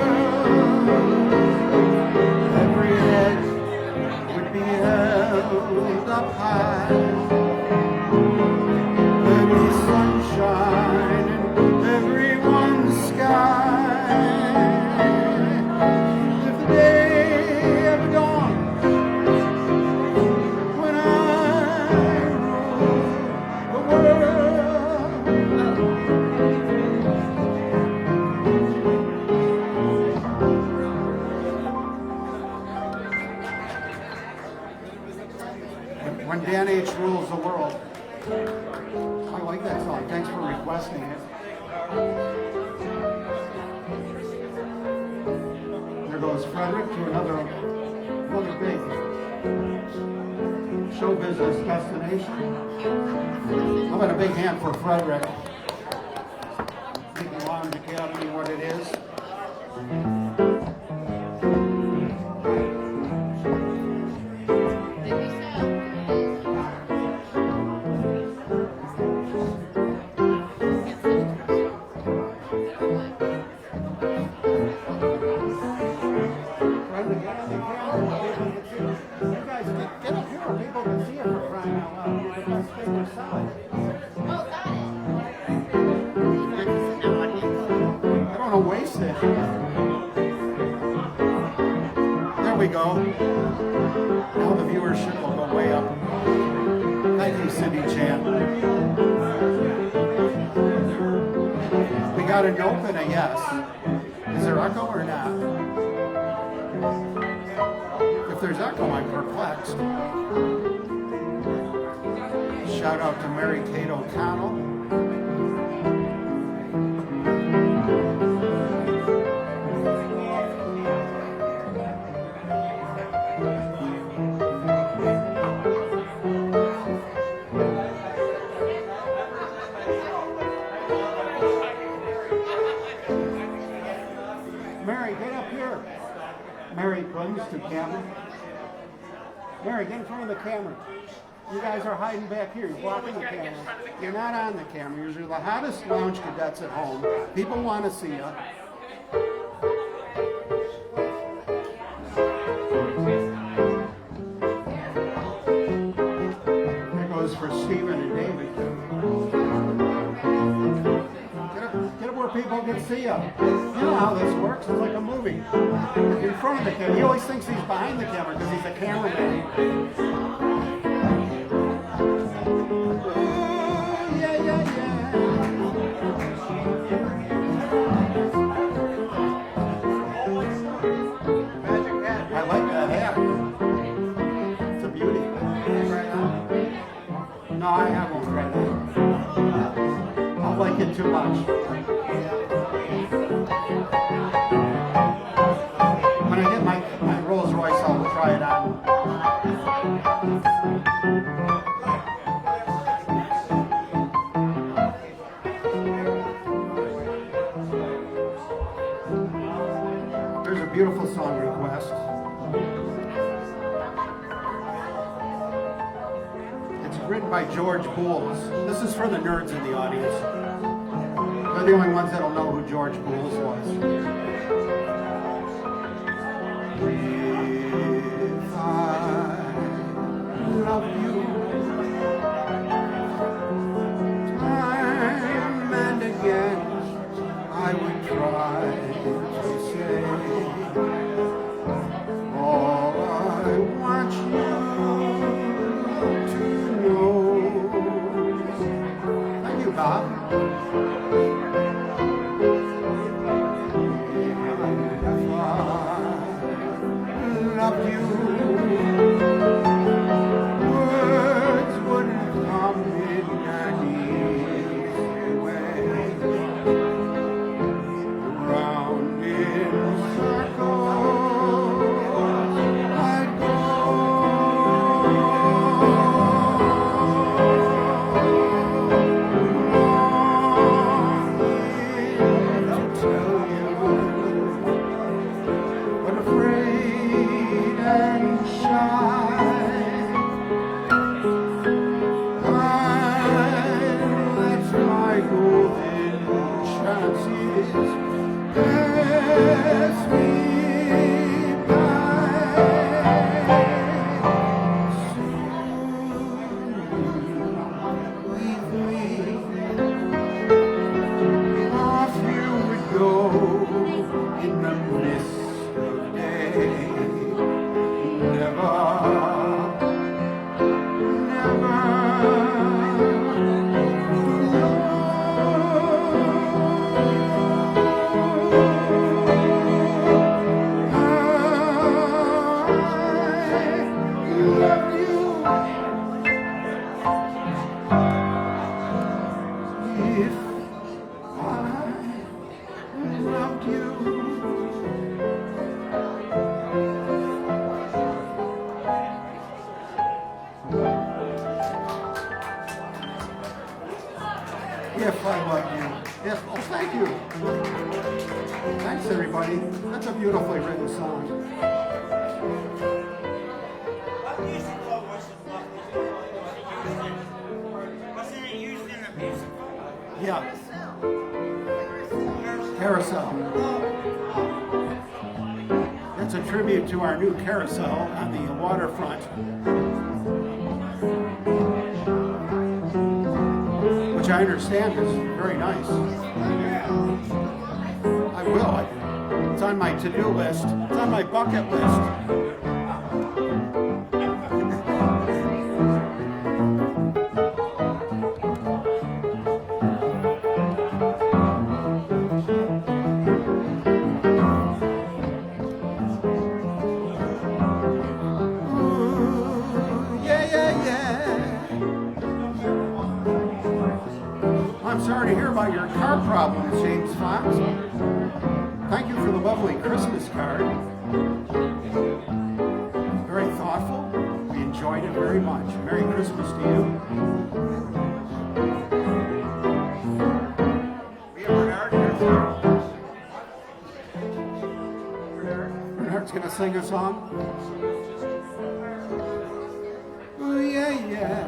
Every head would be held up high. There'd be sunshine in everyone's sky. If the day ever dawned when I rule the world. When Dan H. rules the world. I like that song. Thanks for requesting it. There goes Frederick to another big show business destination. How about a big hand for Frederick? Mickey Lounge Academy, what it is. Waste it. There we go. Now the viewership will go way up. Thank you, Cindy Chan. We got a nope and a yes. Is there echo or not? If there's echo, I'm perplexed. Shout out to Mary Kate O'Connell. Mary, get up here. Mary runs to camera. Mary, get in front of the camera. You guys are hiding back here. You're blocking the camera. You're not on the camera. You're the hottest lounge cadets at home. People want to see you. That goes for Stephen and David. Get up where people can see you. You know how this works. It's like a movie. In front of the camera. He always thinks he's behind the camera because he's a cameraman. I like that hat. It's a beauty. No, I won't try that. I don't like it too much. When I get my Rolls Royce, I'll try it on. There's a beautiful song request. It's written by George Booles. This is for the nerds in the audience. They're the only ones that'll know who George Booles was. If I love you time and again, I would try to say if I love you. Yes, oh, thank you. Thanks, everybody. That's a beautifully written song.
What musical was it? Wasn't it used in a musical?
Yeah. Carousel. It's a tribute to our new carousel on the waterfront, which I understand is very nice. I will. It's on my to-do list. It's on my bucket list. I'm sorry to hear about your car problems, James Fox. Thank you for the lovely Christmas card. Very thoughtful. We enjoyed it very much. Merry Christmas to you. Bernard's going to sing a song. Oh, yeah, yeah.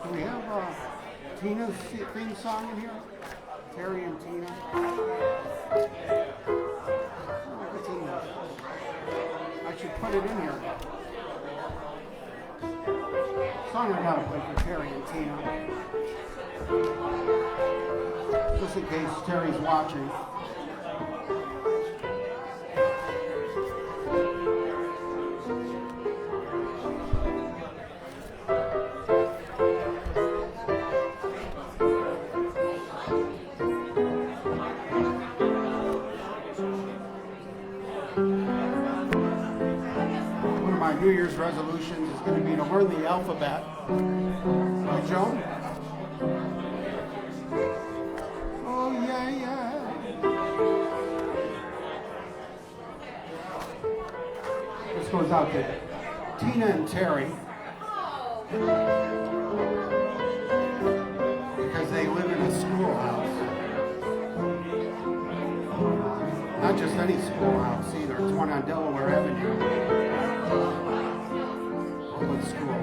Do we have Tina's theme song in here? Terry and Tina? Oh, it's in there. I should put it in here. Song I gotta play for Terry and Tina. Just in case Terry's watching. My New Year's resolution is going to be to learn the alphabet. Right, Joan? Oh, yeah, yeah. This goes out to Tina and Terry. Because they live in a schoolhouse. Not just any schoolhouse either. It's one on Delaware Avenue. Public school.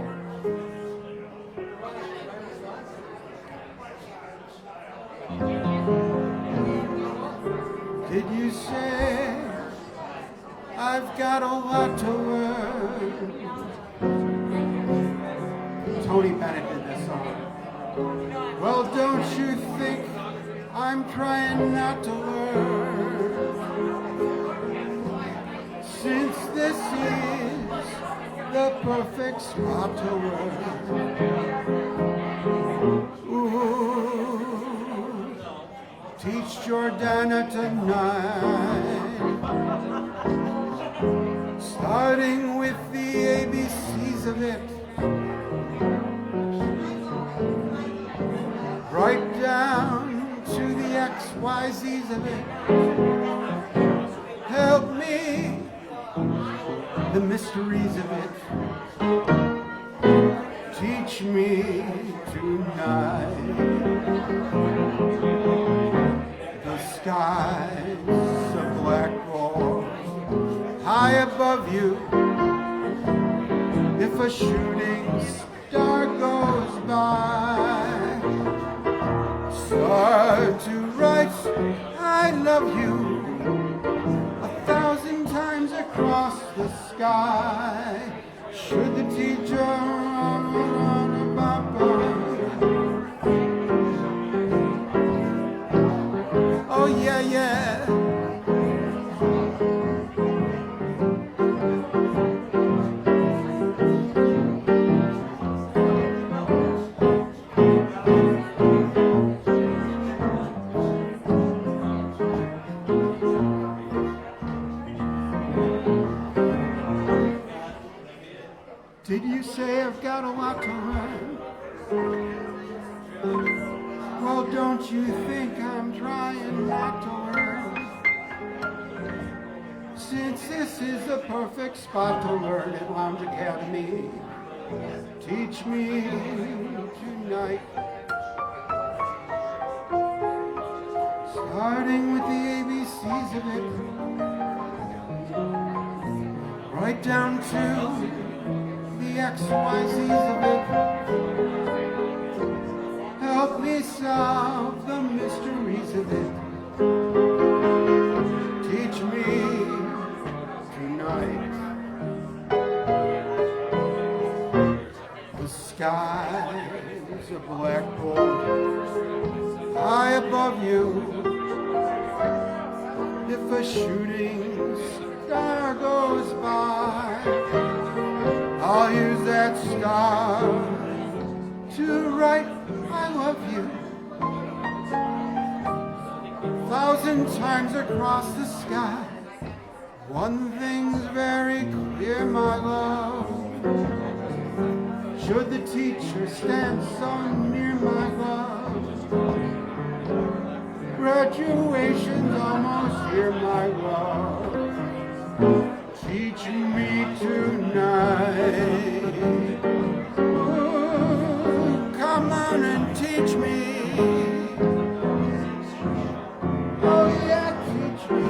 Did you say I've got a lot to learn? Tony Bennett did this song. Well, don't you think I'm trying not to learn? Since this is the perfect spot to learn. Ooh, teach Jordana tonight, starting with the ABCs of it, right down to the XYZs of it. Help me, the mysteries of it. Teach me tonight. The skies of blackboard high above you. If a shooting star goes by, start to write I love you 1,000 times across the sky. Should the teacher run Oh yeah, yeah. Did you say I've got a lot to learn? Well, don't you think I'm trying not to learn? Since this is the perfect spot to learn at Lounge Academy, teach me tonight. Starting with the ABCs of it, right down to the XYZs of it. Help me solve the mysteries of it. Teach me tonight. The sky's a blackboard high above you. If a shooting star goes by, I'll use that star to write I love you 1,000 times across the sky. One thing's very clear, my love. Should the teacher stand so near, my love, graduation's almost here, my love. Teach me tonight. Ooh, come on and teach me. Oh yeah, teach me.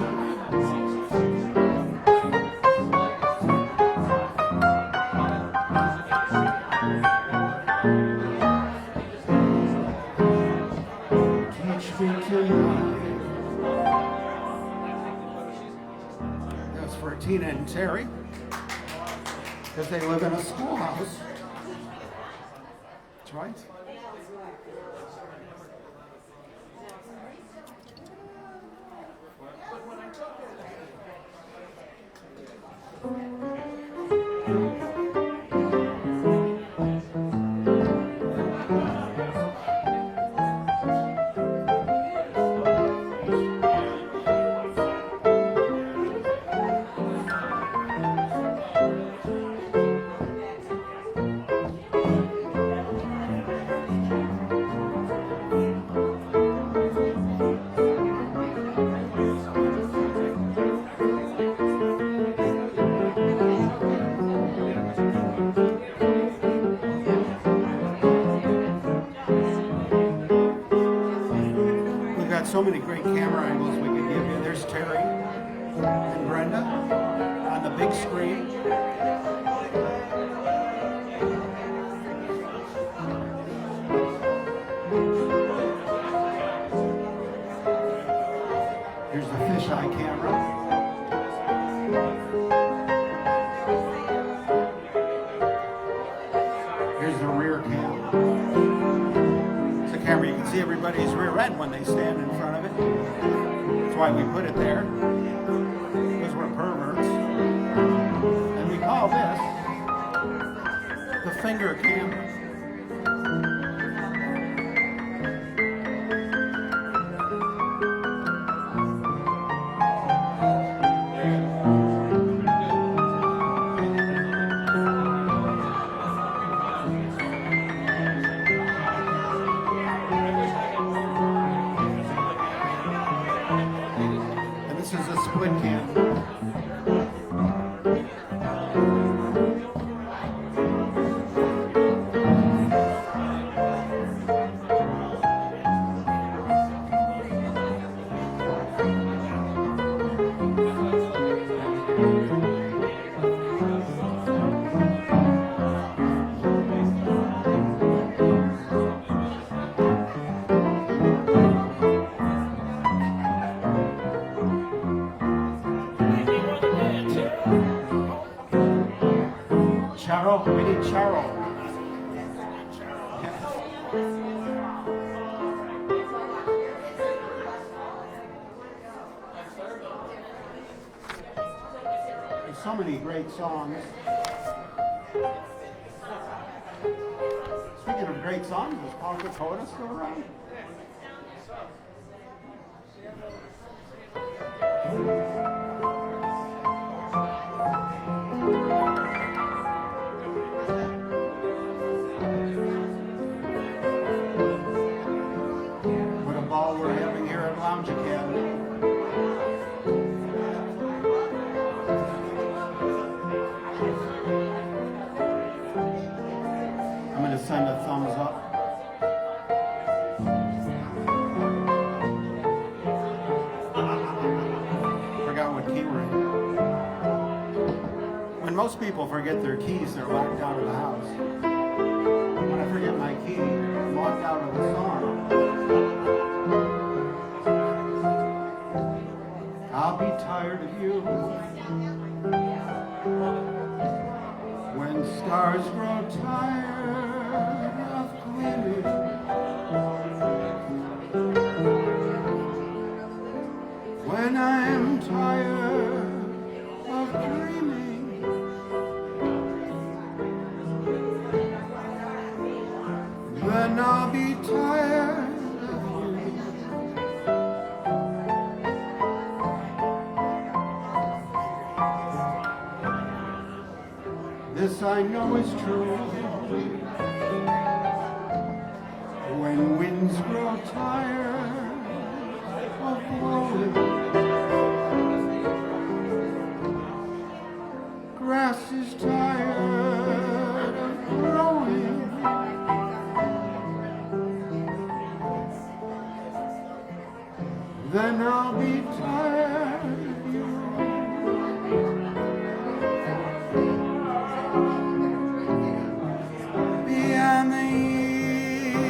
Teach me tonight. That's for Tina and Terry, because they live in a schoolhouse. That's right. So many great camera angles we could give you. There's Terry and Brenda on the big screen. Here's the fisheye camera. Here's the rear cam. It's a camera you can see everybody's rear end when they stand in front of it. That's why we put it there, because we're perverts. And we call this the finger cam. This is a split cam. Charo, we need Charo. There's so many great songs. Speaking of great songs, is Paul Dakota still around? What a ball we're having here at Lounge Academy. I'm going to send a thumbs up. Forgot what key we're in. When most people forget their keys, they're locked out of the house. When I forget my key, I'm locked out of the song. I'll be tired of you when stars grow tired of gleaming. When I'm tired of dreaming, then I'll be tired of you. This I know is true. When winds grow tired of blowing, grass is tired of growing. Then I'll be tired of you. Beyond the years,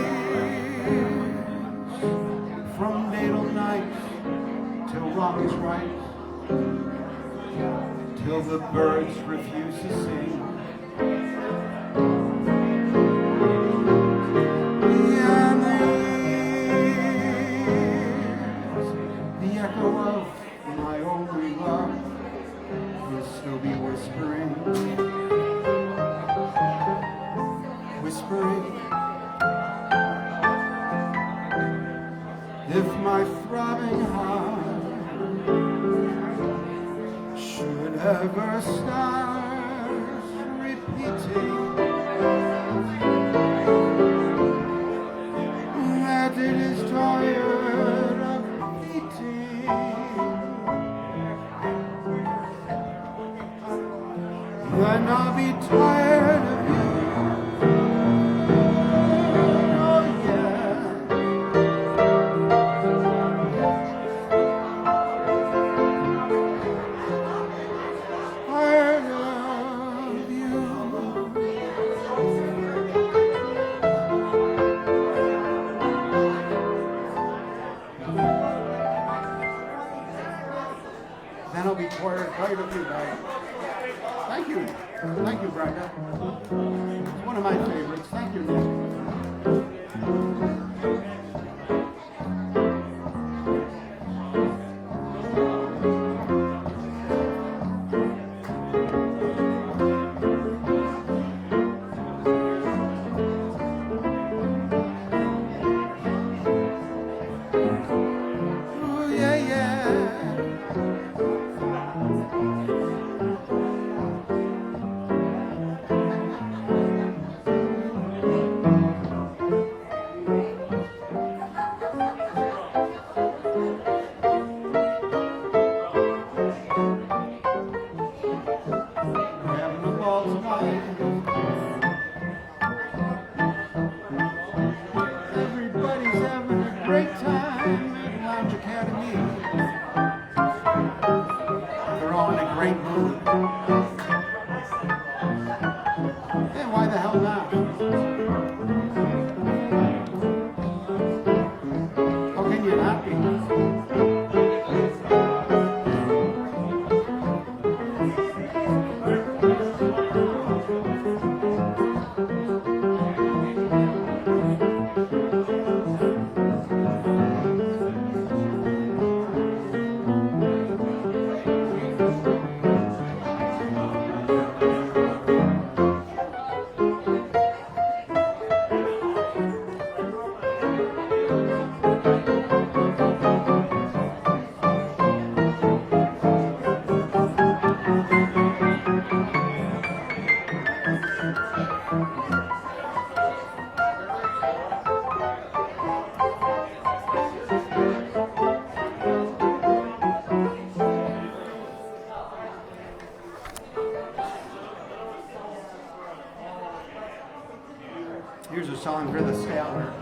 from daylight night till wrong is right, till the birds refuse to sing. Beyond the years, the echo of my only love will still be whispering, whispering. If my throbbing heart should ever start repeating that it is tired of beating, then I'll be tired of you. Oh yeah. Tired of you. Then I'll be tired of you, guys. Thank you. Thank you, Brenda. It's one of my favorites. Thank you, Nick. Oh, yeah, yeah. Here's a song for the Statler.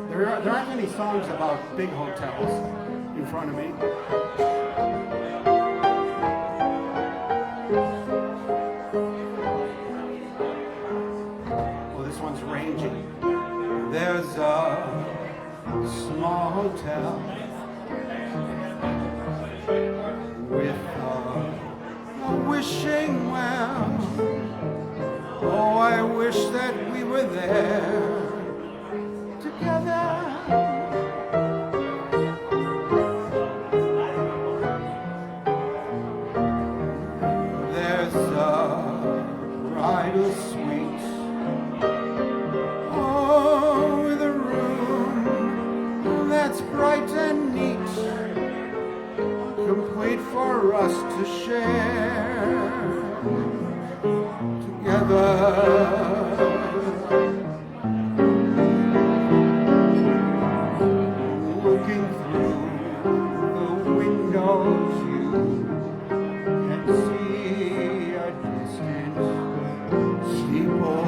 There aren't many songs about big hotels in front of me. Well, this one's rangy. There's a small hotel with a wishing well. Oh, I wish that we were there together. There's a bridal suite, oh, with a room that's bright and neat, complete for us to share together. Looking through the windows, you can see a distant steeple,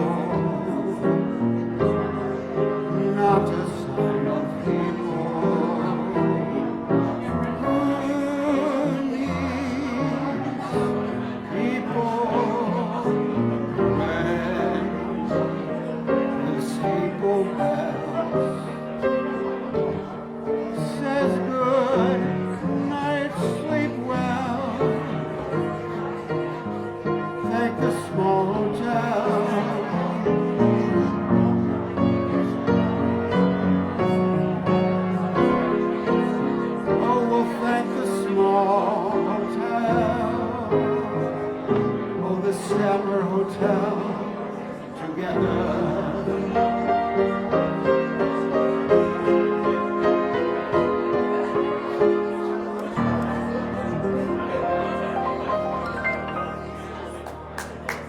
not a sign of people. Who needs people? The steeple bells says good night, sleep well. Thank the small hotel. Oh, we'll thank the small hotel. Oh, the Statler Hotel. Together.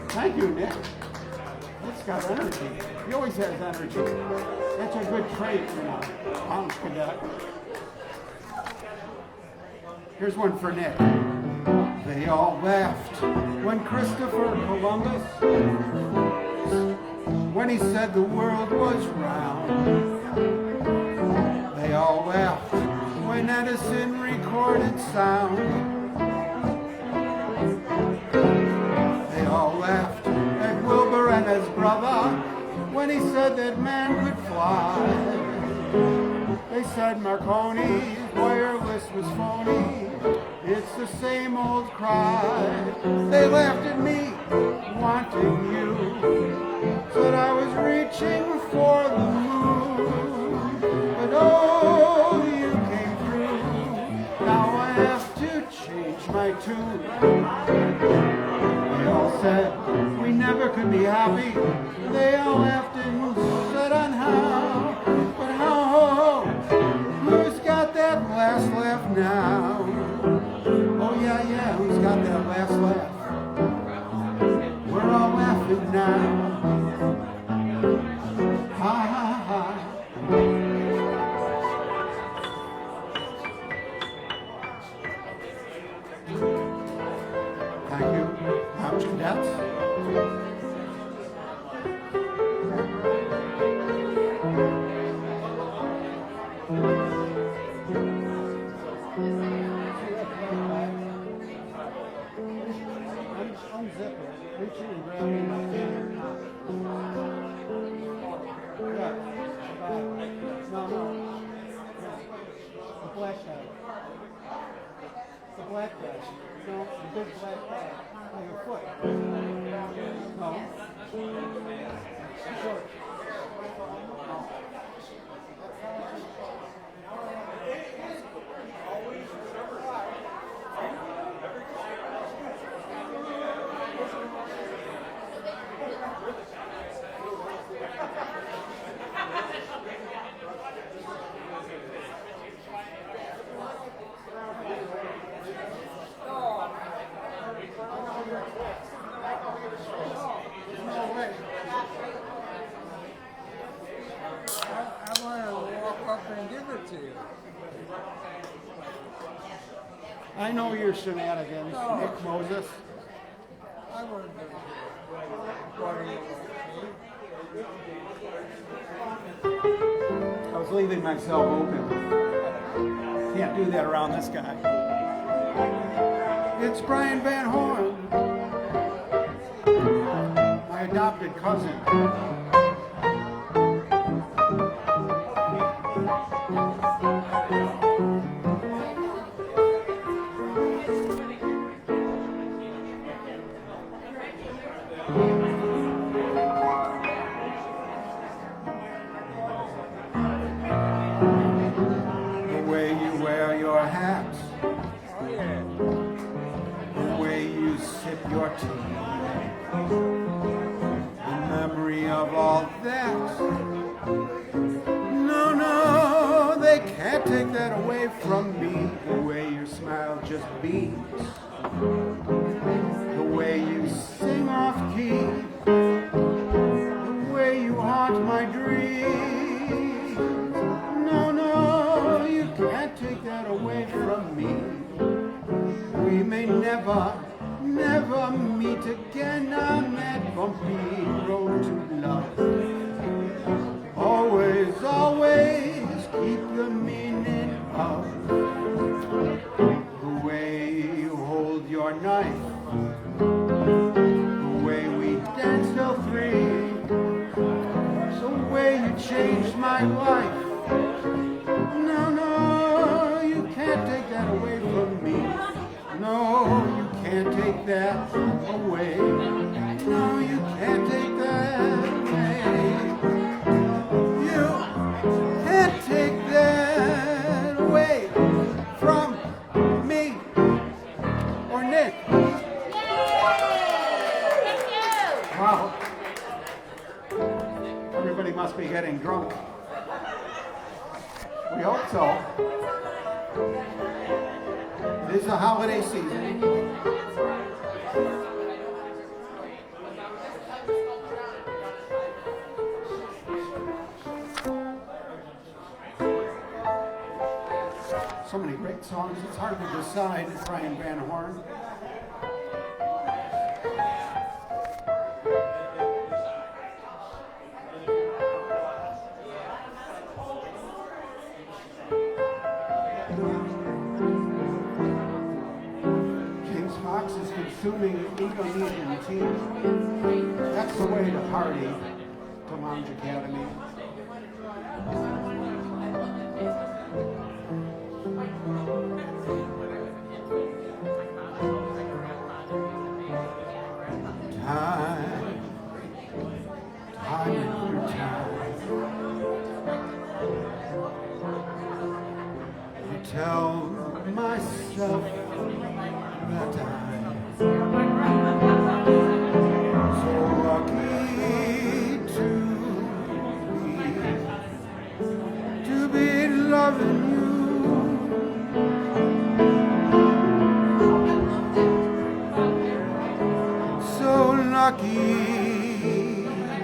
Thank you, Nick. Nick's got energy. He always has energy. That's a good trait in a lounge cadet. Here's one for Nick. They all laughed when Christopher Columbus, when he said the world was round. They all laughed when Edison recorded sound. They all laughed at Wilbur and his brother when he said that man could fly. They said Marconi's wireless was phony. It's the same old cry. They laughed at me, wanting you. Said I was reaching for the moon. But oh, you came through. Now I have to change my tune. They all said we never could be happy. They all laughed and said on how. But how? Who's got that last laugh now? Oh yeah, who's got that last laugh? We're all laughing now. Ha ha ha. Thank you, lounge cadets. Unzip it. Reach in and grab it. No. The black guy. The black guy. No, the big black guy. Like a foot. No. Short. No. Oh. I know your shenanigans, Nick Moses.
I wanted
I was leaving myself open. Can't do that around this guy. It's Brian Van Horn, my adopted cousin. The way you wear your hat, the way you sip your tea, the memory of all that. No, no, they can't take that away from me. The way your smile just beams, the way you sing off key, the way you haunt my dreams. No, no, you can't take that away from me. We may never, never meet again on that bumpy road to love. Always, always keep the meaning of the way you hold your knife, the way we dance till 3, the way you changed my life. No, no, you can't take that away from me. No, you can't take that away. No, you can't take that away. You can't take that away from me or Nick. Wow. Everybody must be getting drunk. We hope so. It is the holiday season. So many great songs, it's hard to decide. Brian Van Horn. King's Fox is consuming Indonesian tea. That's the way to party to Lounge Academy. Time after time, I tell myself that I'm so lucky to be loving you. So lucky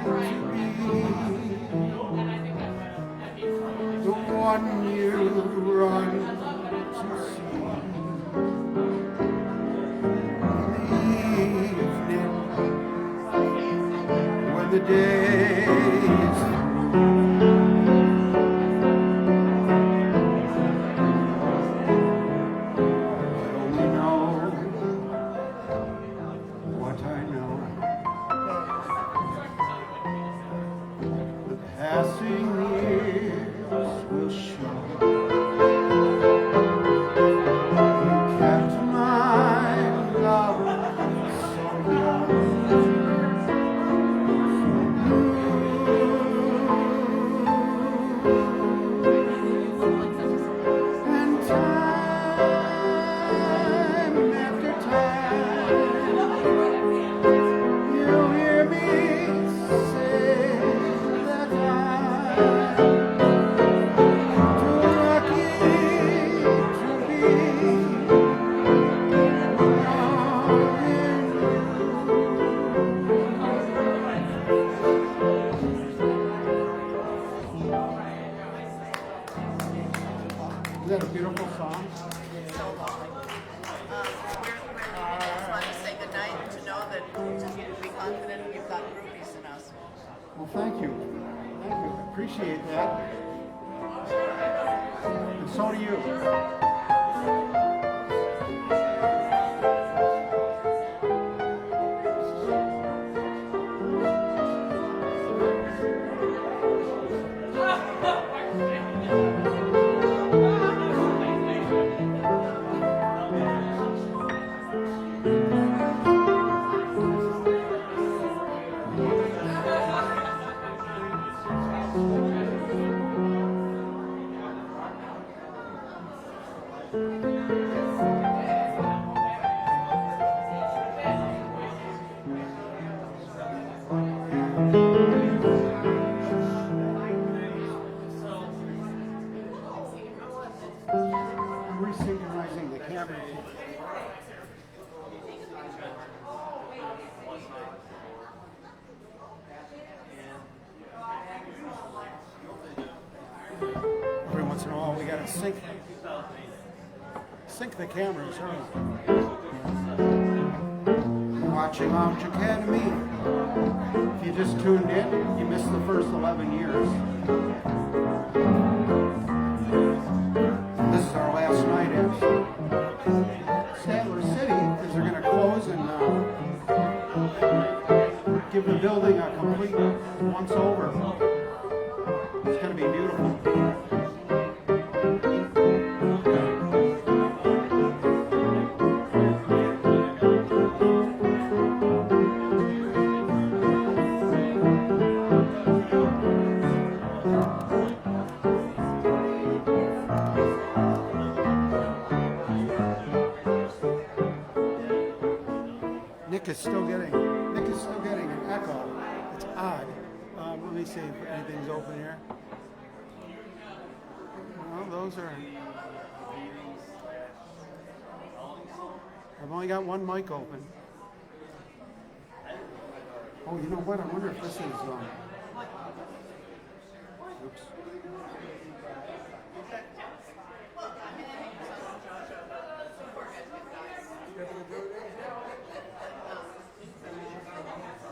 to be the one you run to see in the evening when the day is through. I only know what I know. The passing years will show. You kept my love so young. And time after time, you hear me say that I'm Well, thank you. Thank you. Appreciate that. And so do you. Resynchronizing the camera. Every once in a while, we gotta sync the cameras. You're watching Lounge Academy. If you just tuned in, you missed the first 11 years. This is our last night at Statler City because they're going to close and give the building a complete once over. It's going to be beautiful. Nick is still getting an echo. It's odd. Let me see if anything's open here. Well, those are. I've only got one mic open. Oh, you know what? I wonder if this is. Oops.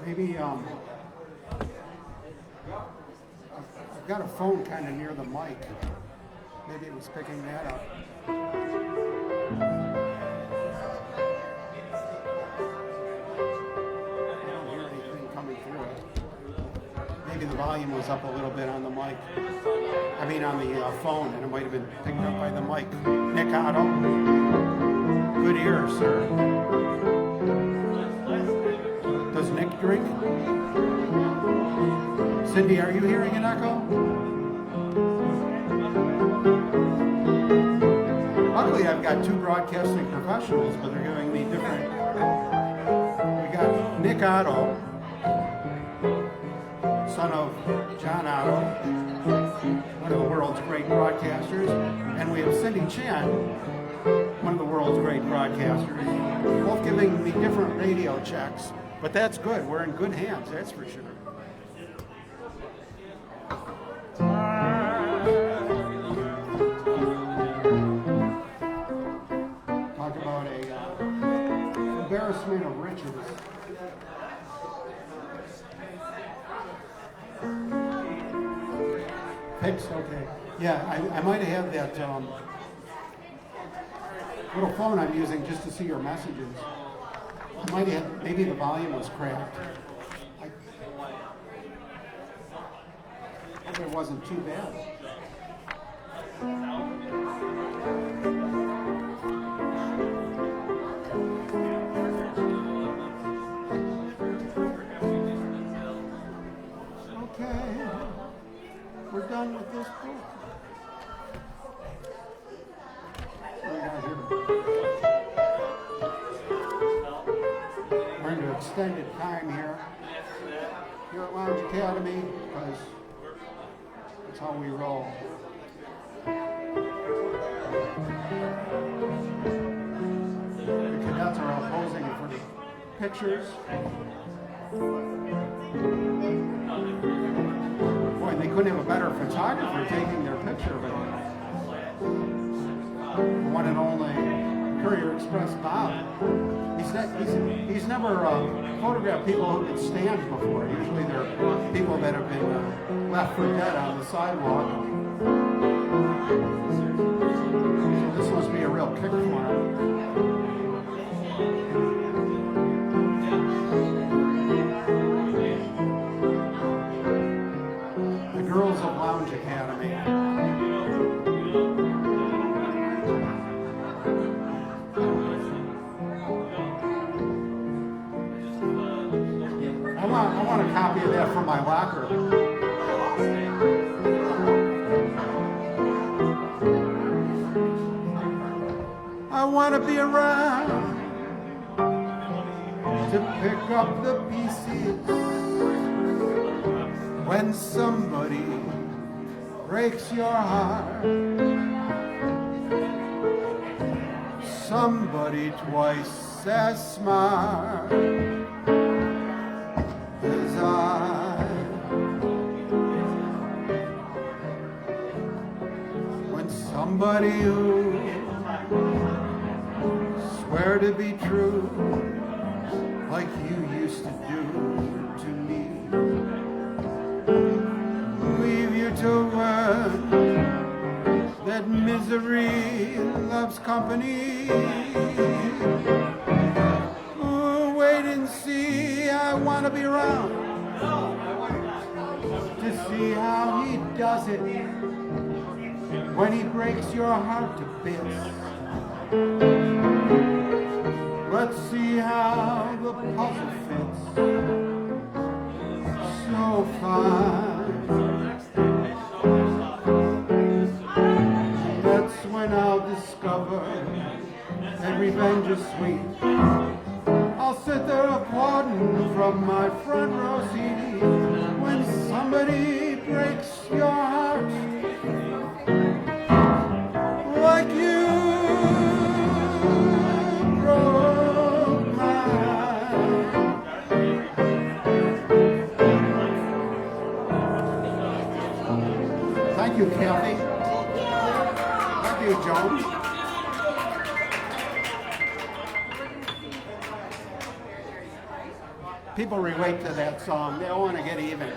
Maybe I've got a phone kind of near the mic. Maybe it was picking that up. I don't hear anything coming through it. Maybe the volume was up a little bit on the mic. I mean on the phone, and it might have been picked up by the mic. Nick Otto, good ear, sir. Does Nick drink? Cindy, are you hearing an echo? Luckily, I've got two broadcasting professionals, but they're giving me different. We got Nick Otto, son of John Otto, one of the world's great broadcasters, and we have Cindy Chan, one of the world's great broadcasters, both giving me different radio checks. But that's good. We're in good hands, that's for sure. Talk about a embarrassment of riches. Fixed, okay. Yeah, I might have had that little phone I'm using just to see your messages. I might have, maybe the volume was cracked. I hope it wasn't too bad. Okay, we're done with this book. What do we got here? We're into extended time here at Lounge Academy because that's how we roll. The cadets are all posing for the pictures. Boy, they couldn't have a better photographer taking their picture, but the one and only Courier Express Bob. He He's never photographed people who can stand before. Usually they're people that have been left for dead on the sidewalk. So this must be a real kick for him. The Girls of Lounge Academy. I want a copy of that for my locker. I want to be around to pick up the pieces when somebody breaks your heart. Somebody twice as smart as I. When somebody who swear to be true like you used to do to me, leave you to learn that misery loves company. Oh, wait and see, I want to be around to see how he does it when he breaks your heart to bits. Let's see how the puzzle fits so fine. That's when I'll discover that revenge is sweet. I'll sit there applauding from my front row seat when somebody breaks your heart like you broke mine. Thank you, Kathy. Thank you, Joan. People relate to that song. They all want to get even.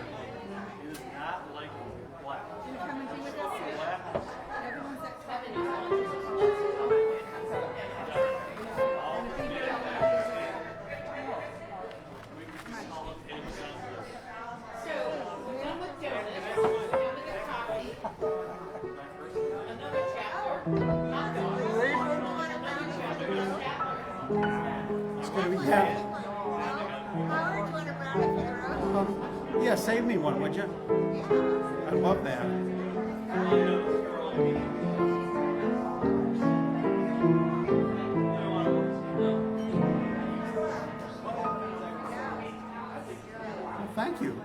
It's going to be that. Yeah, save me one, would you? I love that. Well, thank you.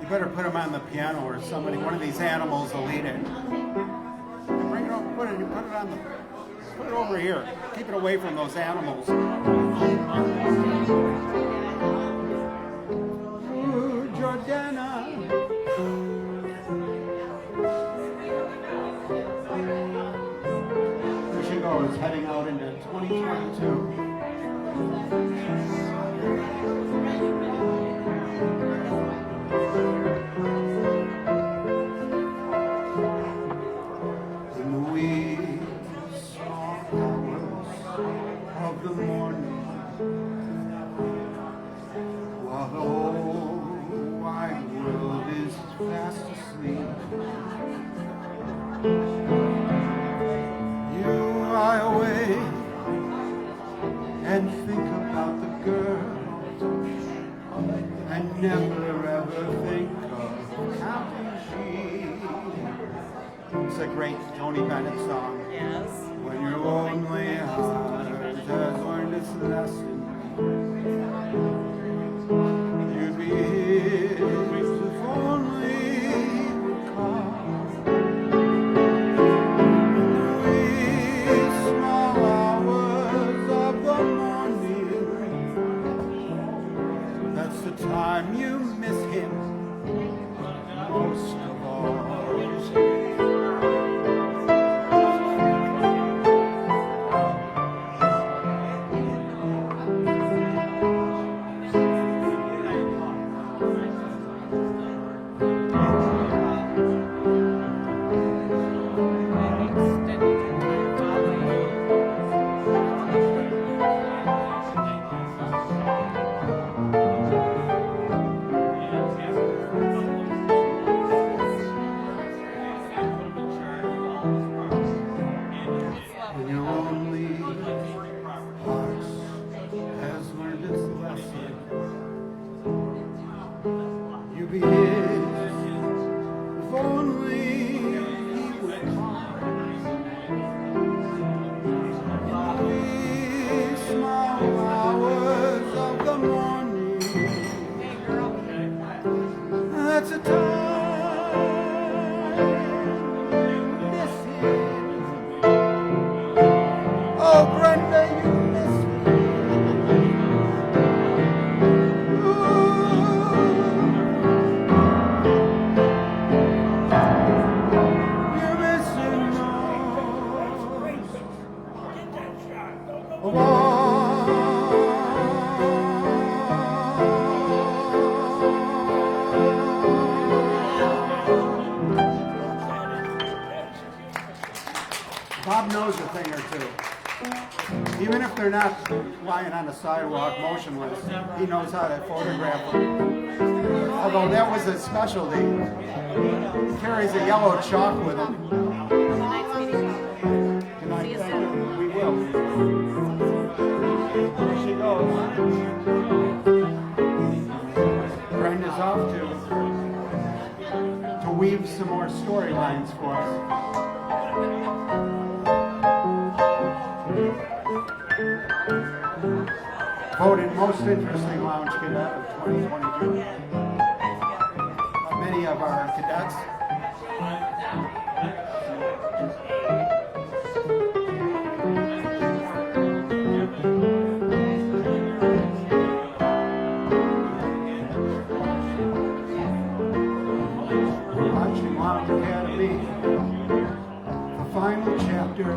You better put them on the piano or somebody, one of these animals will eat it. Bring it over, put it on the, put it over here. Keep it away from those animals. Ooh, Jordana. There she goes, heading out into 2022. In the wee small hours of the morning, while the whole wide world is fast asleep, you lie awake and think about the girl and never ever think of counting sheep. It's a great Tony Bennett song.
Yes.
When your lonely heart has learned its lesson, you'd be his if only you would call. In the wee small hours of the morning, that's the time you miss him most of all. be his. If only he would come. In the small hours of the morning, that's a time. This is. Oh, Brenda, you miss me. You're missing Bob knows a thing or two. Even if they're not lying on the sidewalk motionless, he knows how to photograph them. Although that was his specialty. He carries a yellow chalk with him. Tonight, thank you. We will. There she goes. Brenda's off to weave some more storylines for us. Voted most interesting lounge cadet of 2022. Many of our cadets. We're watching Lounge Academy, the final chapter.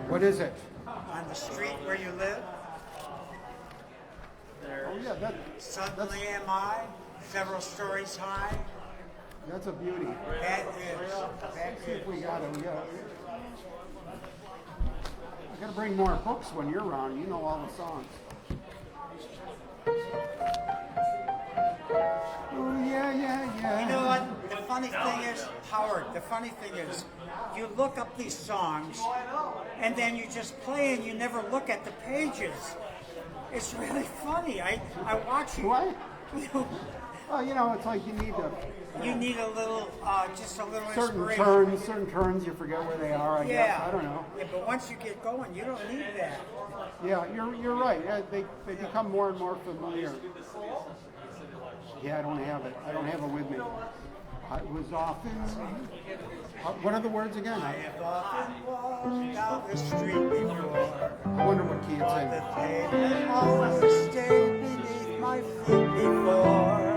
What is it?
On the street where you live.
Oh yeah,
Suddenly am I, several stories high.
That's a beauty.
That is.
Let's see if we got it. I gotta bring more books when you're around. You know all the songs. Oh yeah.
You know what? The funny thing is, Howard, the funny thing is, you look up these songs, and then you just play and you never look at the pages. It's really funny. I watch you.
What? Well, you know, it's like you need
a little, just a little
certain turns, you forget where they are, I guess. I don't know.
Yeah, but once you get going, you don't need that.
Yeah, you're right. Yeah, they become more and more familiar. Yeah, I don't have it. I don't have it with me. I was often... what are the words again?
I have often walked down the street before.
I wonder what key it's
On
in.
the pavement, always stayed beneath my feet before.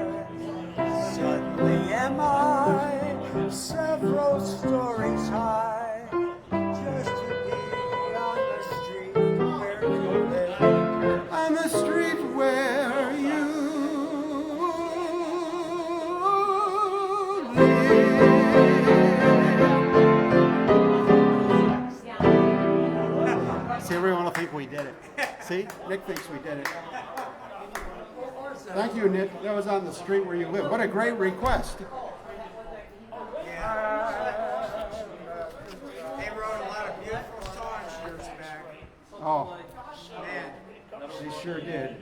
Suddenly am I, several stories high, just to be on the street where you live.
On the street where you live. See, everyone will think we did it. See? Nick thinks we did it. Thank you, Nick. That was on the street where you live. What a great request.
Yeah. They wrote a lot of beautiful songs years back.
Oh,
Man.
they sure did.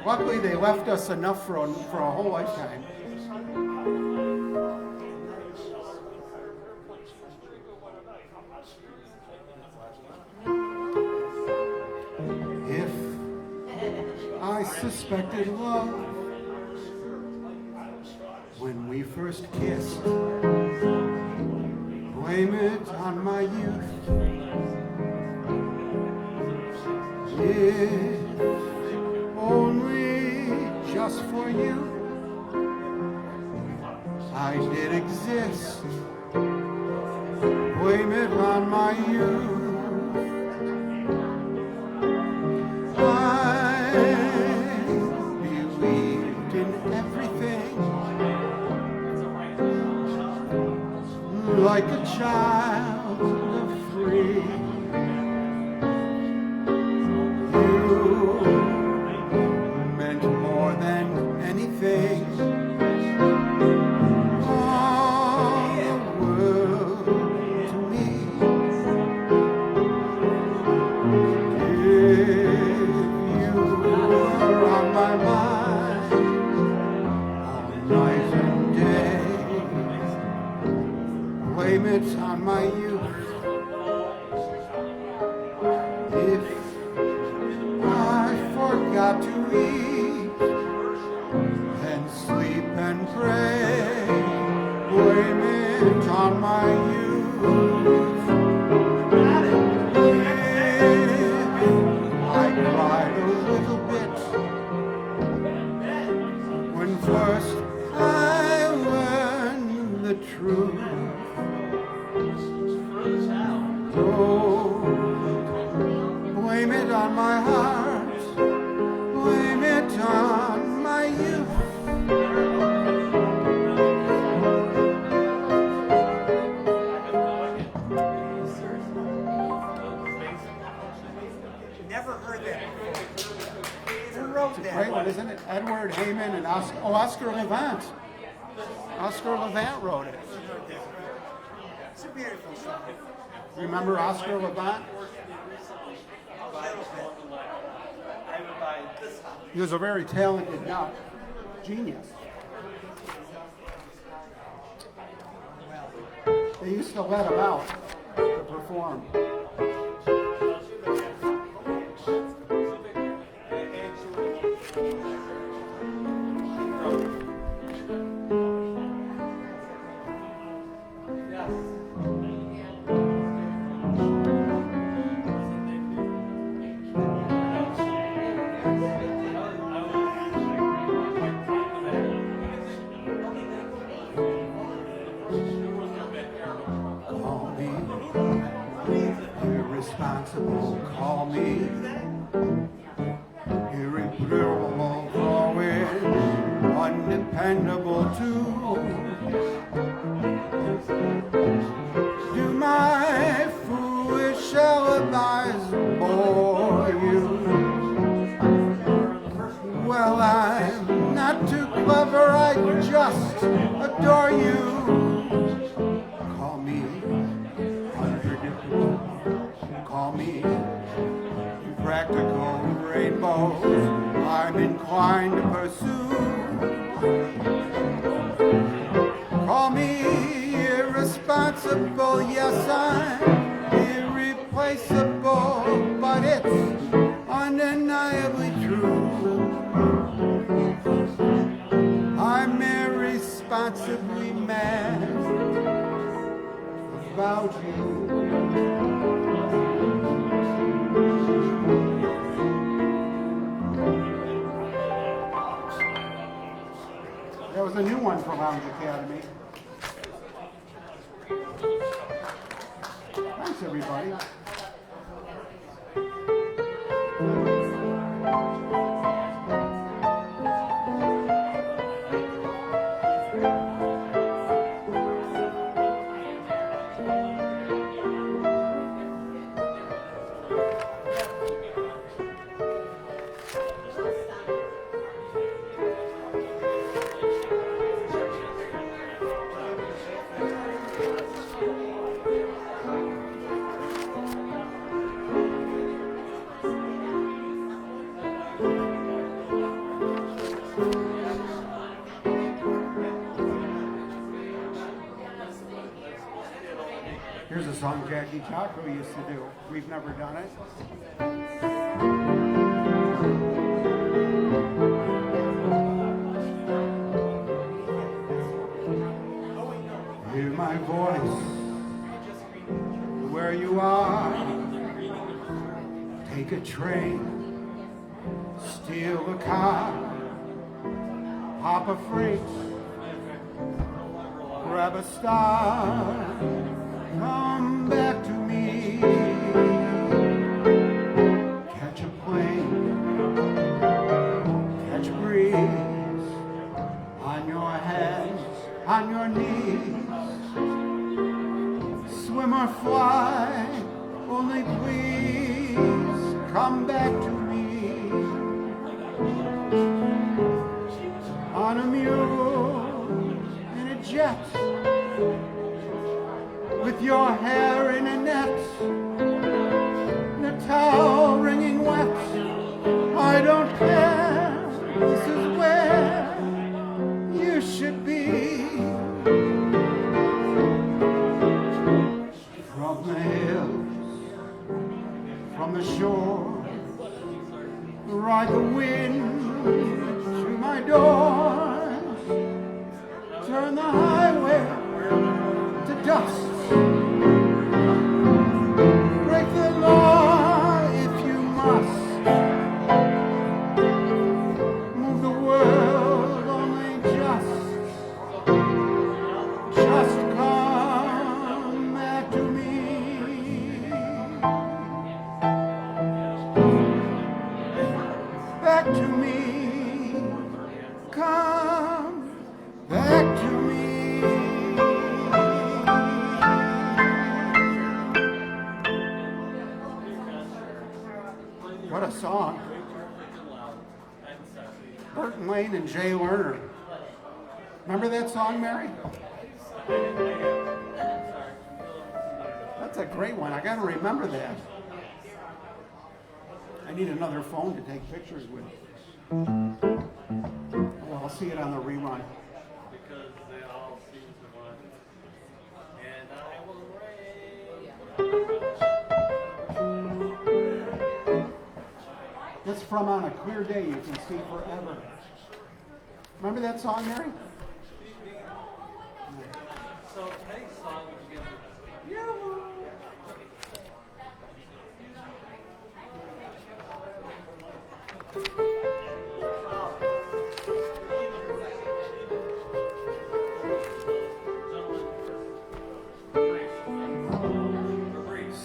Luckily, they left us enough for a whole lifetime. If I suspected love we first kissed. Blame it on my youth. If only just for you, I did exist. Blame it on my youth. I believed in everything, like a child of three. You meant more than anything. All the world to me. If you were on my mind all night and day, blame it on my youth. If I forgot to eat and sleep and pray, blame it on my youth. If I cried a little bit when first I learned the truth. Don't blame it on my heart, blame it on my youth.
Never heard that. Who wrote that?
Great one, isn't it? Edward Heyman and Oscar Levant. Oscar Levant wrote it.
It's a beautiful song.
Remember Oscar Levant? He was a very talented genius. They used to let him out to perform. Call me irresponsible, call me irreparable, growing undependable too. Do my foolish alibis bore you? Well, I'm not too clever, I just adore you. Call me unpredictable, call me impractical rainbows I'm inclined to pursue. Call me irresponsible, yes, I'm irreplaceable, but it's undeniably true. I'm irresponsibly mad about you. There was a new one for Lounge Academy. Thanks, everybody. Here's a song Jackie Chaco used to do. We've never done it. my voice where you are. Take a train, steal a car, hop a freight, grab a star, come back to me. Catch a plane, catch a breeze, on your hands, on your knees. Swim or fly, only please come back to me. On a mule, in a jet, with your hair in a net, and a towel wringing wet. I don't care, this is where you should be. From the hills, from the shore, ride the wind to my door. Turn the highway to dust. Break the law if you must. Move the world only just come back to me. Back to me. Come back to me. What a song. Burton Lane and Jay Lerner. Remember that song, Mary? That's a great one. I got to remember that. I need another phone to take pictures with. Oh, I'll see it on the rerun.
Because they all seem to want. And I will rain.
That's from On a Clear Day You Can See Forever. Remember that song, Mary?
So, any song you get.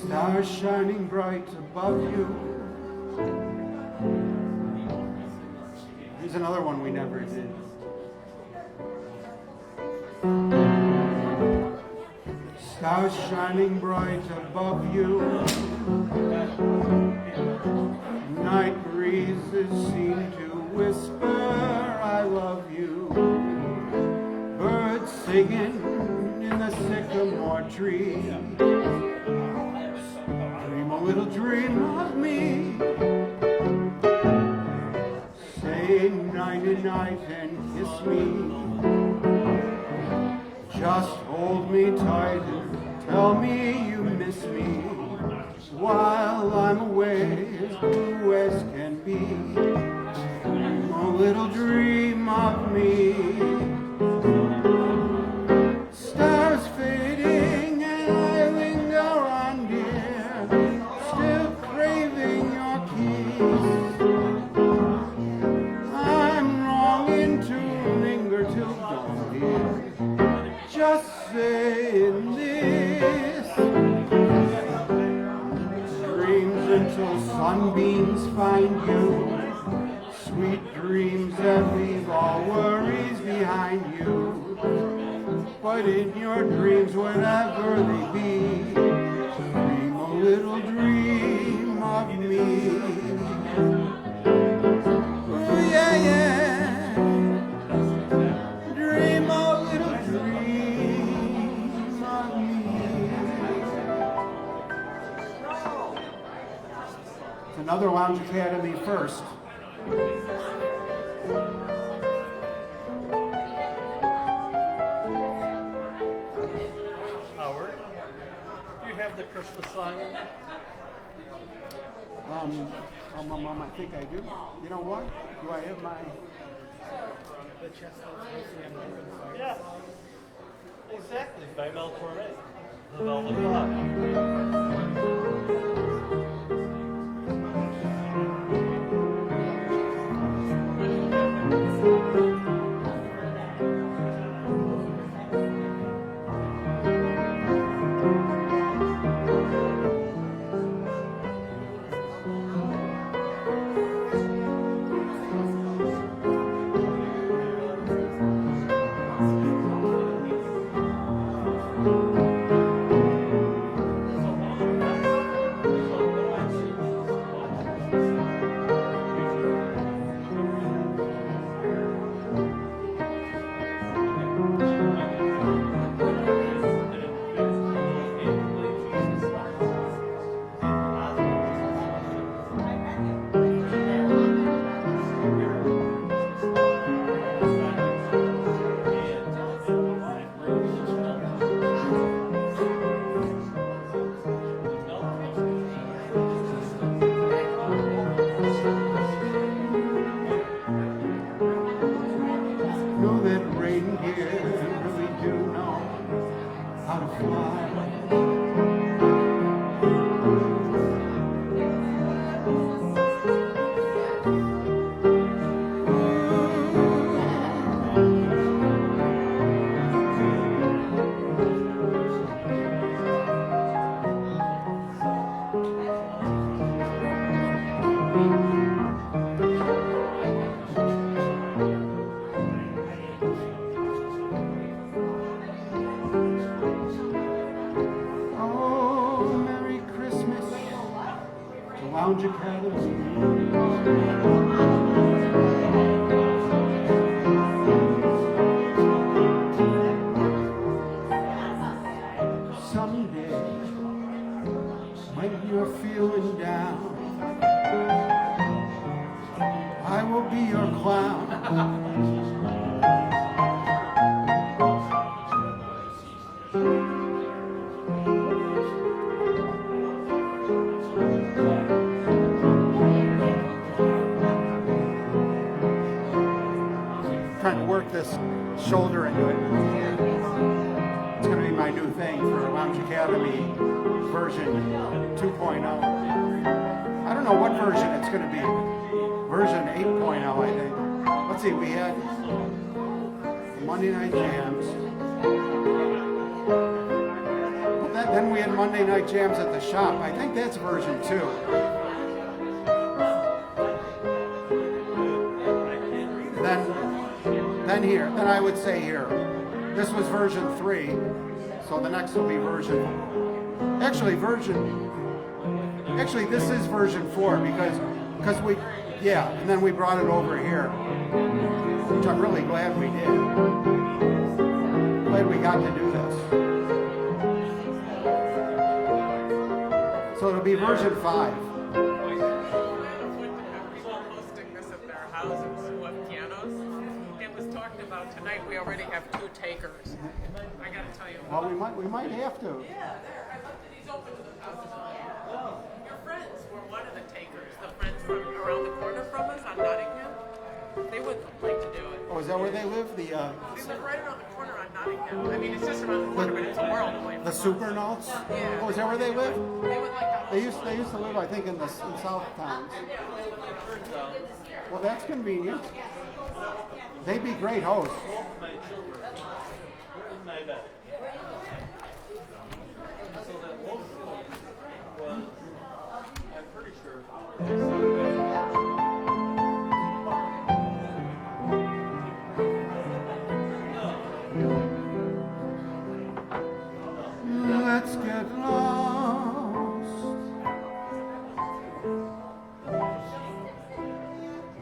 Stars shining bright above you. Here's another one we never did. Stars shining bright above you. Night breezes seem to whisper, I love you. Birds singing in the sycamore tree. Dream a little dream of me. Say nighty night and kiss me. Just hold me tight and tell me you miss me. While I'm away as blue as can be. Dream a little dream of me. Stars fading and I linger on, dear, still craving your kiss. I'm longing to linger till dawn, dear, just saying this. Dreams until sunbeams find you. Sweet dreams that leave all worries behind you. But in your dreams, whatever they be, dream a little dream of me. Oh yeah, yeah. Dream a little dream of me. It's another Lounge Academy first.
Howard, do you have the Christmas song?
I think I do. You know what? Do I have my...
Yeah. Exactly, by Mel Torme, The Velvet Fog.
Know that reindeer really do know how to fly. Oh, Merry Christmas to Lounge Academy. Someday, when you're feeling down, I will be your clown. Trying to work this shoulder into it. It's going to be my new thing for Lounge Academy version 2.0. I don't know what version it's going to be. Version 8.0, I think. Let's see, we had Monday Night Jams. Then we had Monday Night Jams at the shop. I think that's version 2. Then here, then I would say here. This was version 3, so the next will be version. Actually, this is version 4 because we, yeah, and then we brought it over here, which I'm really glad we did. Glad we got to do this. So it'll be version 5.
Hosting this at their houses with pianos. It was talked about tonight. We already have 2 takers. I got to tell you.
Well, we might have to.
Yeah, there. I left it. He's open to the possibility. Your friends were one of the takers. The friends from around the corner from us on Nottingham. They would like to do it.
Oh, is that where they live?
They live right around the corner on Nottingham. I mean, it's just around the corner, but it's a world away from
The Supernautes?
Yeah.
Oh, is that where they live?
They would like that.
They used to live, I think, in South Towns. Well, that's convenient. They'd be great hosts. Let's get lost.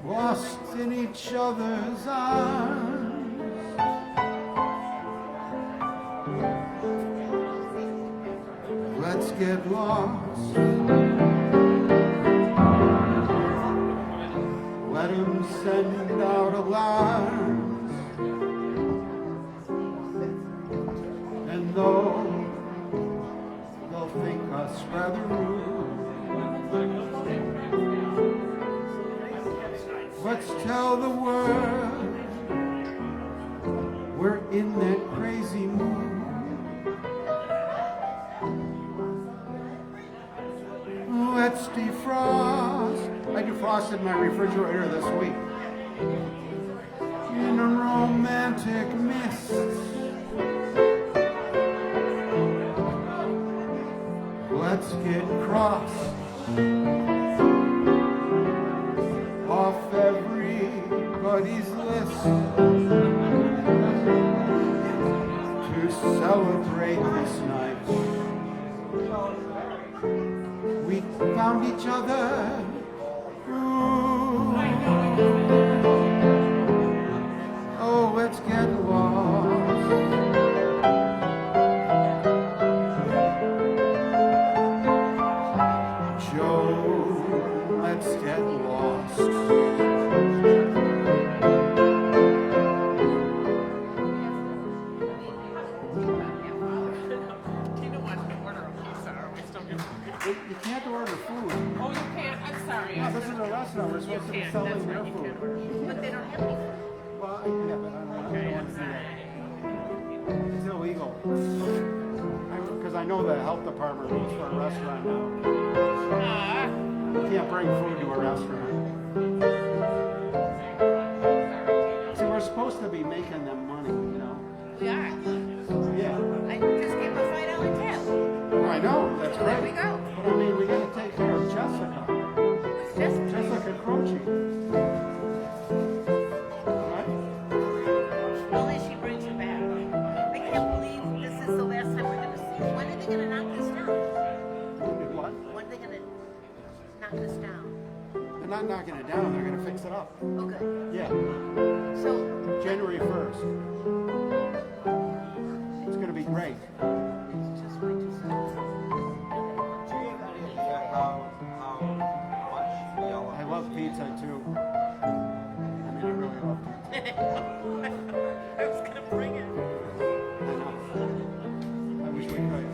Lost in each other's arms. Let's get lost. Let 'em send out alarms. And though they'll think us rather rude, let's tell the world we're in that crazy mood. defrost. I defrosted my refrigerator this week. In a romantic mist. Let's get crossed off everybody's list to celebrate this night. We found each other. Ooh. Oh, let's get lost. Joe, let's get lost.
Tina wants to order a pizza. Are we still good?
You can't order food.
Oh, you can't. I'm sorry.
No, this is a restaurant. We're supposed to be
That's
selling their
right. You can't
food.
order. But they don't have any food.
Well, I can have it. I don't know.
Okay,
I don't
I'm
want to
sorry.
do that. It's illegal. Because I know the health department rules for a restaurant now. You can't bring food to a restaurant. See, we're supposed to be making them money, you know?
We are.
Yeah.
I just gave him a $5 tip.
Well, I know. That's
So
great.
there we go.
But I mean, we got to take care of Jessica.
It's just
Jessica Croce. Right?
only she brings you back. I can't believe this is the last time we're going to see you. When are they going to knock this down?
What?
When are they going to knock this down?
They're not knocking it down. They're going to fix it up.
Oh, good.
Yeah.
So,
January 1st. It's going to be great.
just wait to see.
I love pizza too. I mean, I really love pizza.
I was going to bring it.
I know. I wish we could.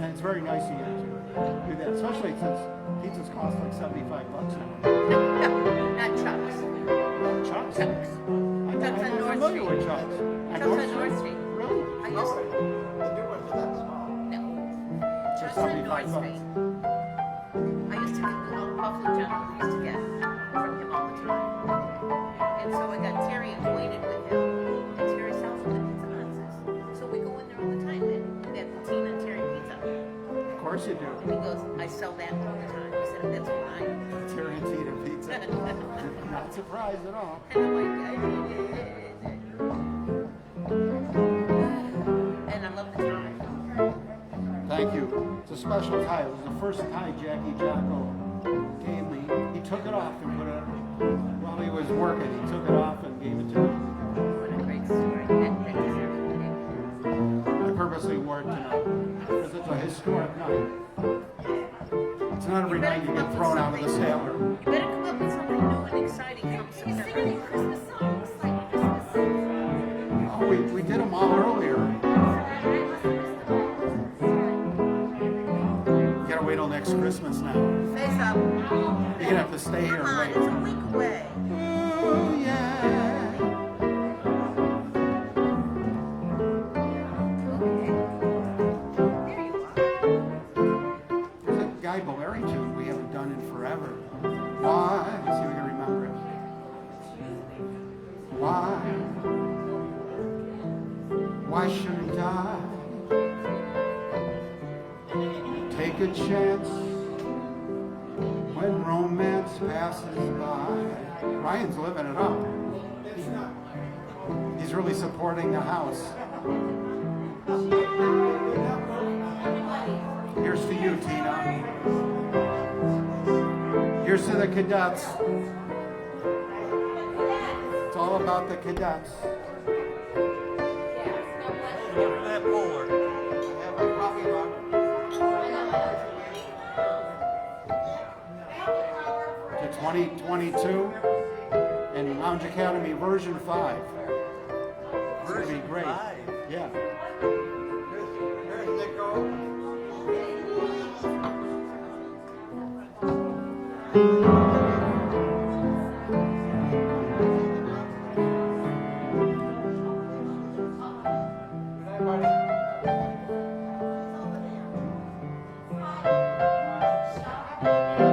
And it's very nice of you to do that, especially since pizzas cost like $75 now.
No, not Chuck's.
Chuck's?
Chuck's.
I'm
Chuck's on North
familiar
Street.
with Chuck's.
Chuck's on North Street.
Really?
I used to. No. Chuck's on North
$75.
Street. I used to get the Buffalo General we used to get from him all the time. And so I got Terry acquainted with him. And Terry sells me the pizza boxes. So we go in there all the time and get the Tina and Terry pizza.
Of course you do.
And he goes, I sell that all the time. I said, that's mine.
Tarantino pizza. Not surprised at all.
And I'm like, I need it. And I love the tie.
Thank you. It's a special tie. It was the first tie Jackie Jocko gave me. He took it off and put it while he was working. He took it off and gave it to me.
What a great story. That deserves a cake.
I purposely wore it tonight because it's a historic night. It's not every night you get thrown out of the sailor.
You better come up with something new and exciting come September. You're singing Christmas songs, like Christmas songs.
Oh, we did them all earlier. You gotta wait till next Christmas now.
Face up.
You're gonna have to stay here
Come
and
on,
wait.
it's a week away.
Oh, yeah.
There you are.
There's a Guy Bolleri tune we haven't done in forever. Why? Let's see if we can remember it. Why? Why shouldn't I take a chance when romance passes by? Ryan's living it up. He's really supporting the house. Here's to you, Tina. Here's to the cadets. It's all about the cadets.
That bowler. Have a coffee mug.
To 2022 and Lounge Academy version 5. It's going to be great. Yeah.
Here's Nico.
Thank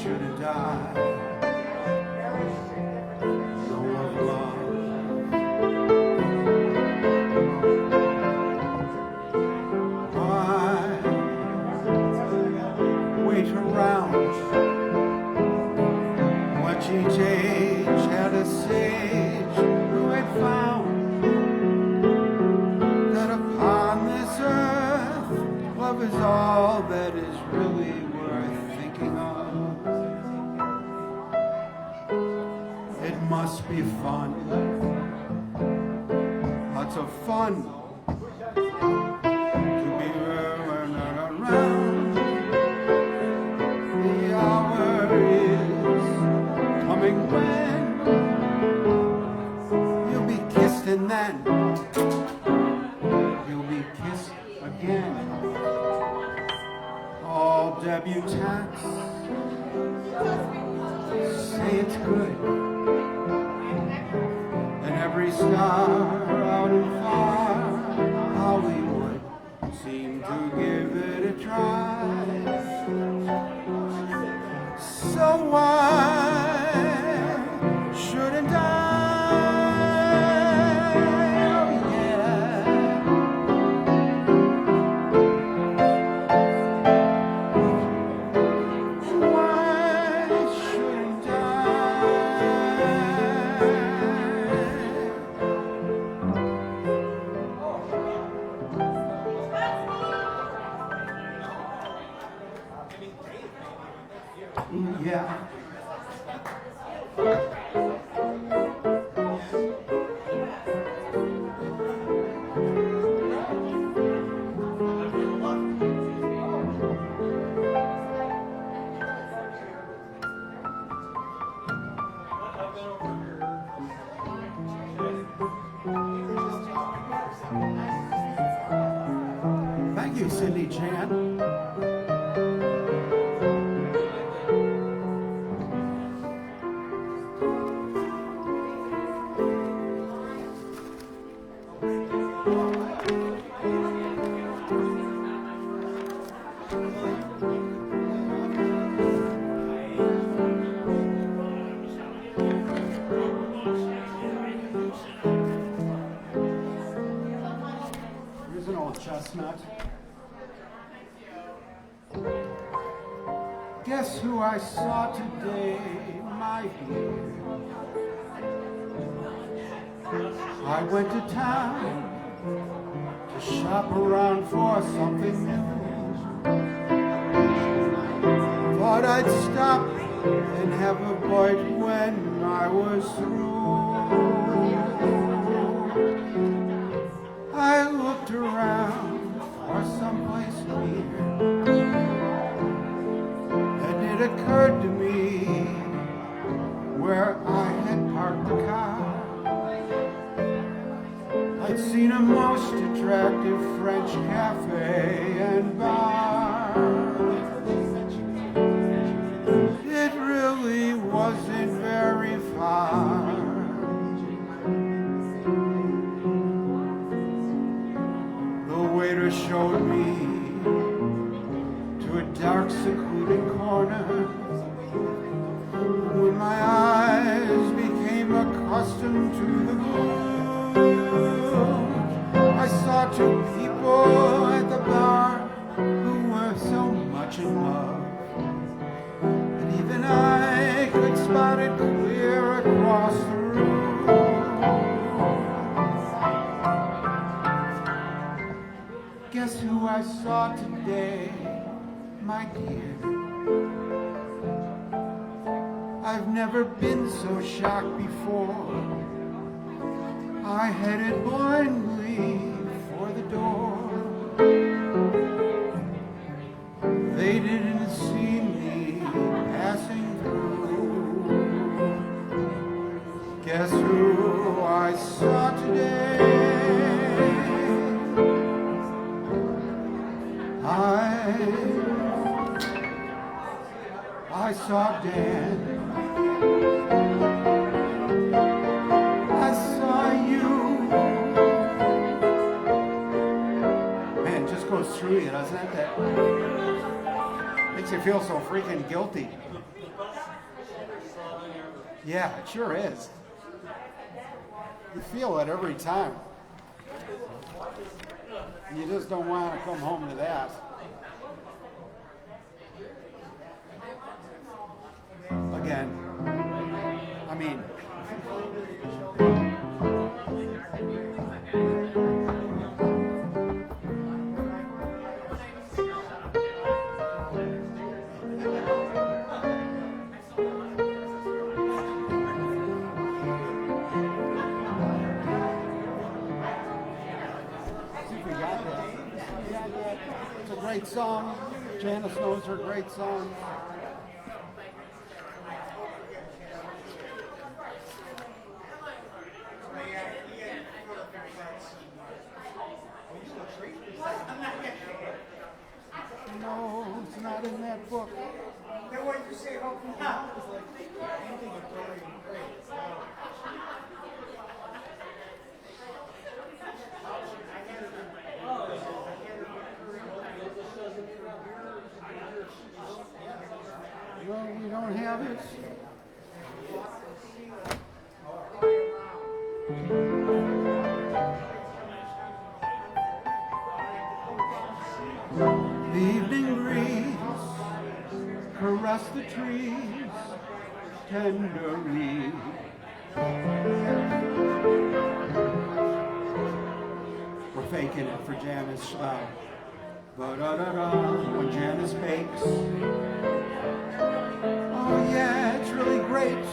shouldn't I know of love? Why wait around? Watch each age had a sage who had found that upon this earth love is all that is really worth thinking of. It must be fun, lots of fun to be running around. The hour is coming when you'll be kissed and then you'll be kissed again. All debutantes say it's good, and every star out and far Hollywood seemed to give it a try. So why shouldn't I? Oh, yeah. Why shouldn't I? Yeah. Thank you, Cindy Chan. Here's an old chestnut. Guess who I saw today, my dear? I went to town to shop around for something new. Thought I'd stop and have a bite when I was through. I looked around for someplace near, and it occurred to me where I had parked the car. I'd seen a most attractive French cafe and bar. It really wasn't very far. The waiter showed me to a dark, secluded corner. When my eyes became accustomed to the gloom, I saw two people at the bar who were so much in love that even I could spot it clear across the room. Guess who I saw today, my dear? I've never been so shocked before. I headed blindly for the door. They didn't see me passing through. Guess who I saw today? I saw Dan. I saw you. Man, it just goes through you, doesn't it? That makes you feel so freaking guilty. Yeah, it sure is. You feel it every time. You just don't want to come home to that. Again, I mean, it's a great song. Janice knows her great song. No, it's not in that book.
Then what you say, hope not.
No, we don't have it. The evening breeze caress the trees tenderly. We're faking it for Janice. Ba-da-da-da, when Janice bakes. Oh yeah, it's really great.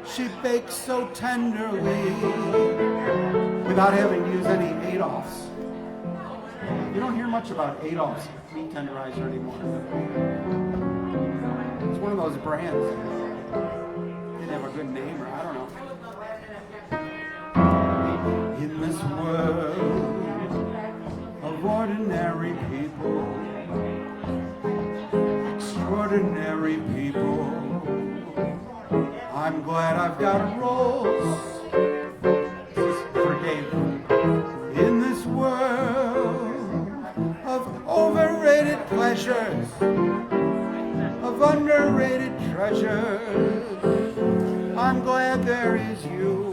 She bakes so tenderly without having to use any Adolphs. You don't hear much about Adolph's meat tenderizer anymore. It's one of those brands. Didn't have a good name, or I don't know. In this world of ordinary people, extraordinary people, I'm glad I've got a rose for Dave. In this world of overrated pleasures, of underrated treasures, I'm glad there is you.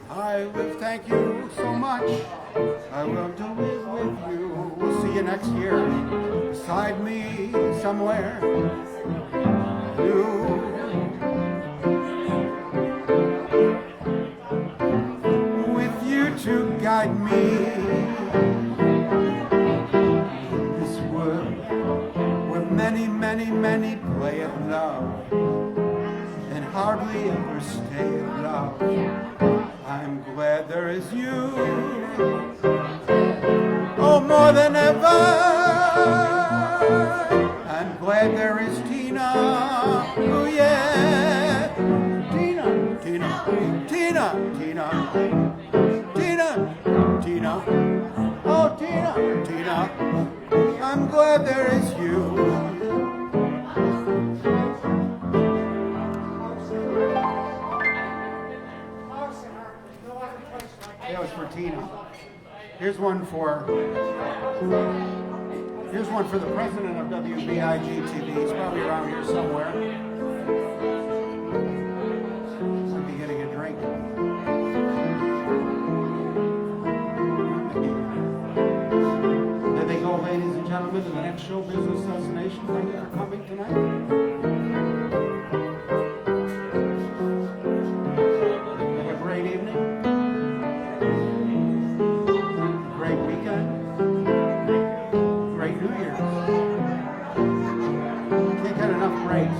I will thank you so much. I love to live with you. We'll see you next year. Beside me somewhere new. With you to guide me. This world where many, many, many play at love and hardly ever stay in love. I'm glad there is you. Oh, more than ever. I'm glad there is Tina. Oh yeah. Tina, Tina, Tina, Tina, Tina, Tina. Oh, Tina, Tina. I'm glad there is you. That was for Tina. Here's one for the president of WBIG TV. He's probably around here somewhere. Might be getting a drink. There they go, ladies and gentlemen, to the next show business destination. They are coming tonight. Have a great evening. Great weekend. Great New Year's. Can't get enough praise.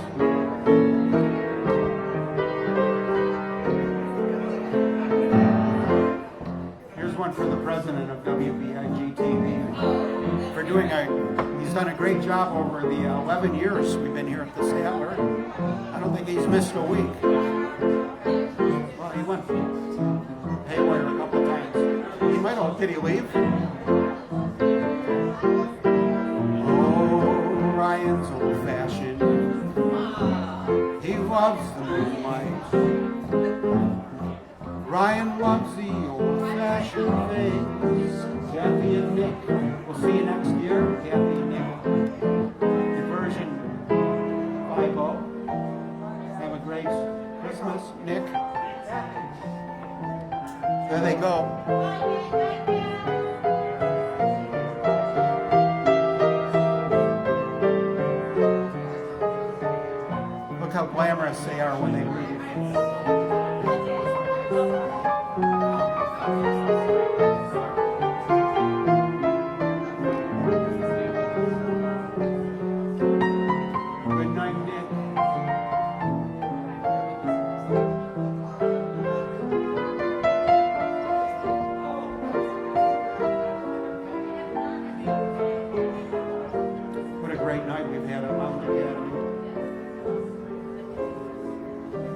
Here's one for the president of WBIG TV for doing he's done a great job over the 11 years we've been here at the Statler. I don't think he's missed a week. Well, he went haywire a couple times. He might have, did he leave? Oh, Ryan's old-fashioned. He loves the moonlight. Ryan loves the old-fashioned things. Kathy and Nick, we'll see you next year. Kathy and Nick, diversion 5 how glamorous they are when they leave. Good night, Nick. What a great night we've had at Lounge Academy.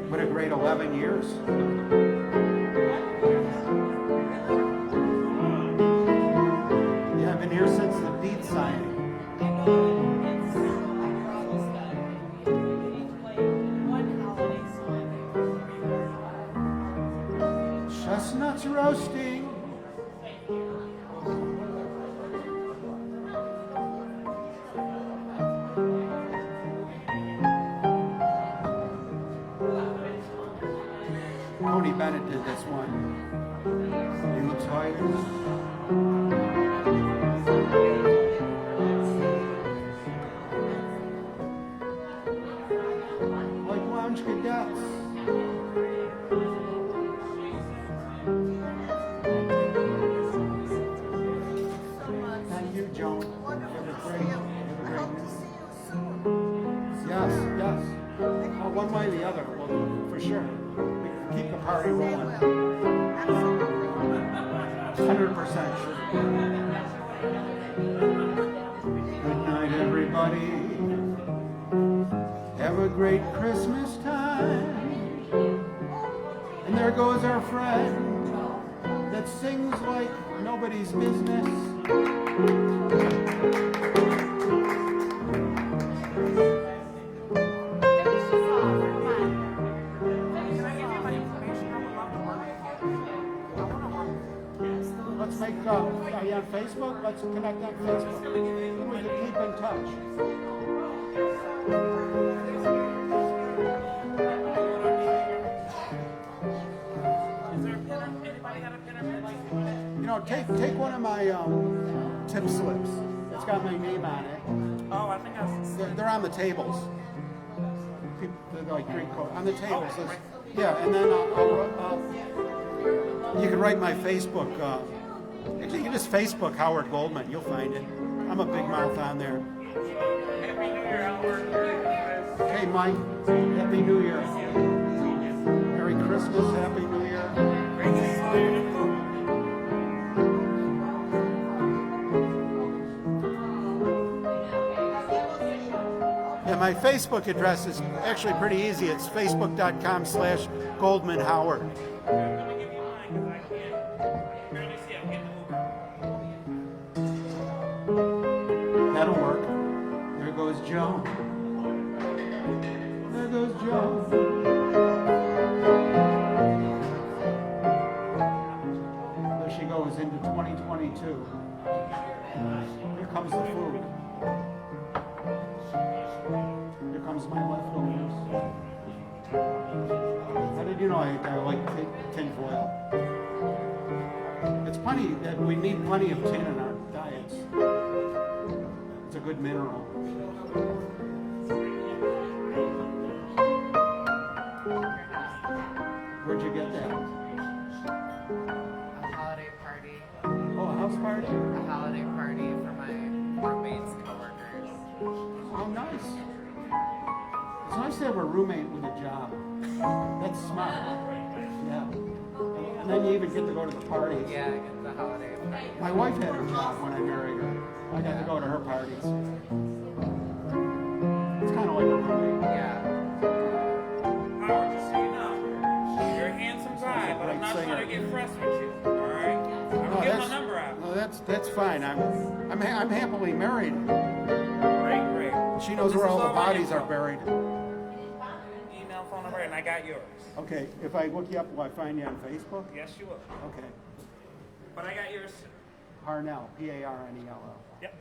What a great 11 years. Yeah, I've been here since the Beat signing. Chestnuts roasting. Tony Bennett did this one. He looks tired. Like lounge cadets. Thank you, Joan. You have a great Yes, yes. Oh, one way or the other, well, for sure. We can keep the party rolling. 100% sure. Good night, everybody. Have a great Christmas time. And there goes our friend that sings like nobody's business. Let's make, are you on Facebook? Let's connect on Facebook. We can keep in touch. You know, take one of my tip slips. It's got my name on it.
Oh, I think
They're on the tables. They're like Greek code. On the tables. Yeah, and then you can write my Facebook. Actually, you can just Facebook Howard Goldman. You'll find it. I'm a big mouth on there.
Happy New Year, Howard.
Hey, Mike. Happy New Year. Merry Christmas. Happy New Year.
Great to see you.
Yeah, my Facebook address is actually pretty easy. It's facebook.com/Goldman Howard. That'll work. There goes Joan. There goes Joan. There she goes into 2022. Here comes the food. Here comes my leftovers. How did you know I like tin foil? It's funny that we need plenty of tin in our diets. It's a good mineral. Where'd you get that?
A holiday party.
Oh, a house party?
A holiday party for my roommates, coworkers.
Oh, nice. It's nice to have a roommate with a job. That's smart. Yeah. And then you even get to go to the parties.
Yeah, I get the holiday party.
My wife had a job when I married her. I got to go to her parties. It's kind of like a roommate.
Yeah.
Howard, just so you know, you're a handsome guy, but I'm not
Great
trying to
singer.
get fresh with you. All right? I'm getting my number out.
No, that's fine. I'm happily married.
Great, great.
She knows
This
where
is
all the
all my
bodies
info.
are buried.
Email, phone number, and I got yours.
Okay, if I look you up, will I find you on Facebook?
Yes, you will.
Okay.
But I got yours too.
Parnell, P-A-R-N-E-L-L.
Yep.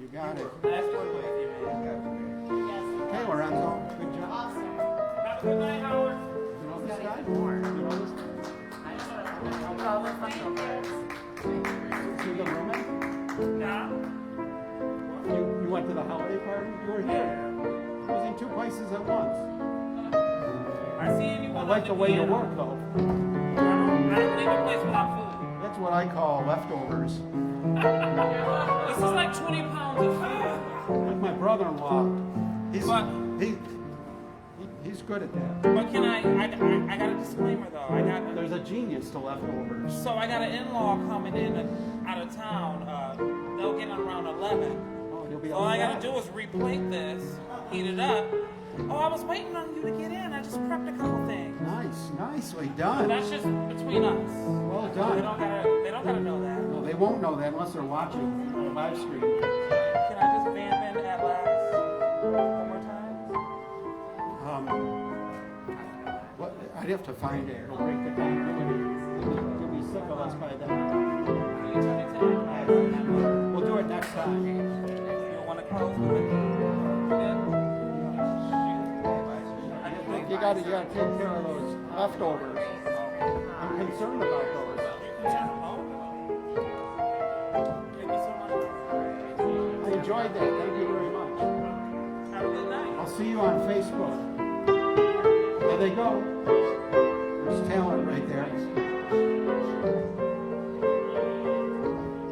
You got it.
Nice working with you, man.
Okay, Lorenzo, good job.
Have a good night, Howard.
You know this guy? You know this guy? Is he the roommate?
Yeah.
You went to the holiday party? You were here. was in two places at once.
I see anyone.
I like the way you work, though.
I don't leave a place without food.
That's what I call leftovers.
This is like 20 pounds of food.
Like my brother-in-law. He's
But-
he's good at that.
But can I got a disclaimer though.
There's a genius to leftovers.
So I got an in-law coming in out of town. They'll get in around 11.
Oh, you'll be
All I
on
gotta do is replate this, heat it up. Oh, I was waiting on you to get in. I just prepped a couple things.
Nice, nicely
But
done.
that's just between us.
Well
They
done.
don't gotta know that.
No, they won't know that unless they're watching the live stream.
Can I just vamp in at last one more time?
What, I'd have to find it. It'll break the continuity. You'll be sick of us by then.
Can you turn it to
We'll do it next time.
You want to close with it?
You gotta take care of those leftovers. I'm concerned about those.
Thank you so much.
I enjoyed that. Thank you very much.
Have a good night.
I'll see you on Facebook. There they go. There's talent right there.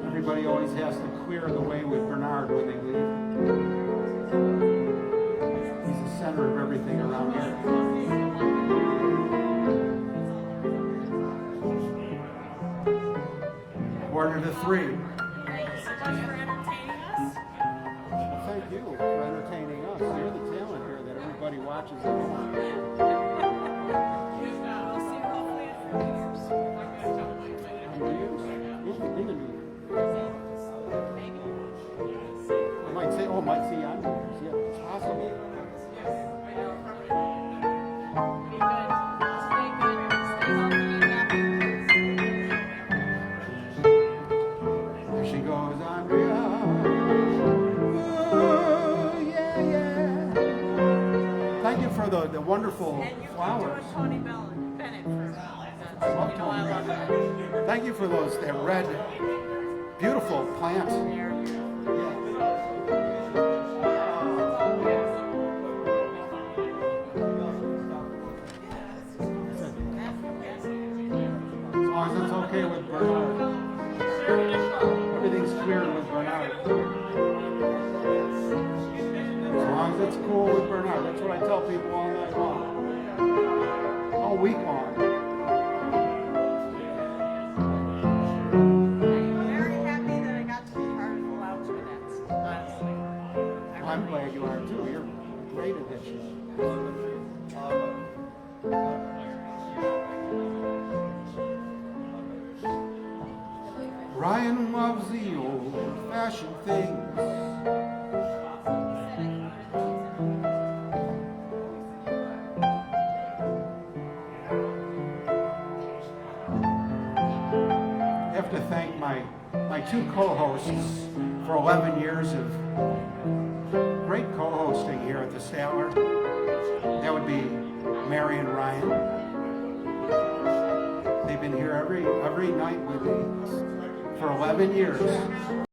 Everybody always has to clear the way with Bernard when they leave. He's the center of everything around here. Quarter to 3.
Thank you so much for entertaining us.
Well, thank you for entertaining us. You're the talent here that everybody watches at home.
We'll see you hopefully in 4 years.
And do you? In the New Year. I might say, might see you on New Year's. Yeah, it's possible.
Be good. Stay good. Stay healthy and happy.
There she goes, Andrea. Ooh, yeah, yeah. Thank you for the wonderful
And you
flowers.
keep doing Tony Bennett for
I love
you know I love
Tony.
it.
Thank you for that red, beautiful plant. As long as it's okay with Bernard. Everything's clear with Bernard. As long as it's cool with Bernard. That's what I tell people all night long. All week long.
I'm very happy that I got to be part of the Lounge Cadets, honestly.
I'm glad you are too. You're a great addition. Ryan loves the old-fashioned things. I have to thank my two co-hosts for 11 years of great co-hosting here at the Statler. That would be Mary and Ryan. They've been here every night with me for 11 years.